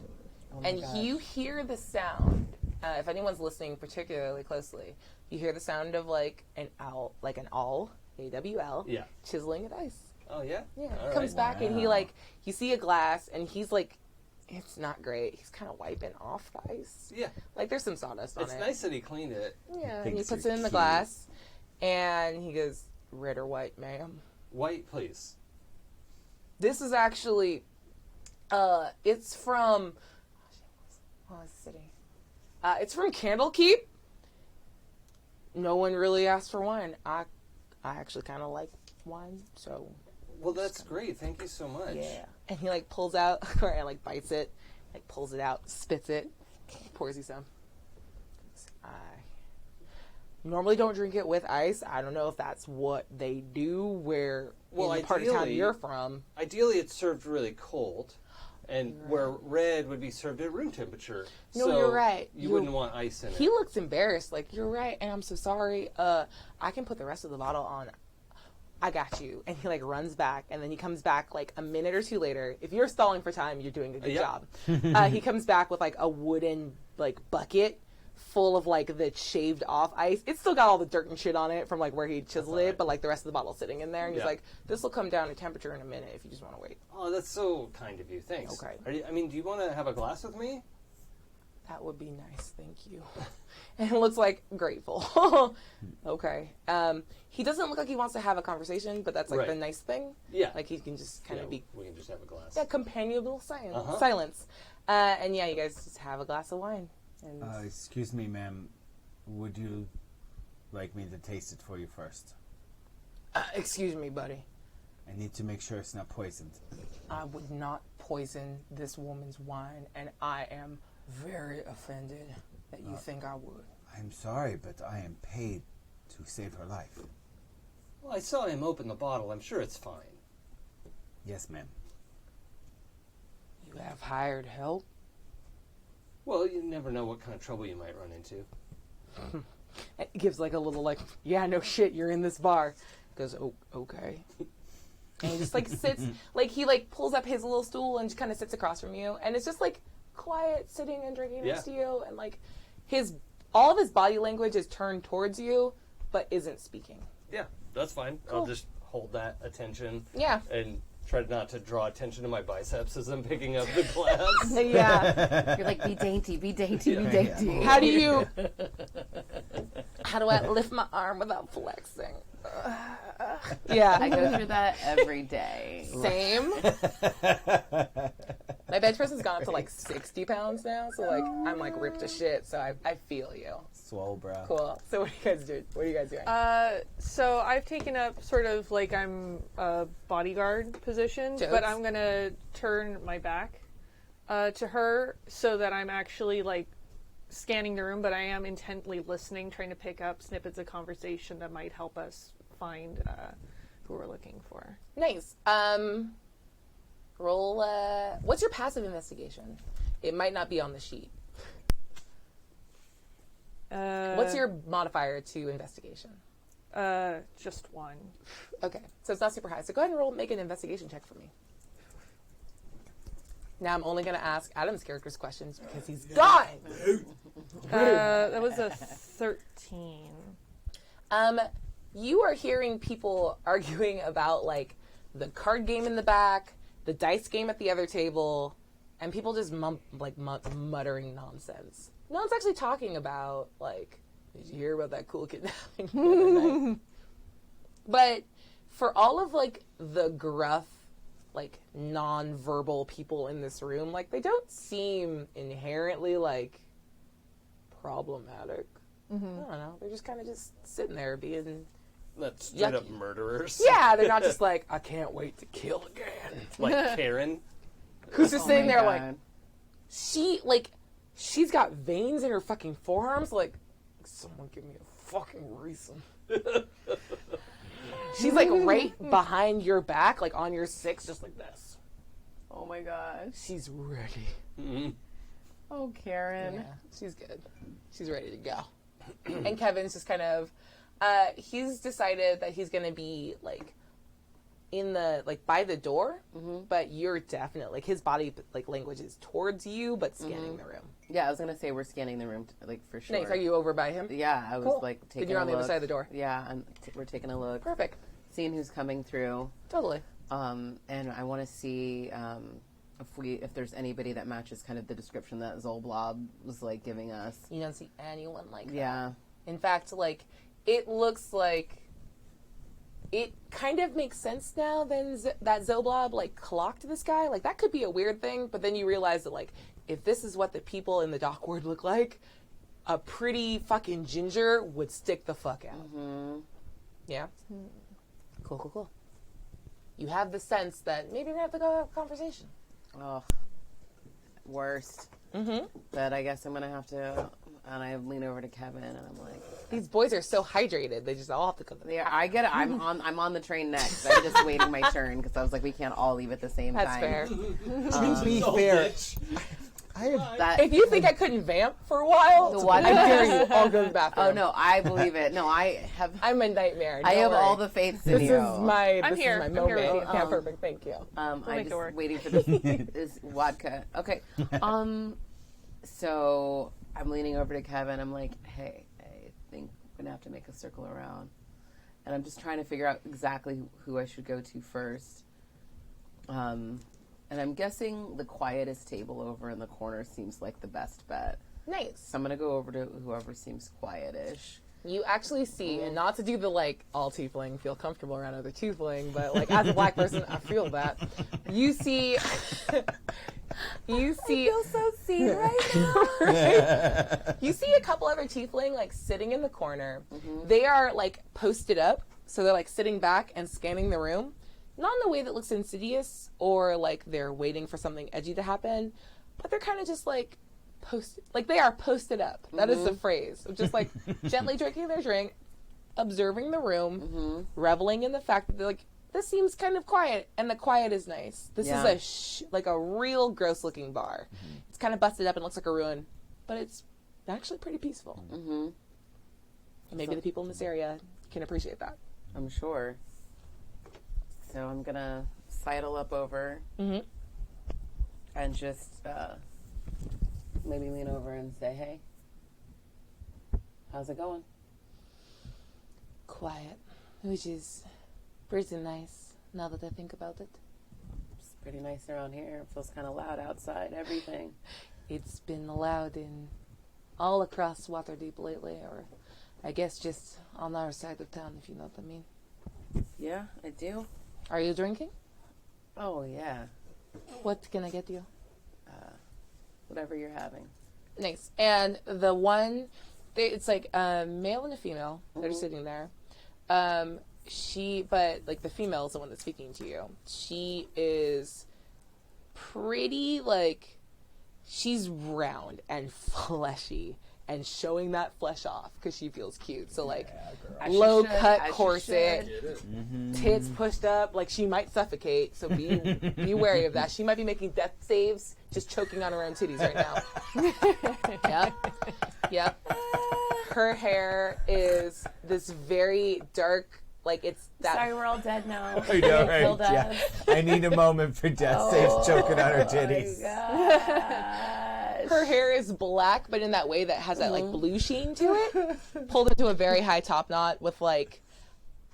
And you hear the sound. If anyone's listening particularly closely, you hear the sound of an owl, an awl, AWL, Yeah. chiseling at ice. Oh, yeah? Yeah. All He comes right. back and you see a glass and he's It's not great. He's kind of wiping off the ice. Yeah. Like, there's some sawdust on It's it. nice that he cleaned it. Yeah, and he Thinks puts you're it in the cute. glass, and he goes, red or white, ma'am? White, please. This is actually, it's from, what was the city? It's from Candlekeep. No one really asked for wine. I actually kind of like wine, so Well, that's great. Thank you so much. yeah. And he like pulls out, or like bites it, like pulls it out, spits it, pours you some. I normally don't drink it with ice. I don't know if that's what they do where Well, in the part of town ideally- you're from. Ideally, it's served really cold, and where red would be served at room temperature. No, so you're right. You wouldn't want ice in He it. looks embarrassed, like, you're right, and I'm so sorry. I can put the rest of the bottle on. I got you. And he, like, runs back, and then he comes back, like, a minute or two later. If you're stalling for time, you're doing a good Yep. job. He comes back with, like, a wooden, like, bucket full of, like, the shaved off ice. It's still got all the dirt and shit on it from, like, where he chiseled it, but, like, the rest of the bottle's sitting in there. And he's Yeah. like, this will come down to temperature in a minute if you just want to wait. Oh, that's so kind of you. Thanks. Okay. Do you want to have a glass with me? That would be nice, thank you. And it looks like grateful. Okay. He doesn't look like he wants to have a conversation, but that's like Right. the nice thing. Yeah. Like he can just kind Yeah, of be we can just have a glass. companionable silence. Uh-huh. Silence. And yeah, you guys just have a glass of wine. And Excuse me, ma'am. Would you like me to taste it for you first? excuse me, buddy. I need to make sure it's not poisoned. I would not poison this woman's wine, and I am very offended that you think I would. I'm sorry, but I am paid to save her life. Well, I saw him open the bottle. I'm sure it's fine. Yes, ma'am. You have hired help? Well, you never know what kind of trouble you might run into. And he gives like a little like, yeah, no shit, you're in this bar. Goes, oh, okay. And he just like sits, like he like pulls up his little stool and just kind of sits across from you, and it's just like quiet, sitting and drinking next to you, and like all of his body language is turned towards you, but isn't speaking. Yeah, that's fine. I'll just hold that attention. Yeah. And try not to draw attention to my biceps as I'm picking up the glass. Yeah. You're like, be dainty, be dainty, be dainty. How do I lift my arm without flexing? Yeah. I go through that every day. Same. My bench press has gone up to like 60 pounds now, so like I'm like ripped to shit. So I feel you. Swole, bro. Cool. So what are you guys doing? What are you guys doing? So I've taken up sort of like I'm a bodyguard position, Jokes. but I'm gonna turn my back to her so that I'm actually like scanning the room, but I am intently listening, trying to pick up snippets of conversation that might help us find who we're looking for. Nice. Roll. What's your passive investigation? It might not be on the sheet. What's your modifier to investigation? Just one. Okay, so it's not super high. So go ahead and roll. Make an investigation check for me. Now I'm only going to ask Adam's character's questions because he's gone. That was a 13. You are hearing people arguing about like the card game in the back, the dice game at the other table, and people just muttering nonsense. No one's actually talking about like, did you hear about that cool kidnapping the other night? But for all of like the gruff, like non-verbal people in this room, like they don't seem inherently like problematic. I don't know. They're just kind of just sitting there being. That's straight up Yucky. murderers. Yeah, they're not just like, I can't wait to kill again. Like Karen. Who's just sitting there God. like, she's got veins in her fucking forearms. Like, someone give me a fucking reason. She's like right behind your back, like on your six, just like this. Oh my gosh. She's ready. Mm-hmm. Oh, Karen. Yeah, she's good. She's ready to go. And Kevin's just kind of, he's decided that he's going to be like in the, like by the door, but you're definitely, like his body like language is towards you, but scanning the room. Yeah, I was gonna say we're scanning the room, like for sure. Nice. Are you over by him? Yeah, I was Cool. like taking. Then you're on a the other look. side of the door. Yeah, we're taking a look, Perfect. seeing who's coming through. Totally. And I want to see if there's anybody that matches kind of the description that Zolblob was like giving us. You don't see anyone like that. Yeah. In fact, like, it looks like it kind of makes sense now that Zoblob, like, clocked this guy. Like, that could be a weird thing, but then you realize that, like, if this is what the people in the dock ward look like, a pretty fucking ginger would stick the fuck out. Mm-hmm. Yeah? Cool. You have the sense that maybe we're going to have to go have a conversation. Oh, worst. Mm-hmm. But I guess I'm going to have to, and I lean over to Kevin, and I'm like, These boys are so hydrated. They just all have to come. yeah, I get it. I'm on the train next. I'm just waiting my turn because I was like, we can't all leave at the same That's time. fair. To be fair, I have That, If you think I couldn't vamp for a while, The what? I dare you. I'll go to the bathroom. oh no, I believe it. No, I'm a nightmare. I Don't have worry. all the faith in This you. is my I'm this here. is my I'm here moment. with you. Yeah, perfect. Thank you. I'm make it just work. waiting for this vodka. Okay. So I'm leaning over to Kevin. I'm like, hey, I think we're gonna have to make a circle around, and I'm just trying to figure out exactly who I should go to first. And I'm guessing the quietest table over in the corner seems like the best bet. Nice. So I'm gonna go over to whoever seems quietish. You actually see, and not to do the like all tiefling feel comfortable around other tiefling, but like as a black person, I feel that. You see, I feel so seen right now. Right? You see a couple other tiefling like sitting in the corner. Mm-hmm. They are like posted up, so they're like sitting back and scanning the room. Not in a way that looks insidious or like they're waiting for something edgy to happen, but they're kind of just like they are posted up. That is the phrase. Just like gently drinking their drink, observing the room, reveling in the fact that they're like, this seems kind of quiet, and the quiet is nice. This is like a real gross looking bar. It's kind of busted up and looks like a ruin, but it's actually pretty peaceful. And maybe the people in this area can appreciate that. I'm sure. So I'm gonna sidle up over and just maybe lean over and say, hey, how's it going? Quiet, which is pretty nice now that I think about it. It's pretty nice around here. It feels kind of loud outside, everything. It's been loud in all across Waterdeep lately, or I guess just on our side of town, if you know what I mean. Yeah, I do. Are you drinking? Oh, yeah. What can I get you? Whatever you're having. Nice. And the one, it's like a male and a female. They're sitting there. But like the female is the one that's speaking to you. She is pretty, like, she's round and fleshy and showing that flesh off because she feels cute. So like low cut corset, tits pushed up, like she might suffocate. So be wary of that. She might be making death saves, just choking on her own titties right now. Yep. Her hair is this very dark, like it's that. Sorry, we're all dead now. I know, They killed right? us. Yeah. I need a moment for death saves choking on her titties. Her hair is black, but in that way that has that like blue sheen to it, pulled into a very high top knot with like,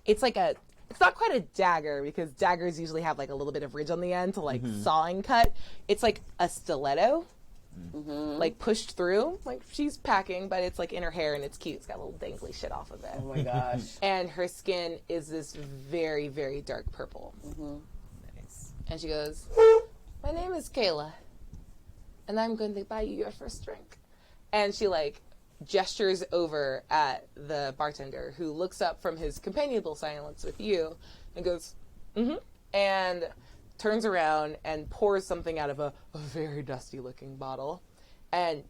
it's not quite a dagger because daggers usually have like a little bit of ridge on the end to like sawing cut. It's like a stiletto, like pushed through. Like she's packing, but it's like in her hair and it's cute. It's got a little dangly shit off of it. Oh my gosh. And her skin is this very, very dark purple. Nice. And she goes, my name is Kayla, and I'm going to buy you your first drink. And she like gestures over at the bartender who looks up from his companionable silence with you and goes, and turns around and pours something out of a very dusty looking bottle. And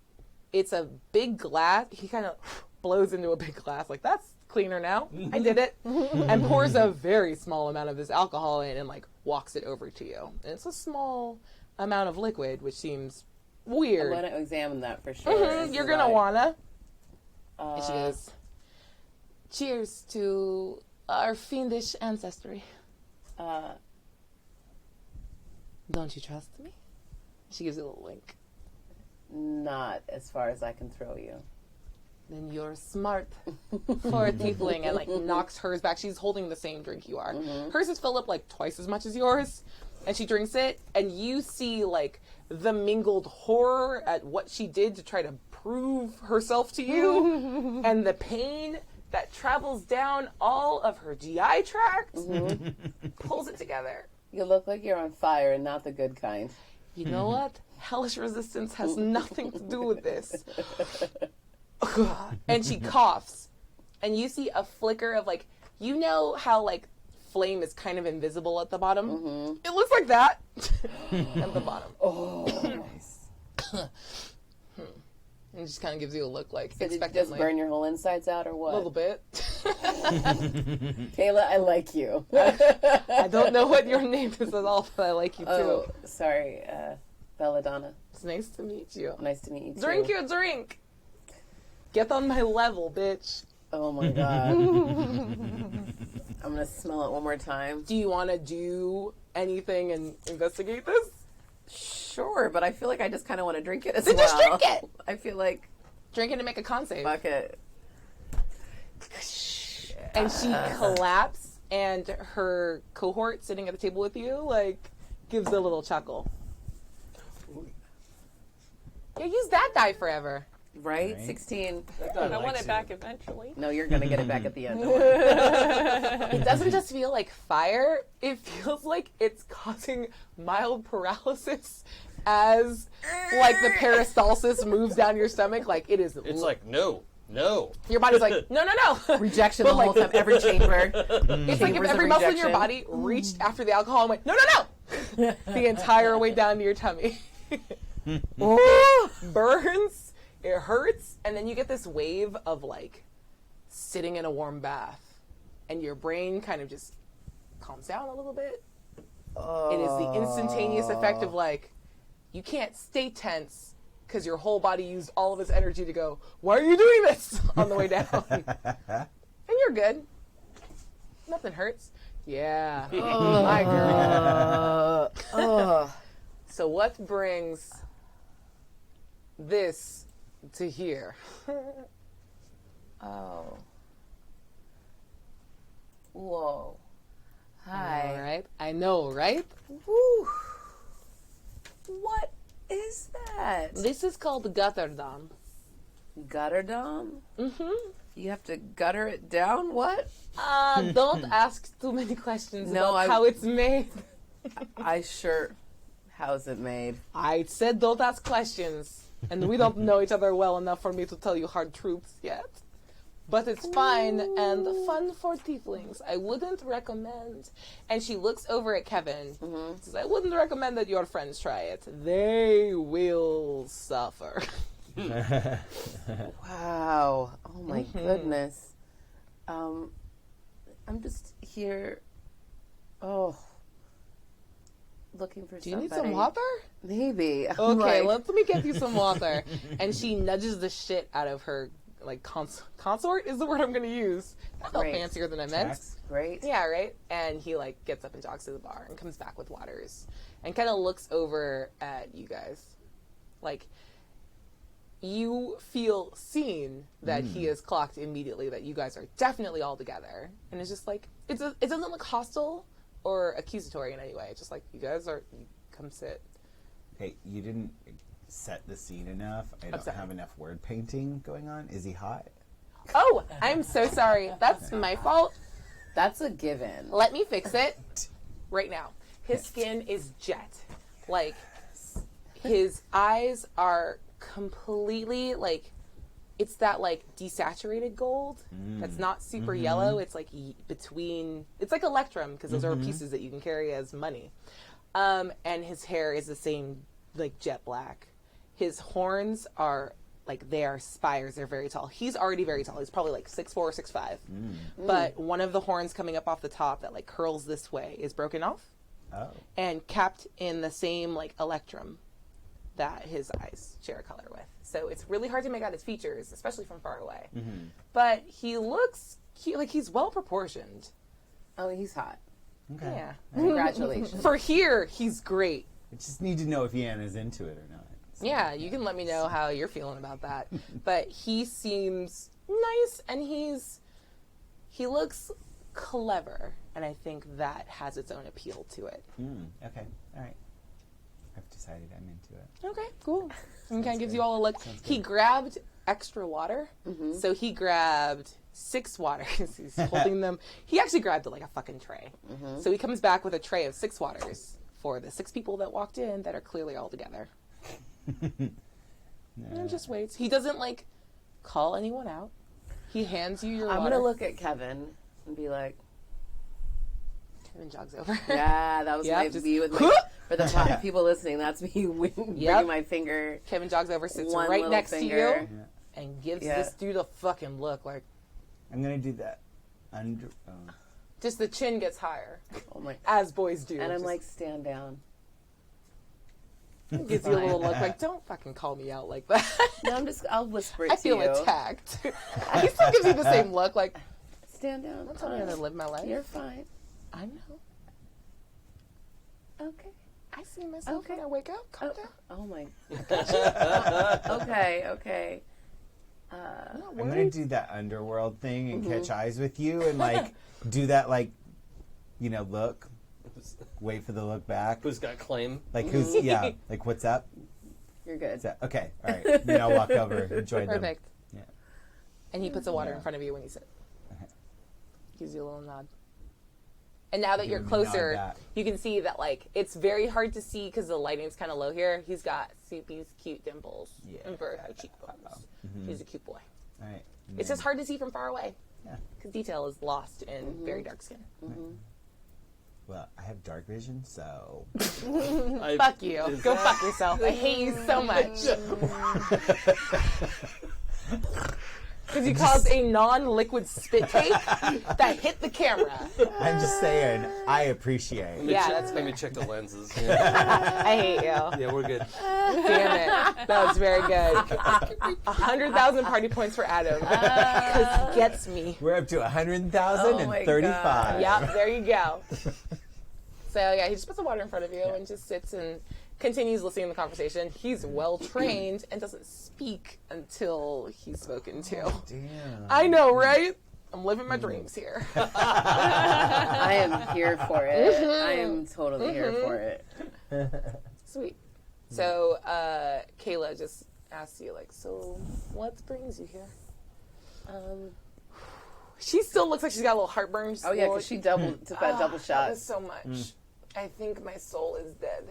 it's a big glass. He kind of blows into a big glass like, that's cleaner now. I did it. And pours a very small amount of this alcohol in and like walks it over to you. And it's a small amount of liquid, which seems weird. I want to examine that for sure. You're gonna wanna. And she goes, cheers to our fiendish ancestry. Don't you trust me? She gives you a little wink. Not as far as I can throw you. Then you're smart for a tiefling, and like knocks hers back. She's holding the same drink you are. Hers is filled up like twice as much as yours, And she drinks it, and you see, like, the mingled horror at what she did to try to prove herself to you, and the pain that travels down all of her GI tract, pulls it together. You look like you're on fire and not the good kind. You know what? Hellish resistance has nothing to do with this. And she coughs, and you see a flicker of, like, you know how, like, flame is kind of invisible at the bottom? It looks like that at the bottom. Nice. And it just kind of gives you a look like, So did you just expectantly. burn your whole insides out or what? A little bit. Kayla, I like you. I don't know what your name is at all, but I like you too. Oh, sorry. Belladonna. It's nice to meet you. Nice to meet you too. Drink your drink. Get on my level, bitch. Oh my god. I'm gonna smell it one more time. Do you want to do anything and investigate this? Sure, but I feel like I just kind of want to drink it as Then well. just drink it. I feel like Drink it and make a con save. fuck it. And she collapses, and her cohort sitting at the table with you, like, gives a little chuckle. Yeah, use that die forever. Right? 16. I want it back eventually. No, you're gonna get it back at the end. It doesn't just feel like fire, it feels like it's causing mild paralysis as, like, the peristalsis moves down your stomach. Like, it is... It's like, no. Your body's like, no. Rejection the whole time, every chamber. It's like if every muscle in your body reached after the alcohol and went, no. The entire way down to your tummy. Burns, it hurts, and then you get this wave of, like, sitting in a warm bath, and your brain kind of just calms down a little bit. It is the instantaneous effect of, like, you can't stay tense because your whole body used all of its energy to go, why are you doing this? On the way down. And you're good. Nothing hurts. Yeah. My girl. So what brings this to here? Oh. Whoa. Hi. All right. I know, right? Woo. What is that? This is called Gutterdam. Gutter dom? Mm-hmm. You have to gutter it down? What? Don't ask too many questions No, about how it's made. How's it made? I said don't ask questions, and we don't know each other well enough for me to tell you hard truths yet. But it's fine and fun for tieflings. I wouldn't recommend. And she looks over at Kevin. Says, I wouldn't recommend that your friends try it. They will suffer. Wow. Oh my goodness. I'm just here. Looking for Do you somebody. need some water? Maybe. I'm Okay, like- let me get you some water. And she nudges the shit out of her, like, consort is the word I'm going to use. That felt Great. fancier than I meant. Jax? Great. Yeah, right? And he, like, gets up and jogs to the bar and comes back with waters and kind of looks over at you guys. Like, you feel seen that he has clocked immediately that you guys are definitely all together. And it's just like, it doesn't look hostile or accusatory in any way. It's just like, you guys are, come sit. Hey, you didn't set the scene enough. I don't sorry. have enough word painting going on. Is he hot? Oh, I'm so sorry. That's my fault. That's a given. Let me fix it right now. His skin is jet. Like, his eyes are completely, like, it's that, like, desaturated gold that's not super yellow. It's, like, between, it's like Electrum, because those are pieces that you can carry as money. And his hair is the same, like, jet black. His horns are, like, they are spires. They're very tall. He's already very tall. He's probably, like, 6'4" or 6'5". But one of the horns coming up off the top that, like, curls this way is broken off Oh. and capped in the same, like, Electrum that his eyes share a color with. So it's really hard to make out his features, especially from far away. But he looks like he's well proportioned. Oh, he's hot. Okay. Yeah. Congratulations. For here, he's great. I just need to know if Yana's into it or not. So- Yeah, you can let me know how you're feeling about that. But he seems nice, and he looks clever, and I think that has its own appeal to it. Okay. All right. I've decided I'm into it. Okay, cool. And kind of gives you all a look. He grabbed extra water, so he grabbed 6 waters. He's holding them. He actually grabbed like a fucking tray. So he comes back with a tray of 6 waters for the 6 people that walked in that are clearly all together. And just waits. He doesn't like call anyone out. He hands you your water. I'm gonna look at Kevin and be like, Kevin jogs over. yeah, that was my view with my, for the people listening. That's me bringing my finger. Kevin jogs over, sits one right little next to finger. you, and gives this dude a fucking look like. I'm gonna do that. Just the chin gets higher, Oh my! as boys do. And I'm Just like, stand down. gives you a little look like, don't fucking call me out like that. No, I'll whisper it I to feel you. attacked. He still gives you the same look like, Stand down. don't tell me how to live my life. You're fine. I know. Okay. I see myself when I wake up. Calm down. Oh my. Okay. I'm not I'm gonna worried. do that underworld thing and catch eyes with you and like do that like, look, wait for the look back. Who's got claim? Like like what's up? You're good. What's up? Okay, all right. Then I'll walk over, enjoy them. Perfect. Yeah. And he puts a water in front of you when you sit. Gives you a little nod. And now that you're Give him a nod closer, back. you can see that like it's very hard to see because the lighting's kind of low here. He's got these cute dimples and very high cheekbones. He's a cute boy. All right. It's just hard to see from far away. Yeah. Because detail is lost in very dark skin. Well, I have dark vision, so Fuck you. Go fuck yourself. I hate you so much. Because you caused a non-liquid spit take that hit the camera. I'm just saying I appreciate. Yeah, that's Let fair. me check the lenses. Yeah, I hate you. yeah, we're good. Damn it. That was very good. 100,000 party points for Adam. Because he gets me. We're up to 100,000 Oh my and 35. Yep, there you go. So yeah, he just puts the water in front of you and just sits and continues listening to the conversation. He's well trained and doesn't speak until he's spoken to. Damn. I know, right? I'm living my dreams here. I am here for it. I am totally here for it. Sweet. So Kayla just asks you, like, so what brings you here? She still looks like she's got a little heartburn. Oh yeah, because she took that double That shot. was so much. I think my soul is dead.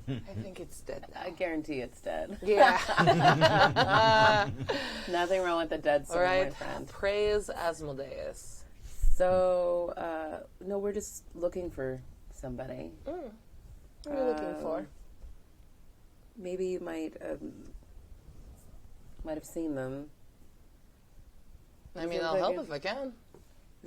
I think it's dead now. I guarantee it's dead. Yeah. Nothing wrong with a dead soul, All right. my friend. Praise Asmodeus. So, no, we're just looking for somebody. What are you looking for? Maybe you might have seen them. I mean, Seems I'll like help it. if I can.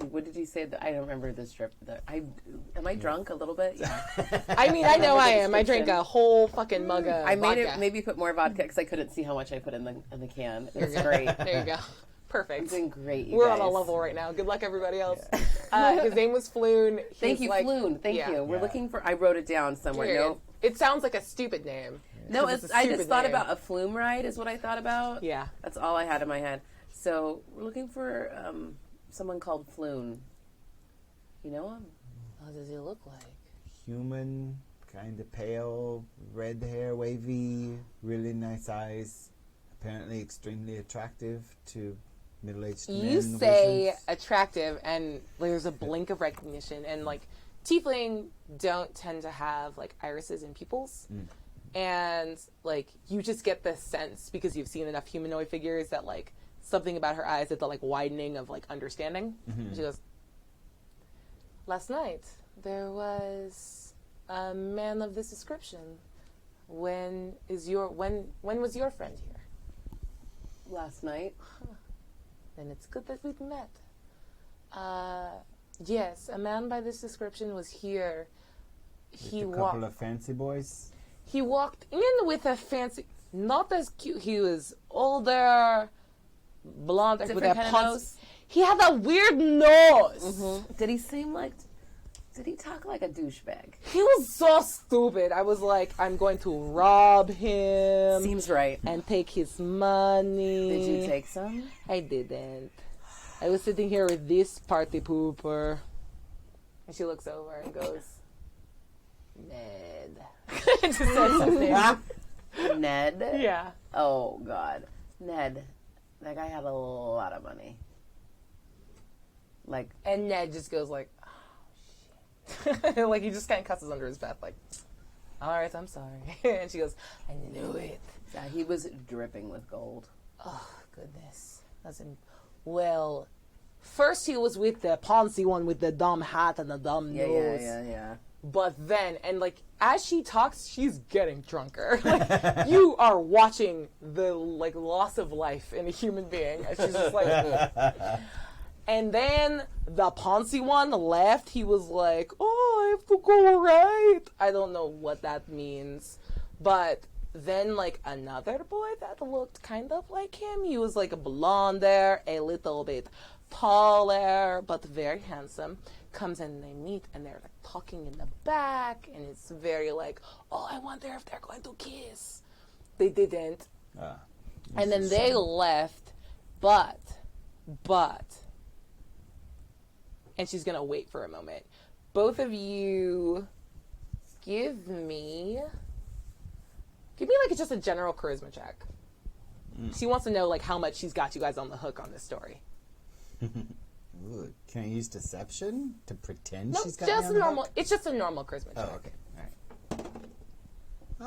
What did you say? I don't remember this trip. Am I drunk a little bit? Yeah. I mean, I know I am. I drank a whole fucking mug of I made vodka. it. Maybe put more vodka because I couldn't see how much I put in the can. It's great. There you go. It's Perfect. been great. You We're guys. on a level right now. Good luck, everybody else. His name was Floon. Thank He's you, like, Floon. Thank yeah. you. We're looking for. I wrote it down somewhere. Period. No, It sounds like a stupid name. no. It's a I stupid just thought name. about a flume ride. Is what I thought about. Yeah. That's all I had in my head. So we're looking for someone called Floon. You know him? What does he look like? Human, kind of pale, red hair, wavy, really nice eyes. Apparently extremely attractive to middle-aged men. You say wizards. attractive, and there's a blink of recognition. And like, tiefling don't tend to have like irises and pupils, and like you just get this sense because you've seen enough humanoid figures that like something about her eyes at the like widening of like understanding. And she goes, "Last night there was a man of this description. When was your friend here?" Last night. Then it's good that we've met. Yes, a man by this description was here. With a couple of fancy boys. He walked in with a fancy, not as cute. He was older, blonde, with Different a kind of pons- nose? He had that weird nose. Did he seem like? Did he talk like a douchebag? He was so stupid. I was like, I'm going to rob him Seems right. and take his money. Did you take some? I didn't. I was sitting here with this party pooper. And she looks over and goes, Ned. Just says his name. Ned? Yeah. Oh, God. Ned. That guy had a lot of money. Like, And Ned just goes like, oh, shit. Like, he just kind of cusses under his breath, like, all right, I'm sorry. And she goes, I knew it. yeah, he was dripping with gold. Oh, goodness. Well, first he was with the Ponzi one with the dumb hat and the dumb nose. Yeah. But then, and like, as she talks, she's getting drunker. Like, you are watching the, like, loss of life in a human being. And she's just like... And then the Ponzi one left. He was like, oh, I have to go, right? I don't know what that means. But then, like, another boy that looked kind of like him, he was, like, a blonde there, a little bit taller, but very handsome, comes in and they meet, and they're, like, talking in the back, and it's very, like, oh, I wonder if they're going to kiss. They didn't. And then they left, but, and she's going to wait for a moment. Both of you give me like just a general charisma check. She wants to know like how much she's got you guys on the hook on this story. Ooh, can I use deception to pretend No, she's got just me on the normal. hook? It's just a normal charisma check. Oh, okay. All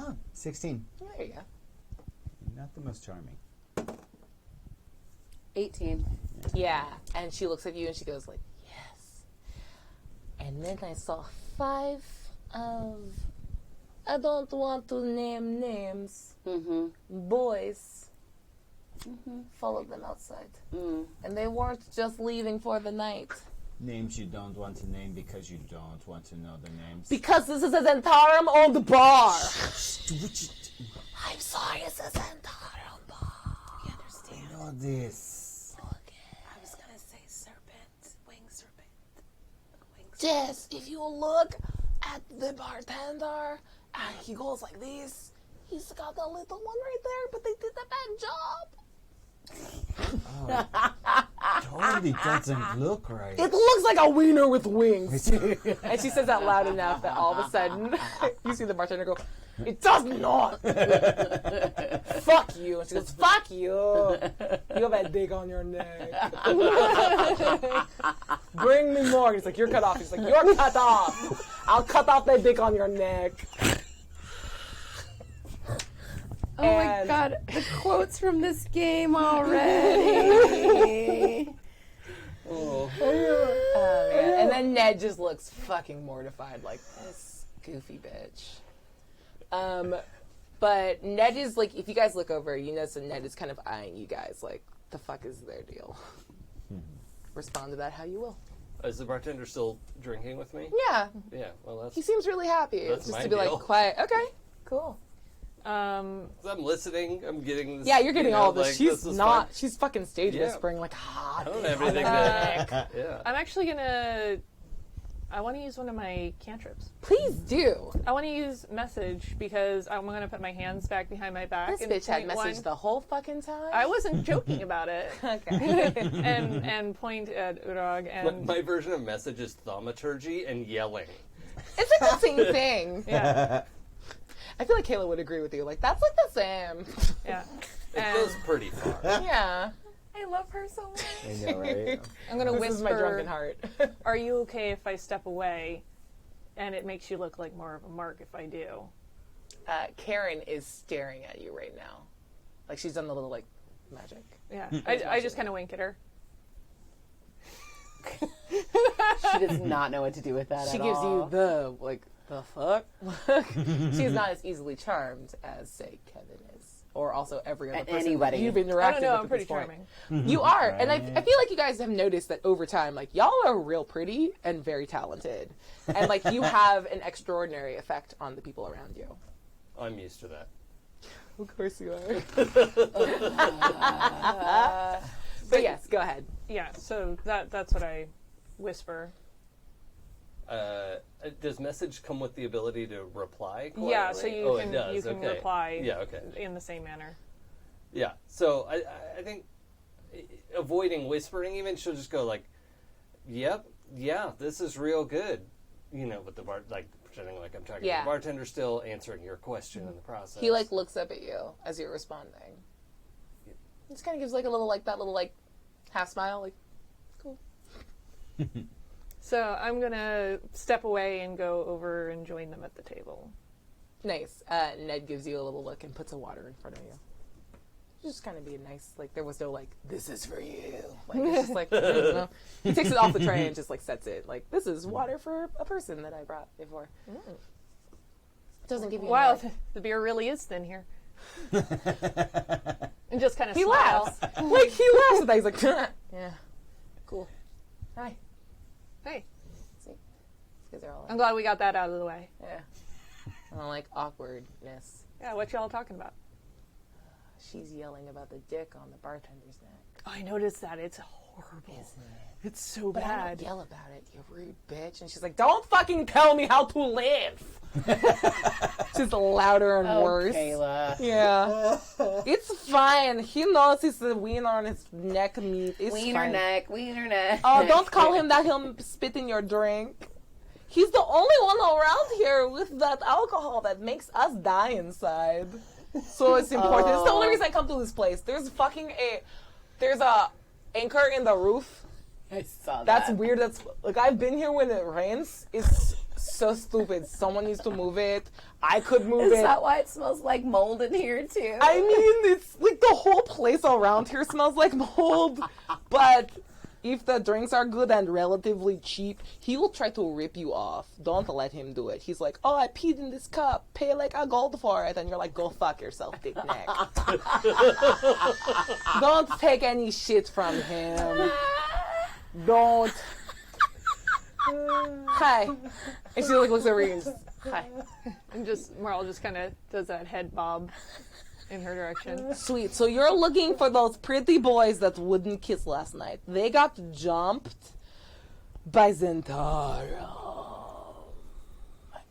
right. Oh, 16. There you go. Not the most charming. 18. Yeah, and she looks at you and she goes like, yes. And then I saw 5 of, I don't want to name names, boys. Followed them outside. And they weren't just leaving for the night. Names you don't want to name because you don't want to know the names. Because this is a Zentarum owned bar. I'm sorry, it's a Zentarum bar. You understand? I know this. I was going to say serpent. Wing serpent. Jess, if you look at the bartender, and he goes like this, he's got a little one right there, but they did a bad job. Totally doesn't look right. It looks like a wiener with wings. And she says that loud enough that all of a sudden, you see the bartender go, it does not. Fuck you. And she goes, fuck you. You have a dick on your neck. Bring me more. He's like, you're cut off. He's like, you're cut off. I'll cut off that dick on your neck. Oh my god, the quotes from this game already. Oh, man. And then Ned just looks fucking mortified, like, this goofy bitch. But Ned is like, if you guys look over, you notice that Ned is kind of eyeing you guys, like, the fuck is their deal? Respond to that how you will. Is the bartender still drinking with me? Yeah, Yeah, well, that's... he seems really happy. That's just my to be deal. like, quiet. Okay, cool. I'm listening. I'm getting this. Yeah, you're getting all of this. like, She's this is not. fun. She's fucking stage Yeah. whispering like, I don't have anything to... Yeah. I'm actually gonna. I want to use one of my cantrips. please do. I want to use message because I'm gonna put my hands back behind my back. This and bitch had point message one. the whole fucking time. I wasn't joking about it. Okay. and point at Urag and My version of message is thaumaturgy and yelling. It's like the same thing. yeah, I feel like Kayla would agree with you. Like, that's like the same. yeah. It And goes pretty far. Yeah. I love her so much. I know, right? I'm gonna This whisper. is my drunken heart. Are you okay if I step away? And it makes you look like more of a mark if I do. Karen is staring at you right now. Like, she's done the little, like, magic. Yeah, I just kind of wink at her. She does not know what to do with that She at gives all. you the, like, the fuck? She's not as easily charmed as, say, Kevin is. Or also every other person Anybody. you've I interacted don't know. with I'm at pretty this point. charming. You are. And I feel like you guys have noticed that over time, like, y'all are real pretty and very talented. And, like, you have an extraordinary effect on the people around you. I'm used to that. Of course you are. But yes, go ahead. Yeah, so that's what I whisper. Does message come with the ability to reply quietly? Yeah, so you Oh, can it does. you can Okay. reply Yeah, okay. in the same manner. Yeah, so I think avoiding whispering even. She'll just go like, yep, yeah, this is real good. With the pretending like I'm talking to the bartender, still answering your question in the process. He looks up at you as you're responding. He just kind of gives a little half smile, cool. So I'm gonna step away and go over and join them at the table. Nice. Ned gives you a little look and puts a water in front of you. Just kind of be nice. There was no this is for you. It's just he takes it off the tray and just sets it. This is water for a person that I brought before. Doesn't give you. Wow, the beer really is thin here. And just kind of he smiles. laughs. He laughs at that. He's like, yeah, cool. Hi. Hey. See, these guys are all. I'm glad we got that out of the way. Yeah. I don't like awkwardness. Yeah, what y'all talking about? She's yelling about the dick on the bartender's neck. Oh, I noticed that. It's horrible. Isn't it? It's so But I bad. don't yell about it, you rude bitch. And she's like, don't fucking tell me how to live. Just louder and worse. Kayla. Yeah. It's fine. He knows it's a wiener on his neck meat. It's Wiener fine. neck, wiener neck. Oh, don't call him that. He'll spit in your drink. He's the only one around here with that alcohol that makes us die inside. So it's important. It's the only reason I come to this place. There's a anchor in the roof. I saw that. That's weird. That's I've been here when it rains. It's so stupid. Someone needs to move it. I could move it. Is that why it smells like mold in here too? I mean, it's the whole place around here smells like mold. But if the drinks are good and relatively cheap, he will try to rip you off. Don't let him do it. He's like, oh, I peed in this cup. Pay a gold for it. And you're like, go fuck yourself, dick neck. Don't take any shit from him. Don't. Hi. And she looks over you and just, hi. And Marl just kind of does that head bob in her direction. Sweet. So you're looking for those pretty boys that wouldn't kiss last night. They got jumped by Zentara.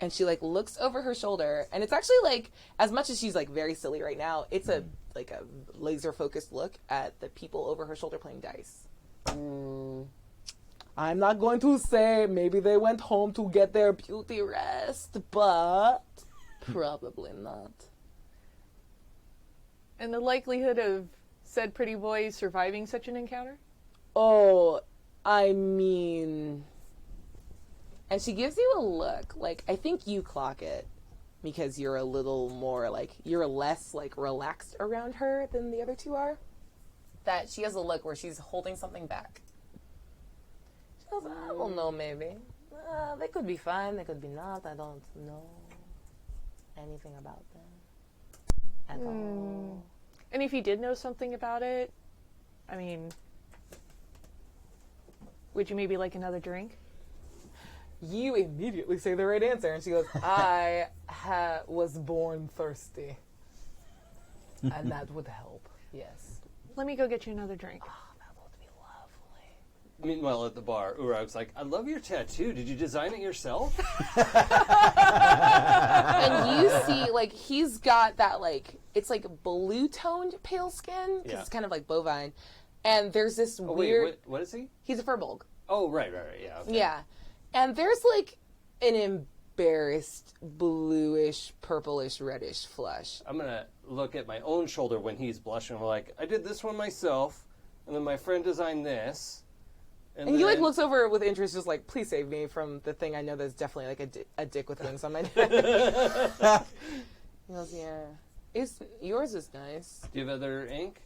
And she looks over her shoulder, and it's actually as much as she's very silly right now, it's a laser focused look at the people over her shoulder playing dice. I'm not going to say maybe they went home to get their beauty rest, but probably not. And the likelihood of said pretty boy surviving such an encounter? Oh, I mean... And she gives you a look. I think you clock it. Because you're a little more, you're less, relaxed around her than the other two are. That she has a look where she's holding something back. She goes, I don't know, maybe. They could be fine, they could be not. I don't know anything about them. At all. And if you did know something about it, I mean, would you maybe like another drink? You immediately say the right answer. And she goes, I was born thirsty. And that would help. Yes. Let me go get you another drink. Oh, that would be lovely. Meanwhile, at the bar, Urag's like, I love your tattoo. Did you design it yourself? And you see, he's got that, it's blue-toned pale skin, because it's kind of bovine. And there's this weird... Wait, what is he? He's a furbolg. Oh, right, yeah. Okay. Yeah. And there's, an embarrassed bluish, purplish, reddish flush. I'm going to look at my own shoulder when he's blushing. I'm like, I did this one myself, and then my friend designed this. And he looks over with interest, just please save me from the thing I know that's definitely a dick with wings on my neck. He goes, yeah. Yours is nice. Do you have other ink?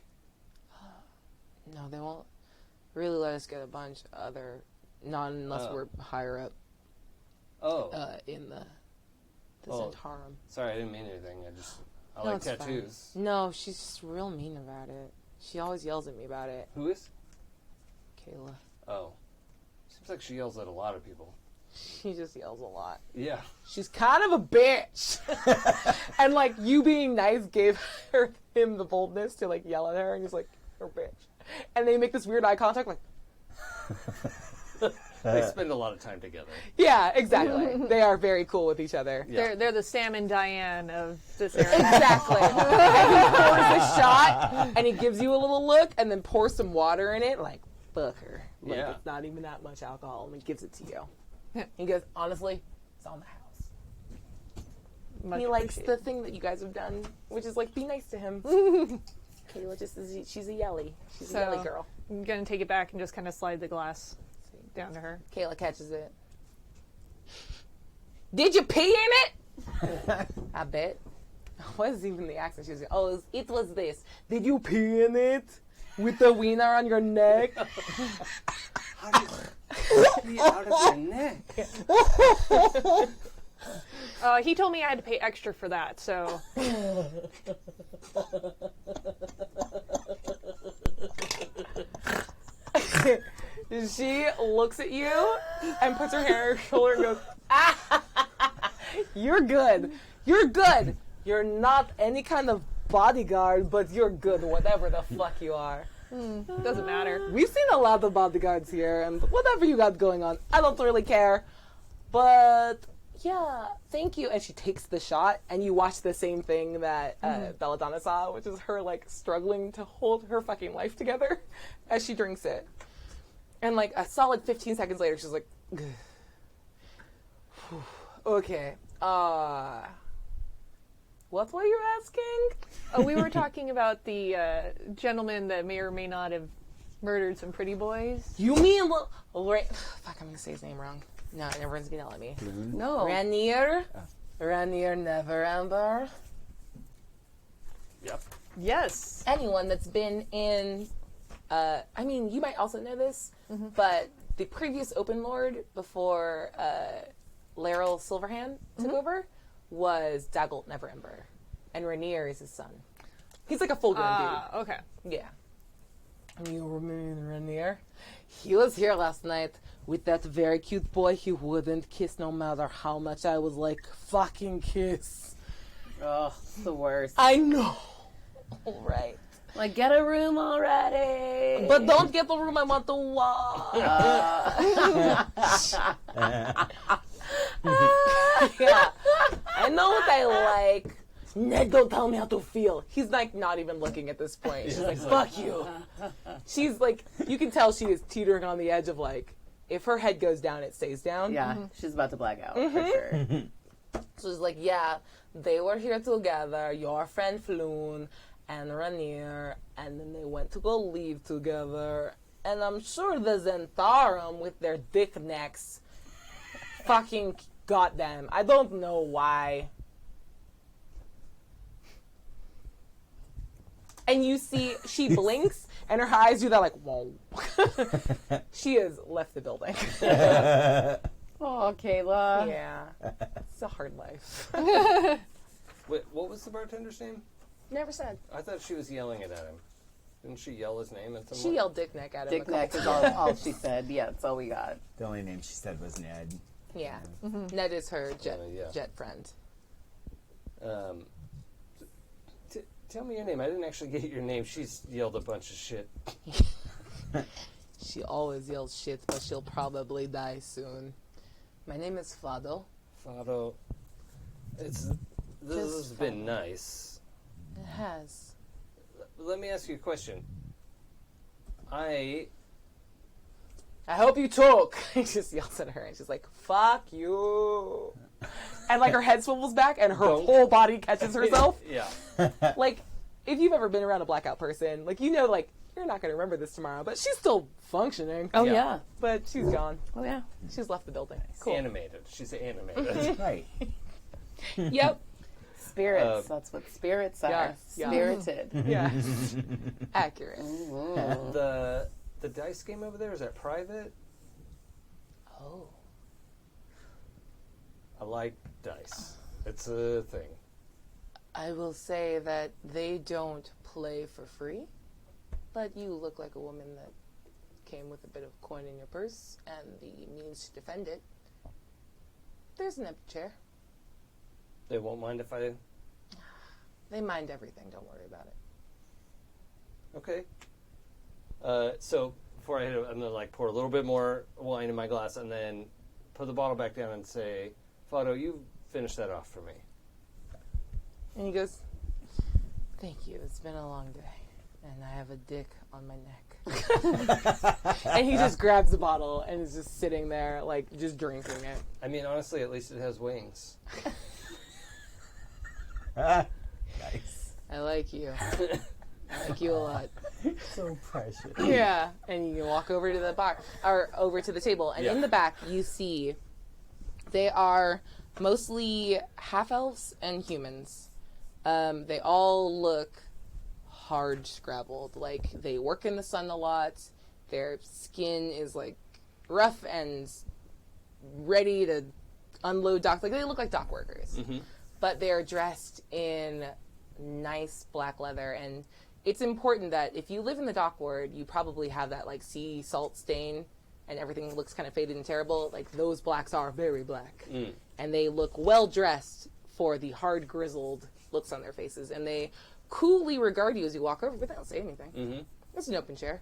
No, they won't really let us get a bunch other, not unless we're higher up. In the Zentarum. Sorry, I didn't mean anything. I like tattoos. Fine. No, she's just real mean about it. She always yells at me about it. Who is? Kayla. Oh. Seems like she yells at a lot of people. She just yells a lot. Yeah. She's kind of a bitch. And you being nice gave him the boldness to yell at her, and he's like, you're a bitch. And they make this weird eye contact, They spend a lot of time together. Yeah, exactly. They are very cool with each other. Yeah. They're the Sam and Diane of this area. Exactly. And he pours a shot, and he gives you a little look, and then pours some water in it, like, fuck her. Like, Yeah. it's not even that much alcohol, and he gives it to you. He goes, honestly, it's on the house. Much He likes appreciated. the thing that you guys have done, which is, like, be nice to him. Kayla she's a yelly. She's a yelly girl. I'm gonna take it back and just kind of slide the glass down to her. Kayla catches it. Did you pee in it? I bet. What is even the accent she was going? Oh, it was this. Did you pee in it? With the wiener on your neck? How did it be out of your neck? He told me I had to pay extra for that, so She looks at you and puts her hand on her shoulder and goes, ah, you're good. You're good. You're not any kind of bodyguard, but you're good, whatever the fuck you are. doesn't matter. We've seen a lot of bodyguards here, and whatever you got going on, I don't really care. But yeah, thank you. And she takes the shot, and you watch the same thing that Belladonna saw, which is her like struggling to hold her fucking life together as she drinks it. And like a solid 15 seconds later, she's like, okay, what were you asking? We were talking about the gentleman that may or may not have murdered some pretty boys. You mean, fuck, I'm gonna say his name wrong. No, everyone's gonna yell at me. No. Ranier Neverember. Yep. Yes. Anyone that's been in, I mean, you might also know this, but the previous Open Lord before Laryl Silverhand took over was Dagult Neverember, and Rainier is his son. He's like a full-grown dude. Okay. Yeah. You remember Rainier? He was here last night with that very cute boy he wouldn't kiss no matter how much I was like, fucking kiss. Oh, the worst. I know. All right. Like, get a room already. But don't get the room, I want to walk. Yeah. I know what I like. Ned, don't tell me how to feel. He's like not even looking at this point. She's like, fuck you. She's like, you can tell she is teetering on the edge of like, if her head goes down, it stays down. Yeah, she's about to black out, for sure. So she's like, yeah, they were here together, your friend Floon and Rainier, and then they went to go leave together. And I'm sure the Zentarum with their dick necks fucking got them. I don't know why. And you see, she blinks, and her eyes do that like, whoa. She has left the building. Oh, Kayla. Yeah. It's a hard life. Wait, what was the bartender's name? Never said. I thought she was yelling it at him. Didn't she yell his name at someone? She yelled dick neck at him. Dick neck is all she said. Yeah, that's all we got. The only name she said was Ned. Yeah. Ned is her jet, yeah. jet friend. Tell me your name. I didn't actually get your name. She's yelled a bunch of shit. She always yells shit, but she'll probably die soon. My name is Fado. Fado. This has been nice. It has. Let me ask you a question. I hope you talk. He just yells at her, and she's like, fuck you. And like her head swivels back, and her whole body catches herself. Yeah. Like, if you've ever been around a blackout person, like, you know, like, you're not going to remember this tomorrow, but she's still functioning. Oh, Yeah. yeah. But she's gone. Oh, yeah. She's left the building. Cool. Animated. She's animated. Right. Yep. Spirits. That's what spirits are. Yes, yeah. Spirited. Yeah. Accurate. The dice game over there, is that private? Oh. I like dice. It's a thing. I will say that they don't play for free, but you look like a woman that came with a bit of coin in your purse and the means to defend it. There's an empty chair. They won't mind if I... They mind everything. Don't worry about it. Okay. So, before I hit it, I'm gonna like pour a little bit more wine in my glass, and then put the bottle back down and say, "Photo, you finish that off for me." And he goes, "Thank you. It's been a long day, and I have a dick on my neck." And he just grabs the bottle and is just sitting there, like, just drinking it. I mean, honestly, at least it has wings. Nice. I like you. I like you a lot. So precious. Yeah. And you walk over to the bar, or over to the table, and in the back you see they are mostly half-elves and humans. They all look hard scrabbled. Like, they work in the sun a lot. Their skin is, like, rough and ready to unload docks. Like, they look like dock workers. Mm-hmm. But they're dressed in nice black leather. And it's important that if you live in the dock ward, you probably have that, like, sea salt stain and everything looks kind of faded and terrible. Like, those blacks are very black. Mm. And they look well-dressed for the hard, grizzled looks on their faces. And they coolly regard you as you walk over, but they don't say anything. Mm-hmm. It's an open chair.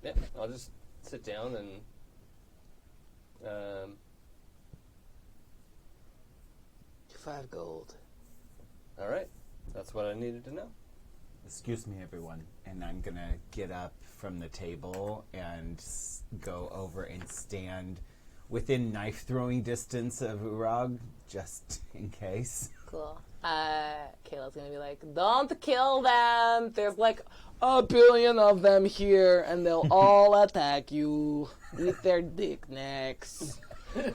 Yeah, I'll just sit down and 5 gold. all right. That's what I needed to know. Excuse me, everyone. And I'm going to get up from the table and go over and stand within knife-throwing distance of Urag, just in case. Cool. Kayla's gonna be like, "Don't kill them. There's like 1 billion of them here, and they'll all attack you with their dick necks." And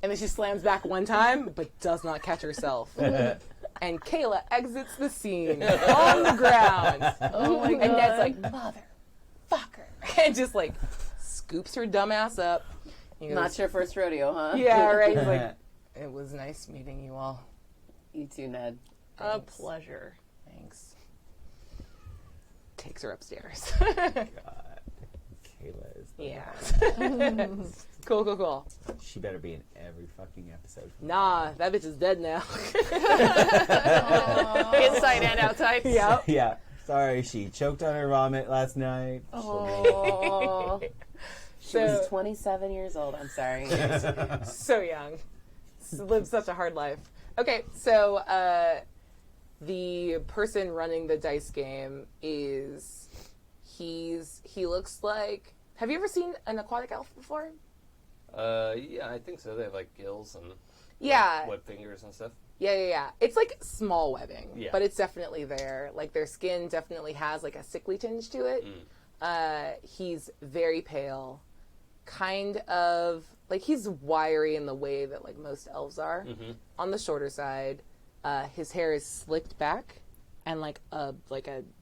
then she slams back one time, but does not catch herself. And Kayla exits the scene on the ground. Oh my god. And Ned's like, "Motherfucker," and just like scoops her dumb ass up. He goes, Not your first rodeo, huh? "Yeah, right." He's like, "It was nice meeting you all." You too, Ned. A pleasure. Thanks. Takes her upstairs. God. Kayla is the Yeah. Cool. She better be in every fucking episode. Nah, that bitch is dead now. Inside and outside. Yep. Yeah. Sorry, she choked on her vomit last night. Oh. She was So, 27 years old. I'm sorry. so young. Lived such a hard life. Okay, so the person running the dice game is he looks like, have you ever seen an aquatic elf before? Yeah, I think so. They have like gills and Yeah. web fingers and stuff. Yeah. It's like small webbing, Yeah. but it's definitely there. Like, their skin definitely has like a sickly tinge to it. He's very pale, kind of like, he's wiry in the way that like most elves are. On the shorter side, his hair is slicked back and like a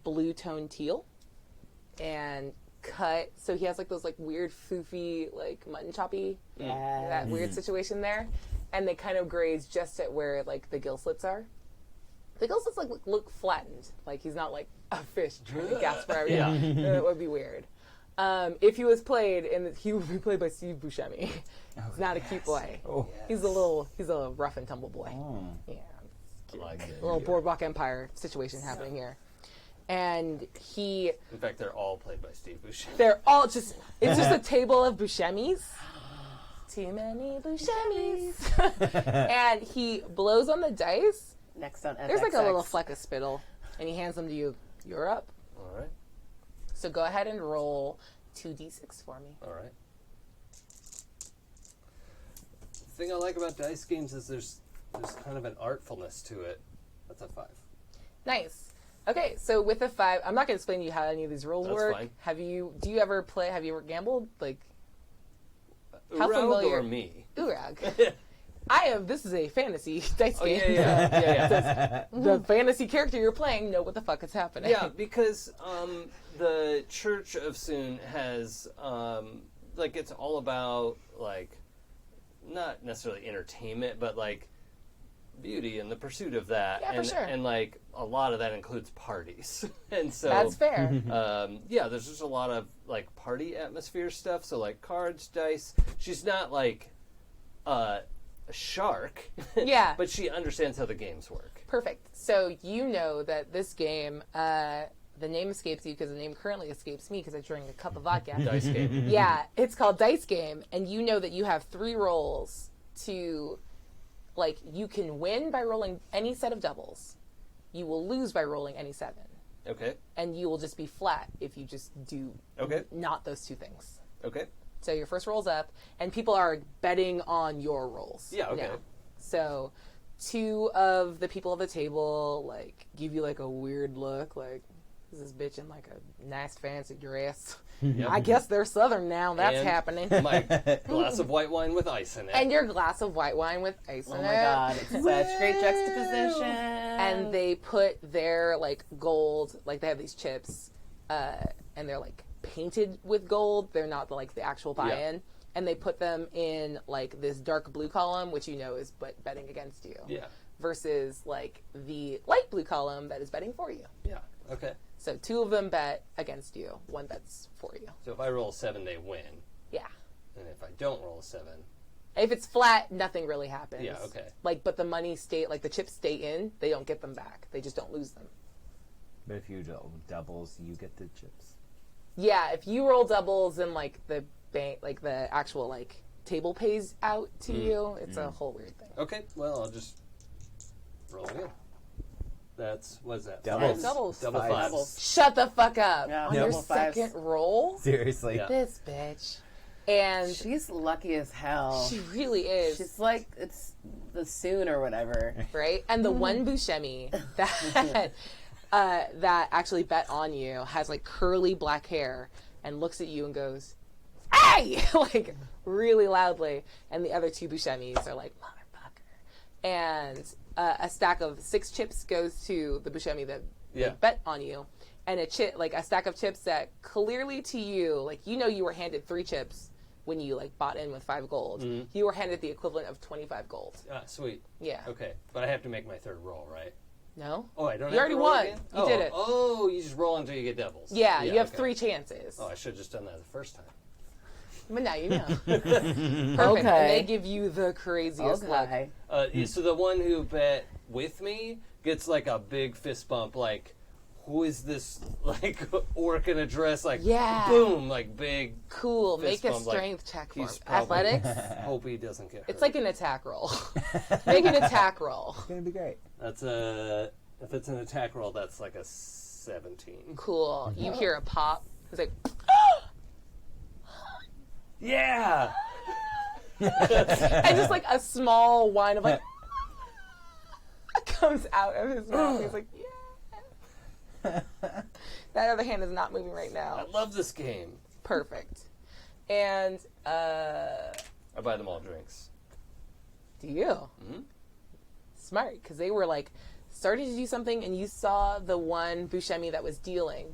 blue tone teal and cut, so he has like those like weird foofy like mutton choppy that weird situation there, and they kind of graze just at where like the gill slits are. The gill slits like look flattened, like he's not like a fish trying to gasp for everything. It would be weird. If he was played, he would be played by Steve Buscemi. He's not a cute boy. Oh. He's a rough and tumble boy. Oh. Yeah, I like it. a little Boardwalk Empire situation happening here. And In fact, they're all played by Steve Buscemi. they're all just, it's just a table of Buscemis. Too many Buscemis. And he blows on the dice. Next on FXX. There's like a little fleck of spittle, and he hands them to you. You're up. All right. So go ahead and roll 2d6 for me. All right. The thing I like about dice games is there's kind of an artfulness to it. That's a 5. Nice. Okay, so with a 5, I'm not going to explain to you how any of these rules That's work. fine. Have you ever gambled? Like, how Urag familiar? or me? Urag. This is a fantasy dice Oh, game. yeah. The fantasy character you're playing know what the fuck is happening. Yeah, because the Church of Soon has, like, it's all about, like, not necessarily entertainment, but, like, beauty and the pursuit of that. Yeah, for and, sure. And, like, a lot of that includes parties. And so... That's fair. yeah, there's just a lot of, like, party atmosphere stuff. So, like, cards, dice. She's not, like, a shark. Yeah. But she understands how the games work. Perfect. So you know that this game, the name escapes you because the name currently escapes me because I drank a cup of vodka. Dice game. Yeah, it's called Dice Game, and you know that you have 3 rolls to, like, you can win by rolling any set of doubles. You will lose by rolling any 7. Okay. And you will just be flat if you just do not those 2 things. Okay. So your first roll's up, and people are betting on your rolls. Yeah, okay. now. So 2 of the people at the table, like, give you, like, a weird look, like, is this bitch in, like, a nice fancy dress? Yep. I guess they're Southern now. That's And happening. My glass of white wine with ice in it. And your glass of white wine with ice in it. Oh my god, it's such great juxtaposition. And they put their, like, gold, like, they have these chips, and they're, like, painted with gold. They're not, like, the actual buy-in. Yeah. And they put them in, like, this dark blue column, which you know is betting against you. Yeah. Versus, like, the light blue column that is betting for you. Yeah. Okay. So 2 of them bet against you. 1 bets for you. So if I roll a 7, they win. Yeah. And if I don't roll a 7, If it's flat, nothing really happens. Yeah, okay. Like, but the money like, the chips stay in. They don't get them back. They just don't lose them. But if you doubles, you get the chips. Yeah, if you roll doubles and, like, the bank, like, the actual, like, table pays out to you, it's a whole weird thing. okay, well, I'll just roll again. That's, what is that? Doubles. Fives? Doubles. Double Fives. fives. Doubles. Shut the fuck up. Yeah, On your double fives. second roll? Seriously. Yeah. This bitch. And She's lucky as hell. she really is. She's like, it's the soon or whatever. Right? And the one Buscemi that that actually bet on you has, like, curly black hair and looks at you and goes, "Hey!" like, really loudly. And the other 2 Buscemis are like, "Motherfucker." And a stack of 6 chips goes to the Buscemi that bet on you. And a stack of chips that clearly to you, like, you know you were handed 3 chips when you, like, bought in with 5 gold. Mm-hmm. You were handed the equivalent of 25 gold. Ah, sweet. Yeah. Okay, but I have to make my 3rd roll, right? No? Oh, I don't You have already to roll won. again? You did it. Oh, you just roll until you get doubles. Yeah, you have okay. 3 chances. Oh, I should have just done that the first time. But now you know. Perfect. And they give you the craziest look. Okay. So the one who bet with me gets, like, a big fist bump, like, who is this, like, orc in a dress, like, Yeah. boom, like, big. Cool. Fist Make a bump, like, strength check for he's him. probably- Athletics? Hope he doesn't get hurt. It's like an attack roll. Make an attack roll. It's going to be great. That's if it's an attack roll, that's like a 17. Cool. You hear a pop. It's like, Yeah! and just, like, a small whine of, like, comes out of his mouth. He's like, yeah. That other hand is not moving right I now. love this game. Perfect. And, I buy them all drinks. do you? Mhm. Smart, because they were, like, starting to do something, and you saw the one Buscemi that was dealing.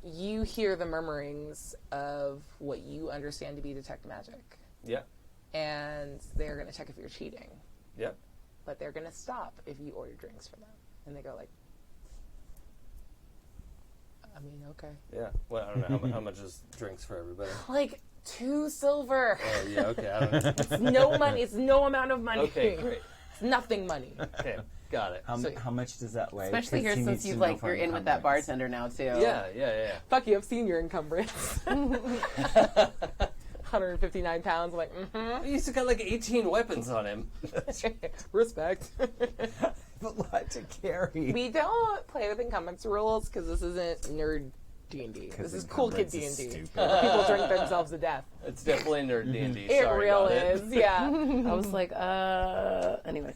You hear the murmurings of what you understand to be detect magic. Yep. And they're going to check if you're cheating. Yep. But they're going to stop if you order drinks for them. And they go like, I mean, okay. Yeah. Well, I don't know how much is drinks for everybody. Like 2 silver. Oh, yeah, okay. I don't know. It's no money. It's no amount of money. Okay, great. It's nothing money. Okay, got it. How much does that weigh? Especially 'Cause here he since needs to you've know like for you're in with that encumbrance. bartender now too. Yeah. Fuck you, I've seen your encumbrance. 159 pounds. I'm like, He's got like 18 weapons on him. respect. A lot to carry. We don't play with encumbrance rules because this isn't nerd D&D. This is cool kid encumbrance D&D. is stupid. People drink themselves to death. It's definitely nerd D&D. It Sorry real about is, yeah. I was like, anyway.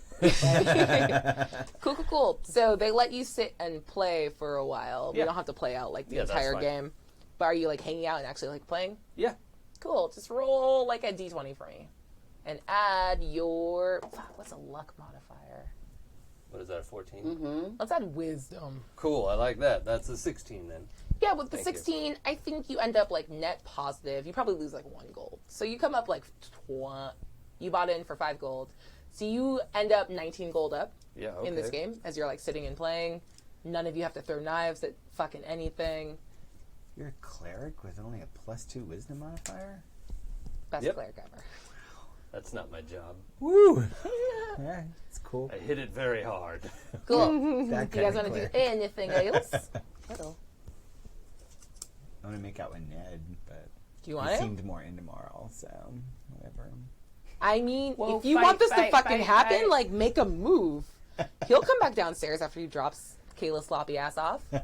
Cool. So they let you sit and play for a while. We Yeah. don't have to play out like the Yeah, that's entire fine. game. But are you like hanging out and actually like playing? Yeah. Cool. Just roll like a d20 for me. And add your... Fuck, what's a luck modifier? What is that, a 14? Mm-hmm. Let's add wisdom. Cool, I like that. That's a 16 then. Yeah, with the Thank you. 16, I think you end up like net positive. You probably lose like 1 gold. So you come up like you bought in for 5 gold. So you end up 19 gold up Yeah, okay. in this game as you're like sitting and playing. None of you have to throw knives at fucking anything. You're a cleric with only a +2 wisdom modifier? Best Yep. cleric ever. That's not my job. Woo! Yeah, it's cool. cool. I hit it very hard. Cool. That You kinda guys want to do clear. anything else? Hello. I want to make out with Ned, but Do you he want to? seemed more into Marl, so whatever. I mean, Whoa, if you fight, want this to fight, fucking fight, happen, fight. like, make a move. He'll come back downstairs after he drops Kayla's sloppy ass off. He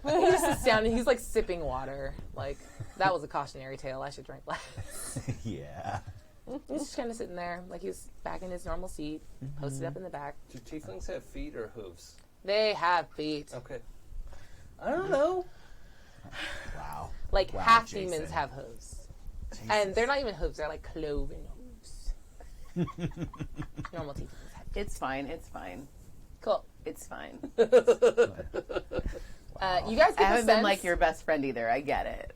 just sits down and he's, like, sipping water. Like, that was a cautionary tale. I should drink less. Yeah. He's just kind of sitting there, like he's back in his normal seat, posted up in the back. Do tieflings have feet or hooves? They have feet. Okay. I don't know. Wow. Like, Wow, half Jason. demons have hooves. And they're not even hooves, they're like cloven hooves. Normal tieflings have. It's fine. It's fine. Cool. It's fine. You guys get I haven't the been sense, like your best friend either. I get it.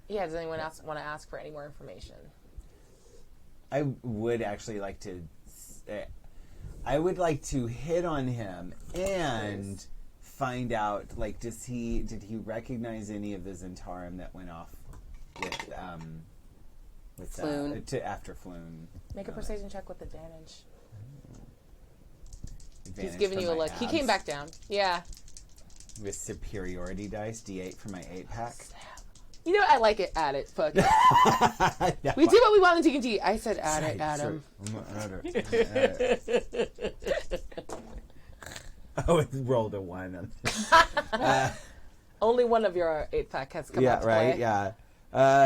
Yeah, does anyone else want to ask for any more information? I would actually like to. I would like to hit on him and find out. Like, did he recognize any of the Zentarum that went off with Floon. after Floon? Make a persuasion check with advantage. He's Advantage giving for you a my look. He came abs. back down. Yeah. With superiority dice, D8 for my 8-pack. You know what? I like it. Add it. Fuck it. We did what we wanted in TNT. I said add it, Adam. Oh, it rolled a 1. Only one of your 8-pack has come Yeah, out to right. play. Yeah.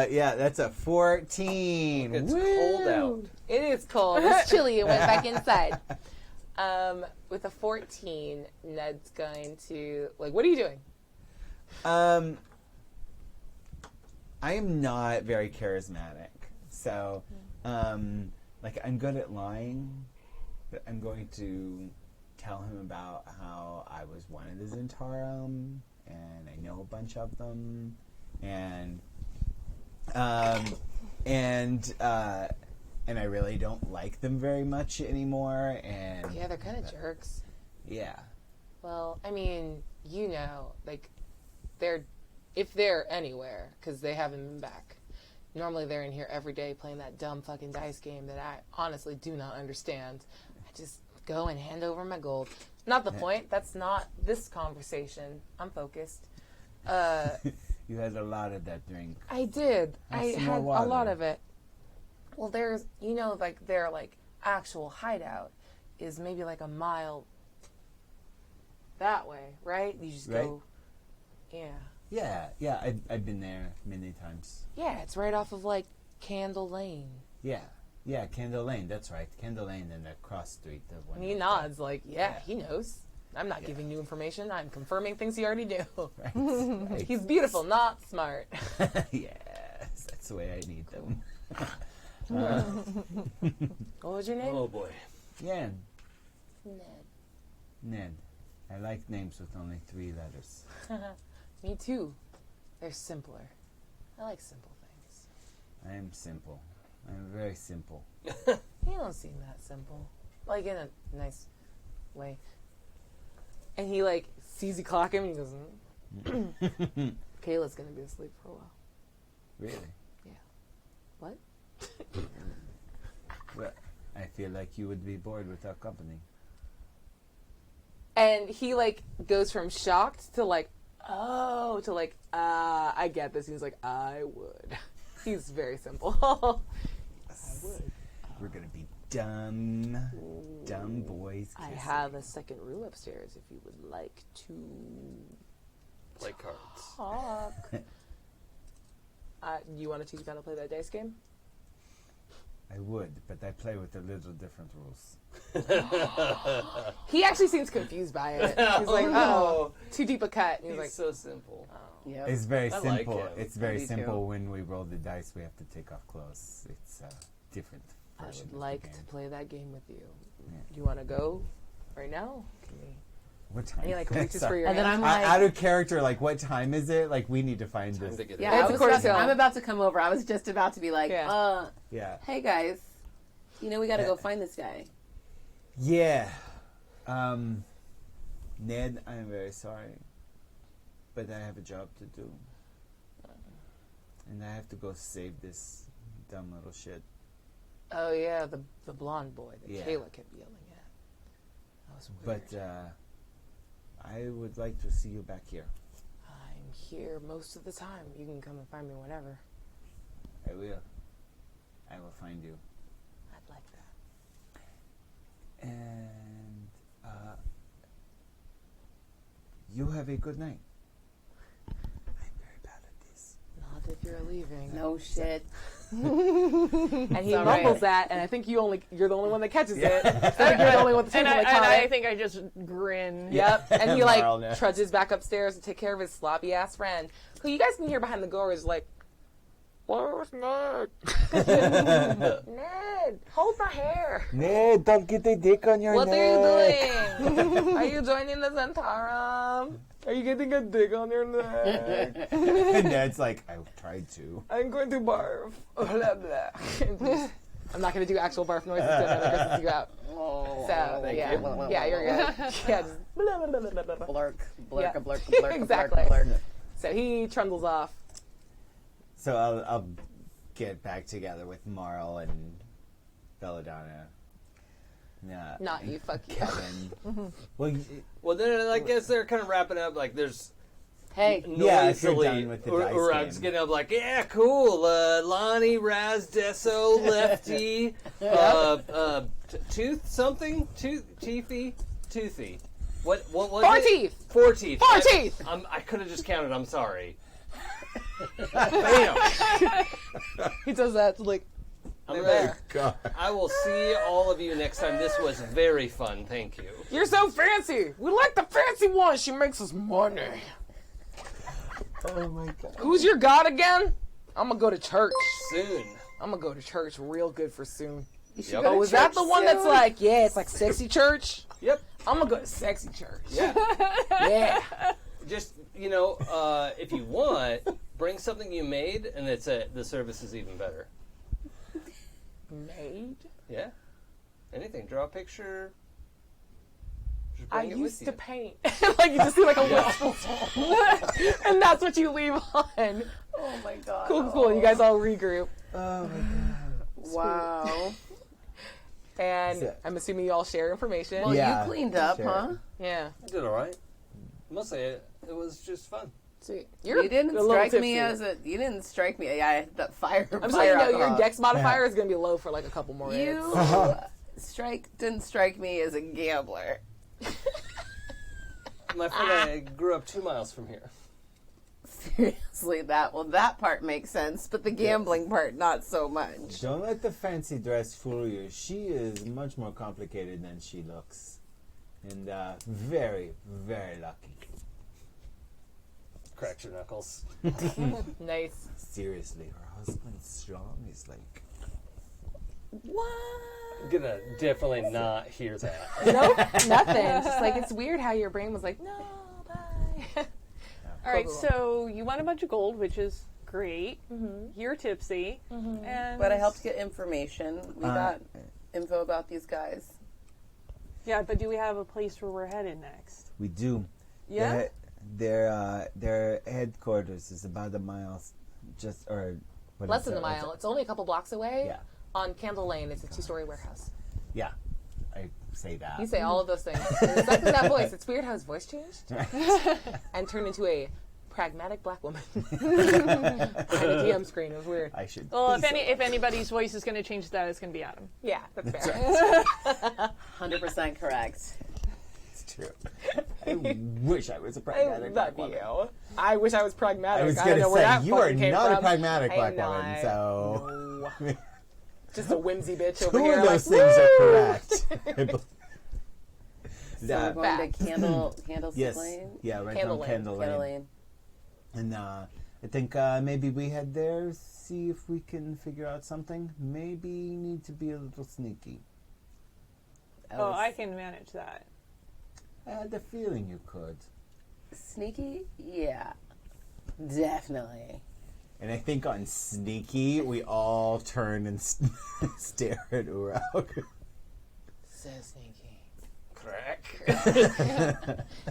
Yeah, that's a 14. It's Woo! cold out. It is cold. It's chilly. It went back inside. With a 14, Ned's going to... Like, what are you doing? I am not very charismatic. So, like, I'm good at lying, but I'm going to tell him about how I was one of the Zentarum, and I know a bunch of them, and I really don't like them very much anymore, and Yeah, they're kind of jerks. yeah. Well, I mean, you know, like, if they're anywhere, because they haven't been back. Normally they're in here every day playing that dumb fucking dice game that I honestly do not understand. I just go and hand over my gold. Not the point. That's not this conversation. I'm focused. You had a lot of that drink. I did. Have I some had more a lot water. of it. Well, there's, you know, like, their, like, actual hideout is maybe, like, a mile that way, right? You just Right. go, yeah. Yeah, I've been there many times. Yeah, it's right off of, like, Candle Lane. Yeah, Candle Lane, that's right. Candle Lane and that cross street. The one And he nods, like, yeah, he knows. I'm not giving new information. I'm confirming things he already knew. Right. He's beautiful, not smart. Yes, that's the way I need them. What was your name? Oh boy. Yeah, Ned. Ned. I like names with only 3 letters. Me too. They're simpler. I like simple things. I am simple. I'm very simple. You don't seem that simple. Like, in a nice way. And he, like, sees you clock him and he goes, Kayla's gonna be asleep for a while. Really? What? Well, I feel like you would be bored with our company. And he, like, goes from shocked to, like, oh, to, like, I get this. He's like, I would. He's very simple. I would. We're gonna be dumb boys. I kissing. have a second room upstairs if you would like to Play cards. talk. You want to teach me how to play that dice game? I would, but I play with a little different rules. He actually seems confused by it. He's like, oh, too deep a cut. And he's like, so simple. Yeah. It's very I like simple. him. It's very Me simple. too. When we roll the dice, we have to take off clothes. It's different. I version would of like the to game. play that game with you. Yeah. Do you want to go right now? Can we? What time? And he like reaches Sorry. for your And then hand. I'm like, Out of character, like what time is it? Like we need to find Time this. to get yeah, It's I a was quarter about to- till. I'm about to come over. I was just about to be like, Yeah. Yeah. hey guys, you know we got to go find this guy. Yeah. Ned, I am very sorry, but I have a job to do, and I have to go save this dumb little shit. Oh yeah, the blonde boy that Yeah. Kayla kept yelling at. That was weird. But I would like to see you back here. I'm here most of the time. You can come and find me whenever. I will. I will find you. I'd like that. And you have a good night. I'm very bad at this. Not if you're leaving. No shit. And he all mumbles right. that, and I think you're the only one that catches it. So I think you're the only one at the And table that I caught it. think I just grin. Yep. And he Marl knows. trudges back upstairs to take care of his sloppy ass friend, who you guys can hear behind the door is like, "Where's Ned? Ned, hold my hair. Ned, don't get the dick on your What neck. are you doing? Are you joining the Zentarum? Are you getting a dick on your neck? And Ned's like, I tried to. I'm going to barf. Blah, blah. I'm not going to do actual barf noises to another grosses you out. Oh, So, yeah. Yeah, you're good. Yeah, just blah, blah, blah, blah, blah, blah. blurk, blurk, Yeah. a blurk, a blurk, a Exactly. blurk, a blurk. So he trundles off. So I'll get back together with Marl and Belladonna. Nah, Not you, fuck you. Kevin. Well, Well, then I guess they're kind of wrapping up. Like there's Hey, Yeah, if you're noisily, done with the dice Urag's game. getting up like, yeah, cool. Lonnie, Raz, Deso, Lefty, Tooth something, Toothy. What was Four it? teeth. 4 teeth. Four teeth. I could have just counted. I'm sorry. Bam. He does that like, I'm they're there. there. God. I will see all of you next time. This was very fun. Thank you. You're so fancy. We like the fancy one. She makes us money. Oh my God. Who's your god again? I'm gonna go to church. Soon. I'm gonna go to church real good for soon. Yep. Oh, is that the one that's like, yeah, it's like sexy church? Yep. I'm gonna go to sexy church. Yeah. Yeah. Just if you want, bring something you made, and the service is even better. Made? Yeah. Anything. Draw a picture. Just I bring it used with to you. paint. Like you just see like a wistful and that's what you leave on. oh my god. Cool. You guys all regroup. Oh my God. Wow. And So- I'm assuming you all share information. Well, Yeah, you cleaned up, sure. huh? Yeah. I did all right. Mostly, it was just fun. Sweet. You're You didn't a little strike me tipsy. as a. You didn't strike me. Yeah, that fire. I'm just fire letting you know your alcohol. dex modifier is gonna be low for like a couple more minutes. You didn't strike me as a gambler. My friend, I grew up 2 miles from here. Seriously, that part makes sense, but the gambling part not so much. Don't let the fancy dress fool you. She is much more complicated than she looks. And very, very lucky. Cracked your knuckles. Nice. Seriously, her husband's strong is like... What? I'm gonna definitely not hear that. Nope, nothing. It's just like it's weird how your brain was like, no, bye. All right, Cool. so you won a bunch of gold, which is great. You're tipsy, and But I helped get information. We got info about these guys. Yeah, but do we have a place where we're headed next? We do. Yeah. Their headquarters is about a mile, Less than a mile. It's only a couple blocks away. Yeah. On Candle Lane, it's a 2-story warehouse. Yeah, I say that. You say all of those things. And it's like that voice. It's weird how his voice changed and turned into a pragmatic black woman behind a DM screen. It was weird. I should. Well, be if anybody's voice is going to change that, it's going to be Adam. Yeah, that's fair. 100% correct. It's true. I wish I was a pragmatic black That'd be woman. you. I wish I was pragmatic. I was don't going know to where say, that you are fucking came not a from. pragmatic I black am woman, not. so... No. Just a whimsy bitch over Two here. of those like, things are "Woo!" correct. So we're going to Candle Yes. Lane? Yeah, right Candle on Lane. Candle Candle Lane. Lane. And I think maybe we head there, see if we can figure out something. Maybe need to be a little sneaky. Oh, I can manage that. I had the feeling you could. Sneaky? Yeah. Definitely. And I think on sneaky, we all turn and stare at Urag. So sneaky. Crack.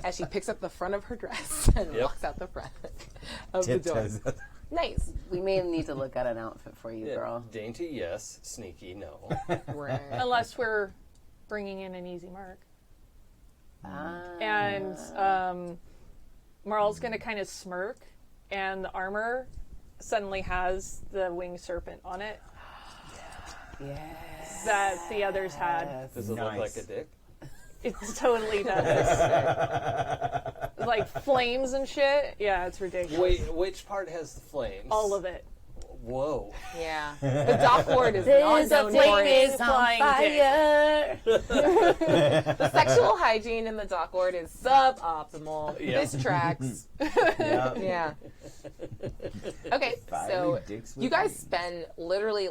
As she picks up the front of her dress and Yep. walks out the front of the door. Tiptoes. Nice. We may need to look at an outfit for you, Yeah, girl. dainty, yes. Sneaky, no. Right. Unless we're bringing in an easy mark. Ah. And Marl's going to kind of smirk, and the armor suddenly has the winged serpent on it Yes. that the others had. Does it look like a dick? It totally does. Like flames and shit. Yeah, it's ridiculous. Wait, which part has the flames? All of it. Whoa. Yeah. The dock ward is not known for its flying fire. The sexual hygiene in the dock ward is suboptimal. Yeah. This tracks. Yeah. Yeah. Okay, so Fiery dicks you with guys wings. spend literally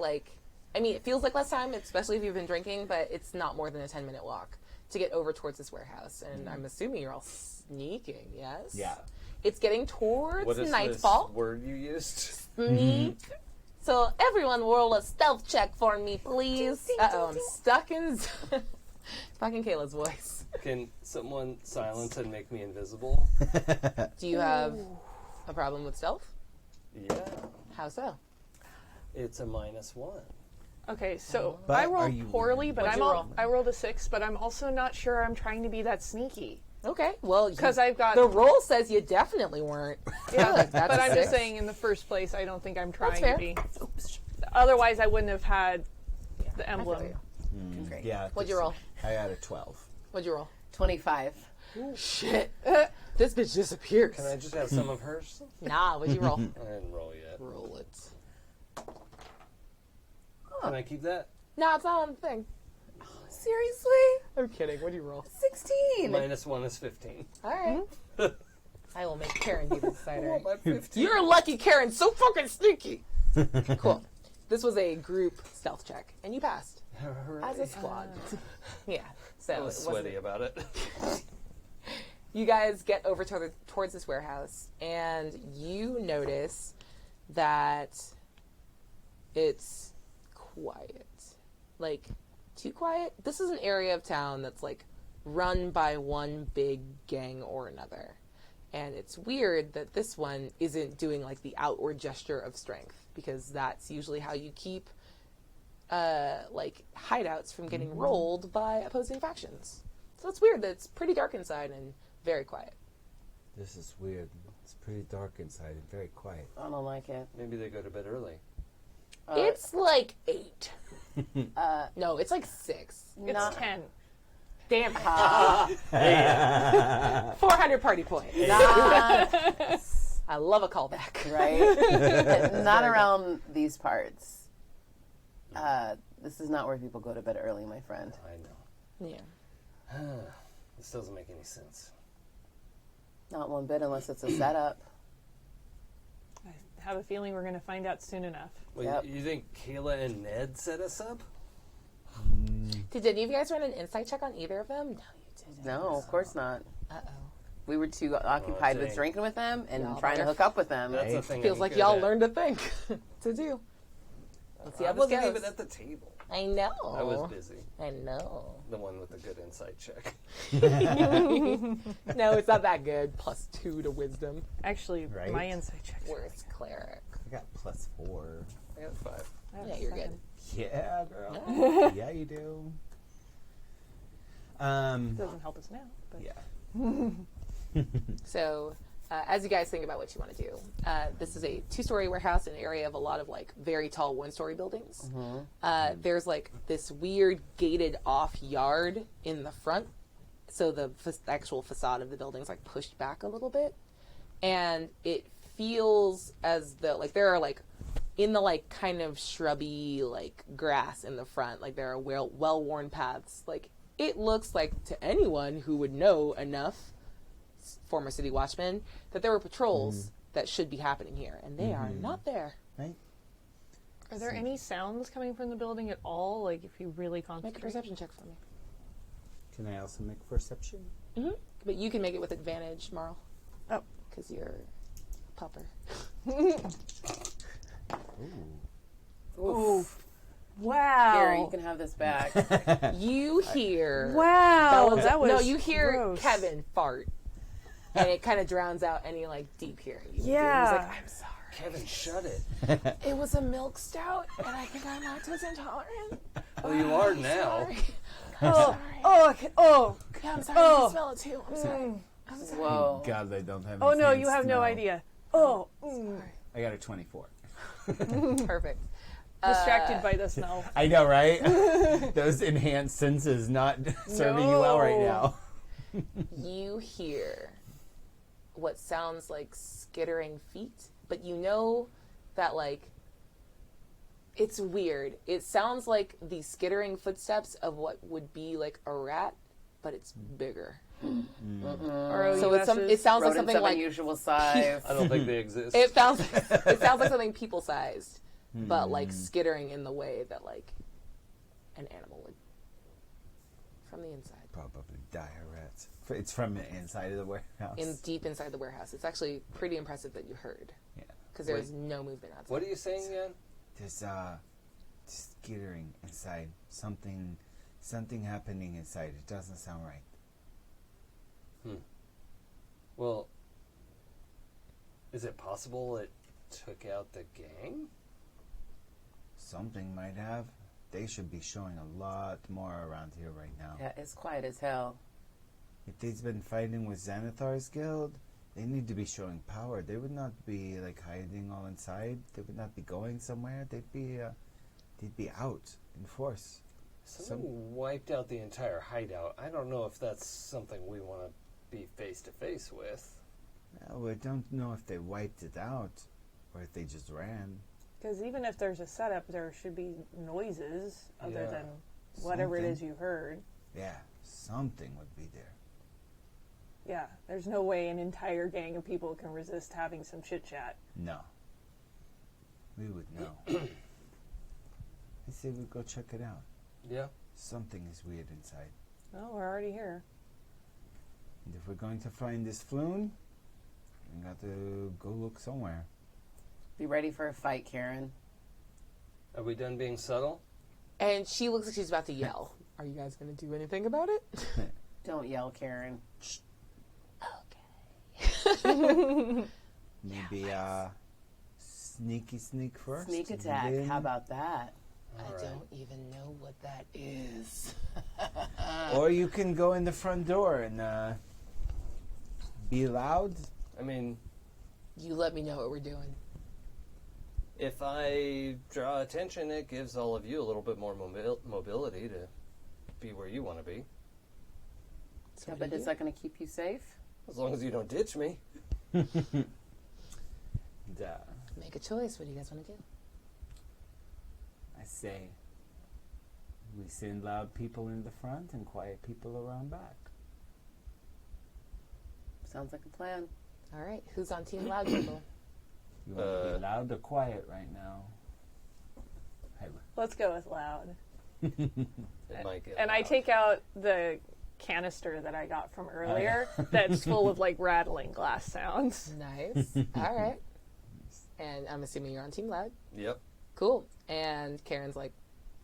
I mean, it feels like less time, especially if you've been drinking, but it's not more than a 10-minute walk to get over towards this warehouse. And I'm assuming you're all sneaking, yes? Yeah. It's getting towards What is nightfall. this word you used? Sneak. So everyone roll a stealth check for me, please. Uh-oh, I'm stuck in fucking Kayla's voice. Can someone silence and make me invisible? Do you have a problem with stealth? Yeah. How so? It's a -1. Okay, so But I are rolled you- poorly, but What'd you roll? I rolled a 6, but I'm also not sure I'm trying to be that sneaky. Okay, well, Because I've got the roll says you definitely weren't. Yeah, That's but a I'm 6. just saying, in the first place, I don't think I'm trying fair. to be. Otherwise, I wouldn't have had the I feel emblem. you. Great. Yeah. What'd you roll? I had a 12. What'd you roll? 25. Shit. This bitch disappears. Can I just have some of hers? Nah, what'd you roll? I didn't roll yet. Roll it. Can I keep that? Nah, it's not on the thing. Seriously? I'm kidding. What'd you roll? 16. -1 is 15. All right. I will make Karen be the decider. My 15. You're lucky, Karen. So fucking sneaky. Cool. This was a group stealth check, and you passed as a squad. Yeah. So I was it wasn't- sweaty about it. You guys get over towards this warehouse, and you notice that it's quiet. Like, too quiet? This is an area of town that's, like, run by one big gang or another. And it's weird that this one isn't doing, like, the outward gesture of strength, because that's usually how you keep, like, hideouts from getting rolled by opposing factions. So it's weird that it's pretty dark inside and very quiet. This is weird. It's pretty dark inside and very quiet. I don't like it. Maybe they go to bed early. It's like 8. No, it's like 6. It's Not- 10. Damn. 400 party points. I love a callback. Right? Not around these parts. This is not where people go to bed early, my friend. I know. Yeah. This doesn't make any sense. Not one bit unless it's a setup. I have a feeling we're going to find out soon enough. Wait, Yep. you think Kayla and Ned set us up? Did any of you guys run an insight check on either of them? No, you didn't. No, of course not. Uh-oh. We were too occupied with dang. drinking with them and Y'all trying to better- hook up with them. That's a thing. Feels I'm like good y'all at. learned a thing to do. Let's see how I this wasn't goes. even at the table. I know. I was busy. I know. The one with the good insight check. No, it's not that good. +2 to wisdom. Actually, Right? my insight check. Worst clearic. I got +4. I got 5. Yeah, you're good. Yeah, girl. Yeah, you do. Doesn't help us now. But Yeah. So, as you guys think about what you want to do, this is a 2-story warehouse in an area of a lot of like very tall 1-story buildings. There's like this weird gated off yard in the front, so the actual facade of the building is like pushed back a little bit, and it feels as though like there are like in the like kind of shrubby like grass in the front, like there are well-worn paths. Like it looks like to anyone who would know enough, former city watchmen, that there were patrols that should be happening here, and they are not there. Right? are there any sounds coming from the building at all? Like, if you really Make a concentrate? perception check for me. Can I also make perception? But you can make it with advantage, Marl. Oh. Because you're a pupper. Wow. Here, you can have this back. You hear... Wow. Bellows- That was no, you hear gross. Kevin fart. And it kind of drowns out any, like, deep hearing. You do. Yeah. He's like, I'm sorry. Kevin, shut it. It was a milk stout, and I think I'm lactose intolerant. Well, you are now. Oh, Yeah, I'm sorry. I can smell it too. I'm sorry. Whoa. God, they don't have. oh any no, sense you have no now. idea. Oh, I got a 24. Perfect. distracted by the smell. I know, right? Those enhanced senses not serving you well right now. You hear what sounds like skittering feet, but you know that, like, it's weird. It sounds like the skittering footsteps of what would be like a rat, but it's bigger. So it sounds like Rodents something of like unusual size. I don't think they exist. it sounds like something people sized, but like skittering in the way that like an animal would from the inside. Probably dire rats. It's from the inside of the warehouse. Deep inside the warehouse. It's actually pretty impressive that you heard. Yeah. Because there's no movement outside. What are you saying again? There's skittering inside. Something happening inside. It doesn't sound right. Well, is it possible it took out the gang? Something might have. They should be showing a lot more around here right now. Yeah, it's quiet as hell. If they've been fighting with Xanathar's guild, they need to be showing power. They would not be like hiding all inside. They would not be going somewhere. They'd be out in force. Someone wiped out the entire hideout. I don't know if that's something we want to be face to face with. Well, I don't know if they wiped it out or if they just ran. Because even if there's a setup, there should be noises other Yeah. than whatever it Something. is you heard. Yeah, something would be there. Yeah, there's no way an entire gang of people can resist having some chit chat. No. We would know. I say we go check it out. Yeah. Something is weird inside. Oh, we're already here. And if we're going to find this floon, we got to go look somewhere. Be ready for a fight, Karen. Are we done being subtle? And she looks like she's about to yell. Are you guys going to do anything about it? Don't yell, Karen. Maybe sneak first. Sneak attack. then- How about that? I don't even know what that is. Or you can go in the front door and be loud. I mean, You let me know what we're doing. if I draw attention, it gives all of you a little bit more mobility to be where you want to be. So Yeah, what but do you is do? that going to keep you safe? As long as you don't ditch me. Duh. Make a choice. What do you guys want to do? I say we send loud people in the front and quiet people around back. Sounds like a plan. All right. Who's on Team Loud People? You want to be loud or quiet right now? Hey, Let's go with loud. It might get And I loud. take out the canister that I got from earlier that's full of like rattling glass sounds. Nice. All right. And I'm assuming you're on Team Loud. Yep. Cool. And Karen's like,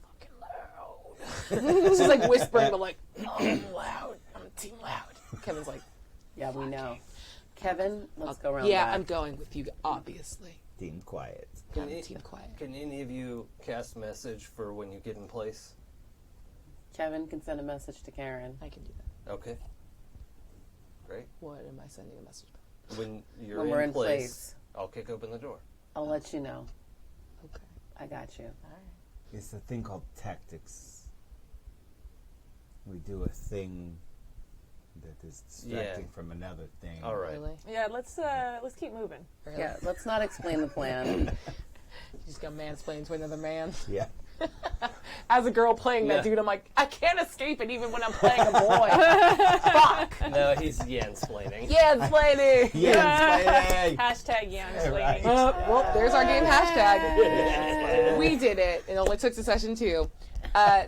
fucking loud. She's like whispering, but like, I'm loud. I'm Team Loud. Kevin's like, Yeah, we know. Kevin, let's go around yeah, back. I'm going with you, obviously. Team quiet. I'm Can, Team Quiet. can any of you cast message for when you get in place? Kevin can send a message to Karen. I can do that. Okay. Great. What am I sending a message about? When you're When we're in place, place. I'll kick open the door. I'll let you know. Okay. I got you. All right. It's a thing called tactics. We do a thing that is distracting from another thing. All right. Really? Yeah, let's keep moving. Really? Yeah, let's not explain the plan. You just got mansplained to another man. Yeah. As a girl playing Yeah. that dude, I'm like, I can't escape it even when I'm playing a boy. Fuck. No, he's yansplaining. Yansplaining. Yes, Hashtag Yansplaining. Right. Well, there's our game hashtag. We did it. It only took to session 2.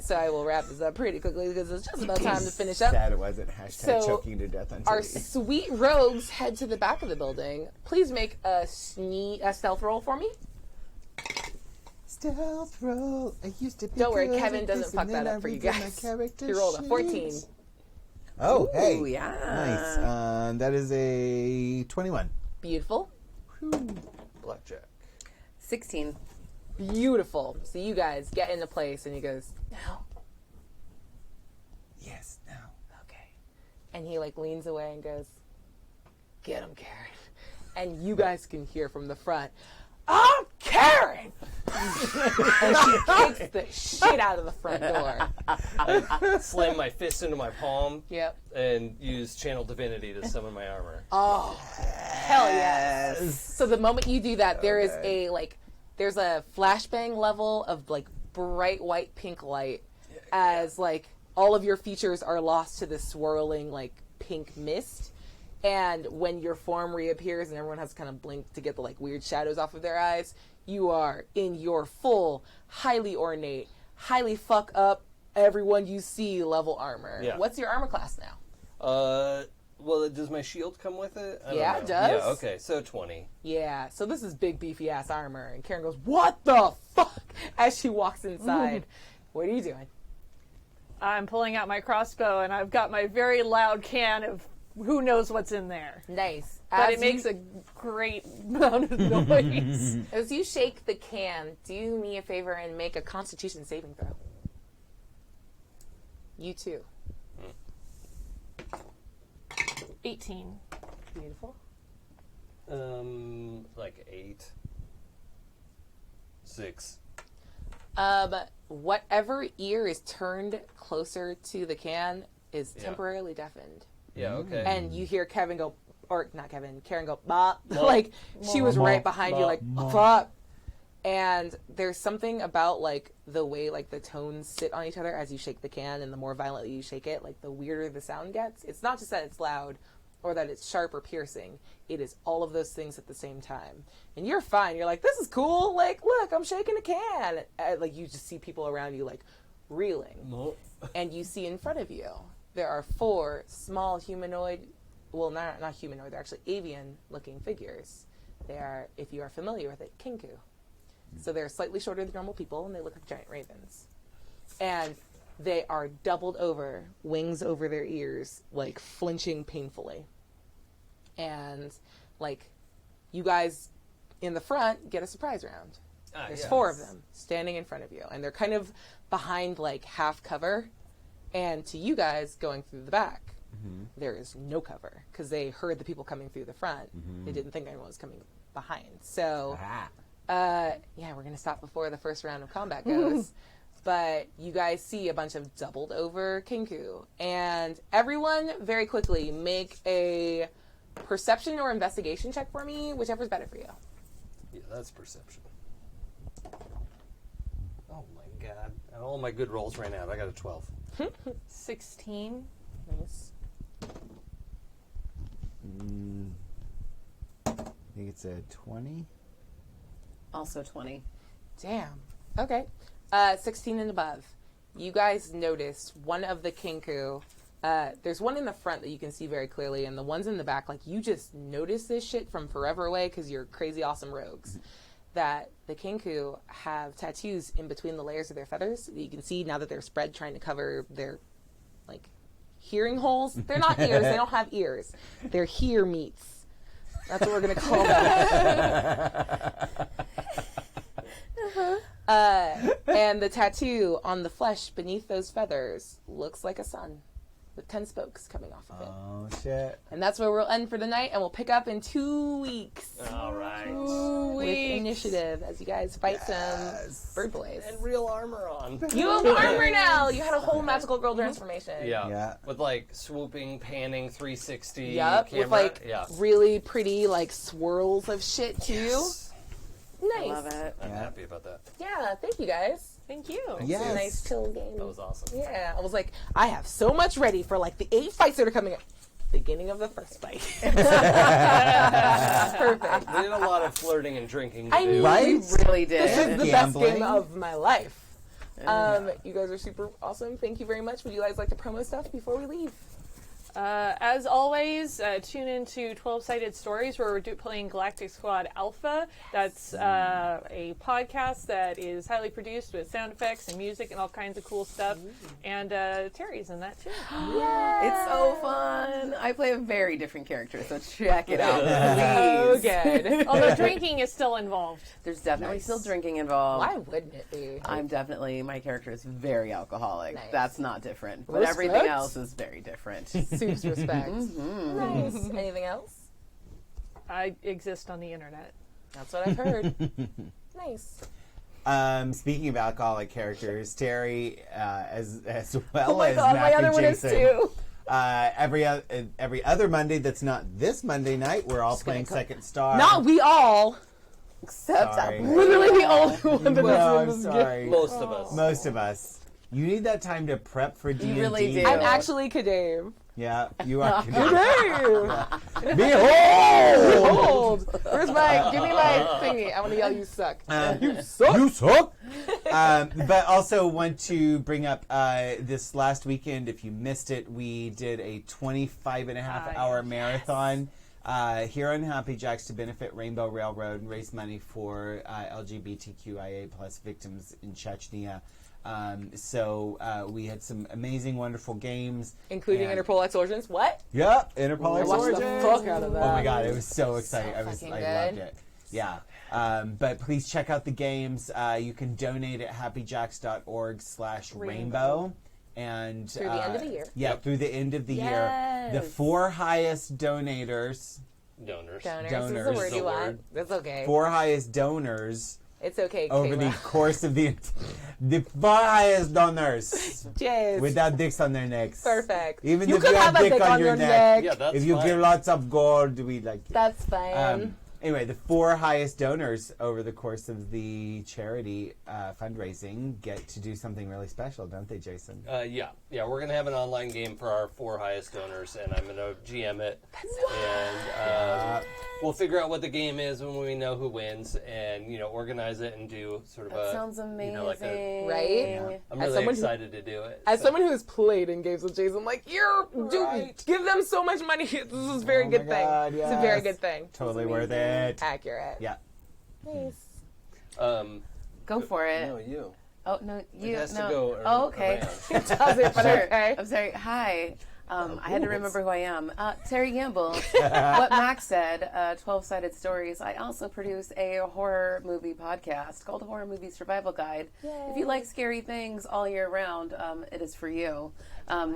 So I will wrap this up pretty quickly because it's just about time to finish up. Sad it wasn't hashtag So, choking to death on Our TV. sweet rogues head to the back of the building. Please make a stealth roll for me. Stealth roll. I used to be Don't worry, good Kevin at doesn't this, fuck and that then up I for you redid my guys. character He rolled a sheet. 14. Oh, hey. Ooh, yeah. Nice. That is a 21. Beautiful. Blackjack. 16. Beautiful. So you guys get into place, and he goes, "Now." Yes, now. Okay. And he like leans away and goes, "Get him, Karen." And you guys can hear from the front, "I'm Karen!" And she kicks the shit out of the front door. I slam my fist into my palm Yep. and use channel divinity to summon my armor. Oh, hell yes. So the moment you do that, there is a there's a flashbang level of like bright white pink light as like all of your features are lost to this swirling like pink mist. And when your form reappears and everyone has to kind of blink to get the like weird shadows off of their eyes, you are in your full, highly ornate, highly fuck up, everyone you see level armor. Yeah. What's your armor class now? Well, does my shield come with it? I don't Yeah, know. it does. Yeah, okay, so 20. Yeah, so this is big beefy ass armor. And Karen goes, "What the fuck?" as she walks inside. What are you doing? I'm pulling out my crossbow, and I've got my very loud can of who knows what's in there. Nice. But it makes a great amount of noise. As you shake the can, do me a favor and make a Constitution saving throw. You too. 18. Beautiful. Like 8. 6. Whatever ear is turned closer to the can is Yeah. temporarily deafened. Yeah, okay. And you hear Kevin go, or not Kevin, Karen go, "Bah." Like, she was right behind you, like, "Fuck." And there's something about, like, the way, like, the tones sit on each other as you shake the can, and the more violently you shake it, like, the weirder the sound gets. It's not just that it's loud or that it's sharp or piercing. It is all of those things at the same time. And you're fine. You're like, "This is cool. Like, look, I'm shaking a can." Like, you just see people around you, like, reeling. And you see in front of you, there are 4 small humanoid, well, not humanoid, they're actually avian-looking figures. They are, if you are familiar with it, kinku. So they're slightly shorter than normal people, and they look like giant ravens. And they are doubled over, wings over their ears, like flinching painfully. And, like, you guys in the front get a surprise round. There's 4 of them standing in front of you, and they're kind of behind, like, half cover. And to you guys going through the back, there is no cover because they heard the people coming through the front. They didn't think anyone was coming behind. So, yeah, we're going to stop before the first round of combat goes. But you guys see a bunch of doubled over kinku. And everyone, very quickly, make a perception or investigation check for me, whichever's better for you. Yeah, that's perception. Oh my god. And all my good rolls ran out. I got a 12. 16. Nice. I think it's a 20. Also 20. Damn. Okay. 16 and above. You guys notice one of the kinku. There's one in the front that you can see very clearly, and the ones in the back, like, you just notice this shit from forever away because you're crazy awesome rogues. That the kinku have tattoos in between the layers of their feathers that you can see now that they're spread trying to cover their, like, hearing holes. They're not ears. They don't have ears. They're hear meats. That's what we're going to call them. And the tattoo on the flesh beneath those feathers looks like a sun with 10 spokes coming off of it. Oh, shit. And that's where we'll end for the night, and we'll pick up in 2 weeks. All right. 2 weeks. With initiative as you guys fight some bird boys. And real armor on. You have armor now! You had a whole magical girl transformation. Yeah. With like swooping, panning, 360 Yep, camera. with like really pretty like swirls of shit too. Yes. Nice. I love it. I'm happy about that. Yeah, thank you guys. Thank you. Yes. It's a nice chill game. That was awesome. Yeah, I was like, I have so much ready for like the 8 fights that are coming up. Beginning of the first fight. Perfect. We did a lot of flirting and drinking to I do. knew Right? you Really did. This is the Gambling. best game of my life. You guys are super awesome. Thank you very much. Would you guys like to promo stuff before we leave? As always, tune into 12-Sided Stories, where we're playing Galactic Squad Alpha. That's a podcast that is highly produced with sound effects and music and all kinds of cool stuff. And Terry's in that, too. It's so fun. I play a very different character, so check it out, So please. good. Although drinking is still involved. There's definitely still drinking involved. Why wouldn't it be? My character is very alcoholic. Nice. That's not different. But Respect. everything else is very different. Soups respect. Nice. Anything else? I exist on the internet. That's what I've heard. Nice. Speaking of alcoholic characters, Terry, as well Oh my as god, Mac my other and one is Jason, too. every other Monday that's not this Monday night, we're all playing Second Star. Not we all. Except Sorry. I'm Literally the only one that No, I'm listens. sorry. Most of us. Most of us. You need that time to prep for D&D. really do. I'm actually Kadave. Yeah, you are. Kadave! Behold! Behold! Where's my, give me my thingy. I want to yell, you suck. You suck. You suck. But also want to bring up this last weekend, if you missed it, we did a 25-and-a-half-hour marathon here on Happy Jacks to benefit Rainbow Railroad and raise money for LGBTQIA plus victims in Chechnya. So we had some amazing, wonderful games. Including and- Interpol Exorsions. What? Yeah, Interpol I watched the Exorsions. fuck out of that. Oh my god, it was so exciting. I fucking loved good. it. Yeah. But please check out the games. You can donate at happyjacks.org/rainbow. And Through the end of the year. Yeah, through the end of the year. The 4 highest donors. Donors. Donors is Donors the word is you the want. word. That's okay. 4 highest donors It's okay, over the Kayla. course of the 4 highest donors Cheers. without dicks on their necks. Perfect. Even You if could you have have a dick dick on on your your neck. neck. Yeah, that's If you fine. give lots of gold, we like it. That's fine. Anyway, the 4 highest donors over the course of the charity fundraising get to do something really special, don't they, Jason? Yeah, we're gonna have an online game for our 4 highest donors, and I'm gonna GM it, and we'll figure out what the game is when we know who wins, and organize it and do sort of That sounds amazing. like a, Right? Yeah. I'm As really someone who- excited to do it. As so. someone who has played in games with Jason, like, give them so much money. This is a very Oh good my thing. God, It's a very yes. good thing. Totally worth it. Accurate. Yeah. Nice. Go for it. No, you. Oh, no, you. It has no. to go. Oh, okay. around. Does it, but Sure. okay. I'm sorry. Hi. I had to remember who I am. Terry Gamble. What Max said, 12-Sided Stories. I also produce a horror movie podcast called Horror Movie Survival Guide. If you like scary things all year round, it is for you.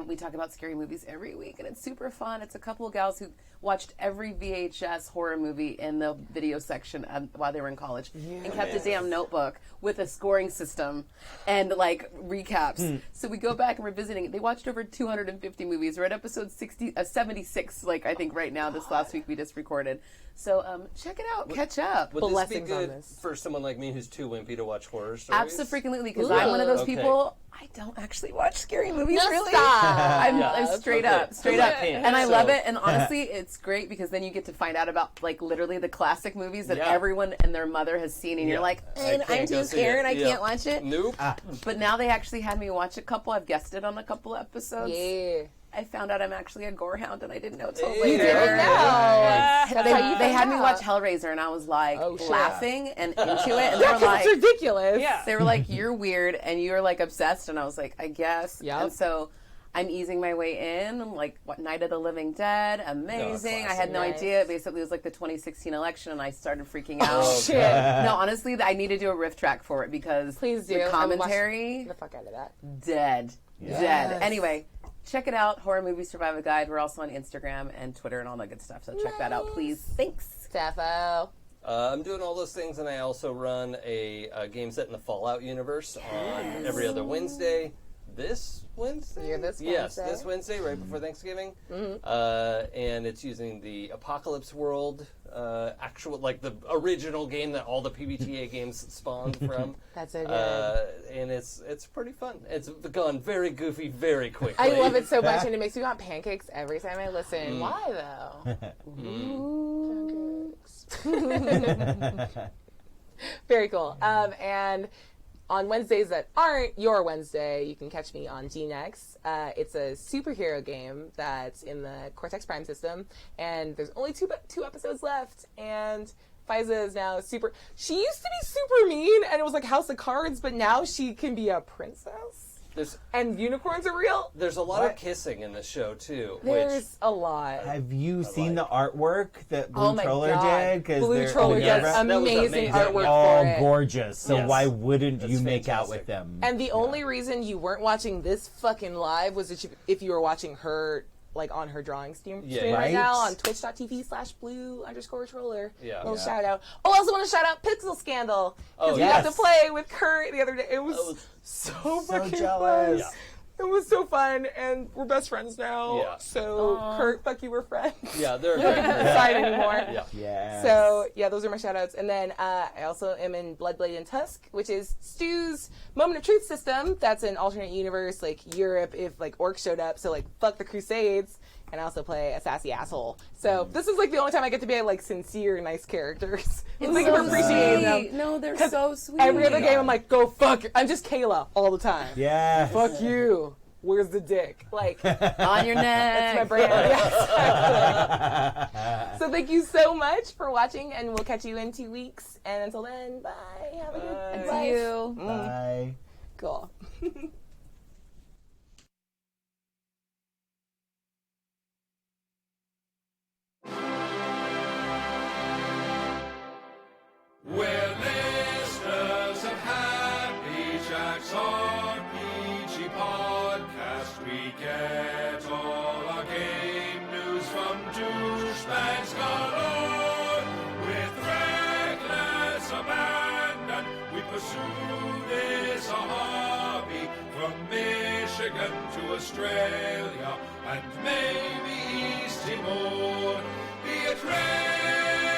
We talk about scary movies every week, and it's super fun. It's a couple of gals who watched every VHS horror movie in the video section while they were in college and kept a damn notebook with a scoring system and like recaps. So we go back and we're visiting. They watched over 250 movies. We're at episode 76, like I think right now. This last week we just recorded. So check it out. Catch up. Would this be Blessings on good this. for someone like me who's too wimpy to watch horror stories? Absolutely, because I'm one of those Okay. people. I don't actually watch scary movies. No, really, stop. I'm Yeah. straight Okay. up, straight Because up, I can't, and I so- love it. And honestly, it's great because then you get to find out about like literally the classic movies that Yeah. everyone and their mother has seen, and Yeah. you're like, I I'm can't too go see scared, it. and I Yeah. can't watch it. Nope. But now they actually had me watch a couple. I've guested on a couple episodes. Yeah. I found out I'm actually a gore hound, and I didn't know till Hey, later. there it That's how you They had find me out. watch Hellraiser, and I was like Oh, shit. laughing and into it, and they Yeah, were 'cause like, it's ridiculous. Yeah. they were like, "You're weird," and you're like obsessed, and I was like, "I guess." Yep. And so I'm easing my way in. I'm like, what, Night of the Living Dead, amazing. I had no Nice. idea. Basically, it was like the 2016 election, and I started freaking out. Oh, shit. No, honestly, I need to do a riff track for it because Please do. the I'm commentary, The fuck out of that. dead. Yes. Anyway, check it out. Horror Movie Survival Guide. We're also on Instagram and Twitter and all that good stuff. So check that out, please. Thanks. Sappho. I'm doing all those things, and I also run a game set in the Fallout universe on every other Wednesday. This Wednesday? Yeah, this Yes, Wednesday. this Wednesday, right before Thanksgiving. Mm-hmm. And it's using the Apocalypse World, actual, like the original game that all the PBTA games spawned from. That's so good. And it's pretty fun. It's gone very goofy very quickly. I love it so much, and it makes me want pancakes every time I listen. Why, though? Pancakes. Very cool. And on Wednesdays that aren't your Wednesday, you can catch me on GNX. It's a superhero game that's in the Cortex Prime system, and there's only two episodes left, and Faiza is now super... She used to be super mean, and it was like House of Cards, but now she can be a princess. And unicorns are real? There's a lot of kissing in the show, too. There's a lot. Have you seen the artwork that Blue Oh my Troller God. did? 'Cause Blue they're- Troller yeah, does that was amazing amazing. artwork They're all for it. gorgeous, so Yes. why wouldn't That's you make out fantastic. with them? And the only reason you weren't watching this fucking live was that if you were watching her, like, on her drawing stream Yeah. right now Right. on twitch.tv/blue_troller. Yeah. Little Yeah. shout out. Oh, I also want to shout out Pixel Scandal. Because Oh, we yes. got to play with Kurt the other day. It was was so so fucking jealous. fun. It was so fun, and we're best friends now. Yeah. So, Kurt, fuck you, we're friends. Yeah, they're Not very side anymore. Yeah. Yes. So, yeah, those are my shout outs. And then I also am in Bloodblade and Tusk, which is Stu's Moment of Truth system. That's an alternate universe, like Europe, if like orcs showed up. So, like, fuck the Crusades. And I also play a sassy asshole. So, this is like the only time I get to be like sincere, nice characters. Thank you for appreciating them. No, they're so sweet. Every other game, I'm like, go fuck. I'm just Kayla all the time. Yeah. Fuck you. Where's the dick? Like, on your neck. that's my brand. Yeah, exactly. So thank you so much for watching, and we'll catch you in 2 weeks. And until then, bye. Have a good See life. you. Bye. Cool. We're listeners of Happy Jack's RPG podcast. We get all our game news from douchebags galore. With reckless abandon, we pursue this a hobby. From Michigan to Australia and maybe East Timor. Be it rain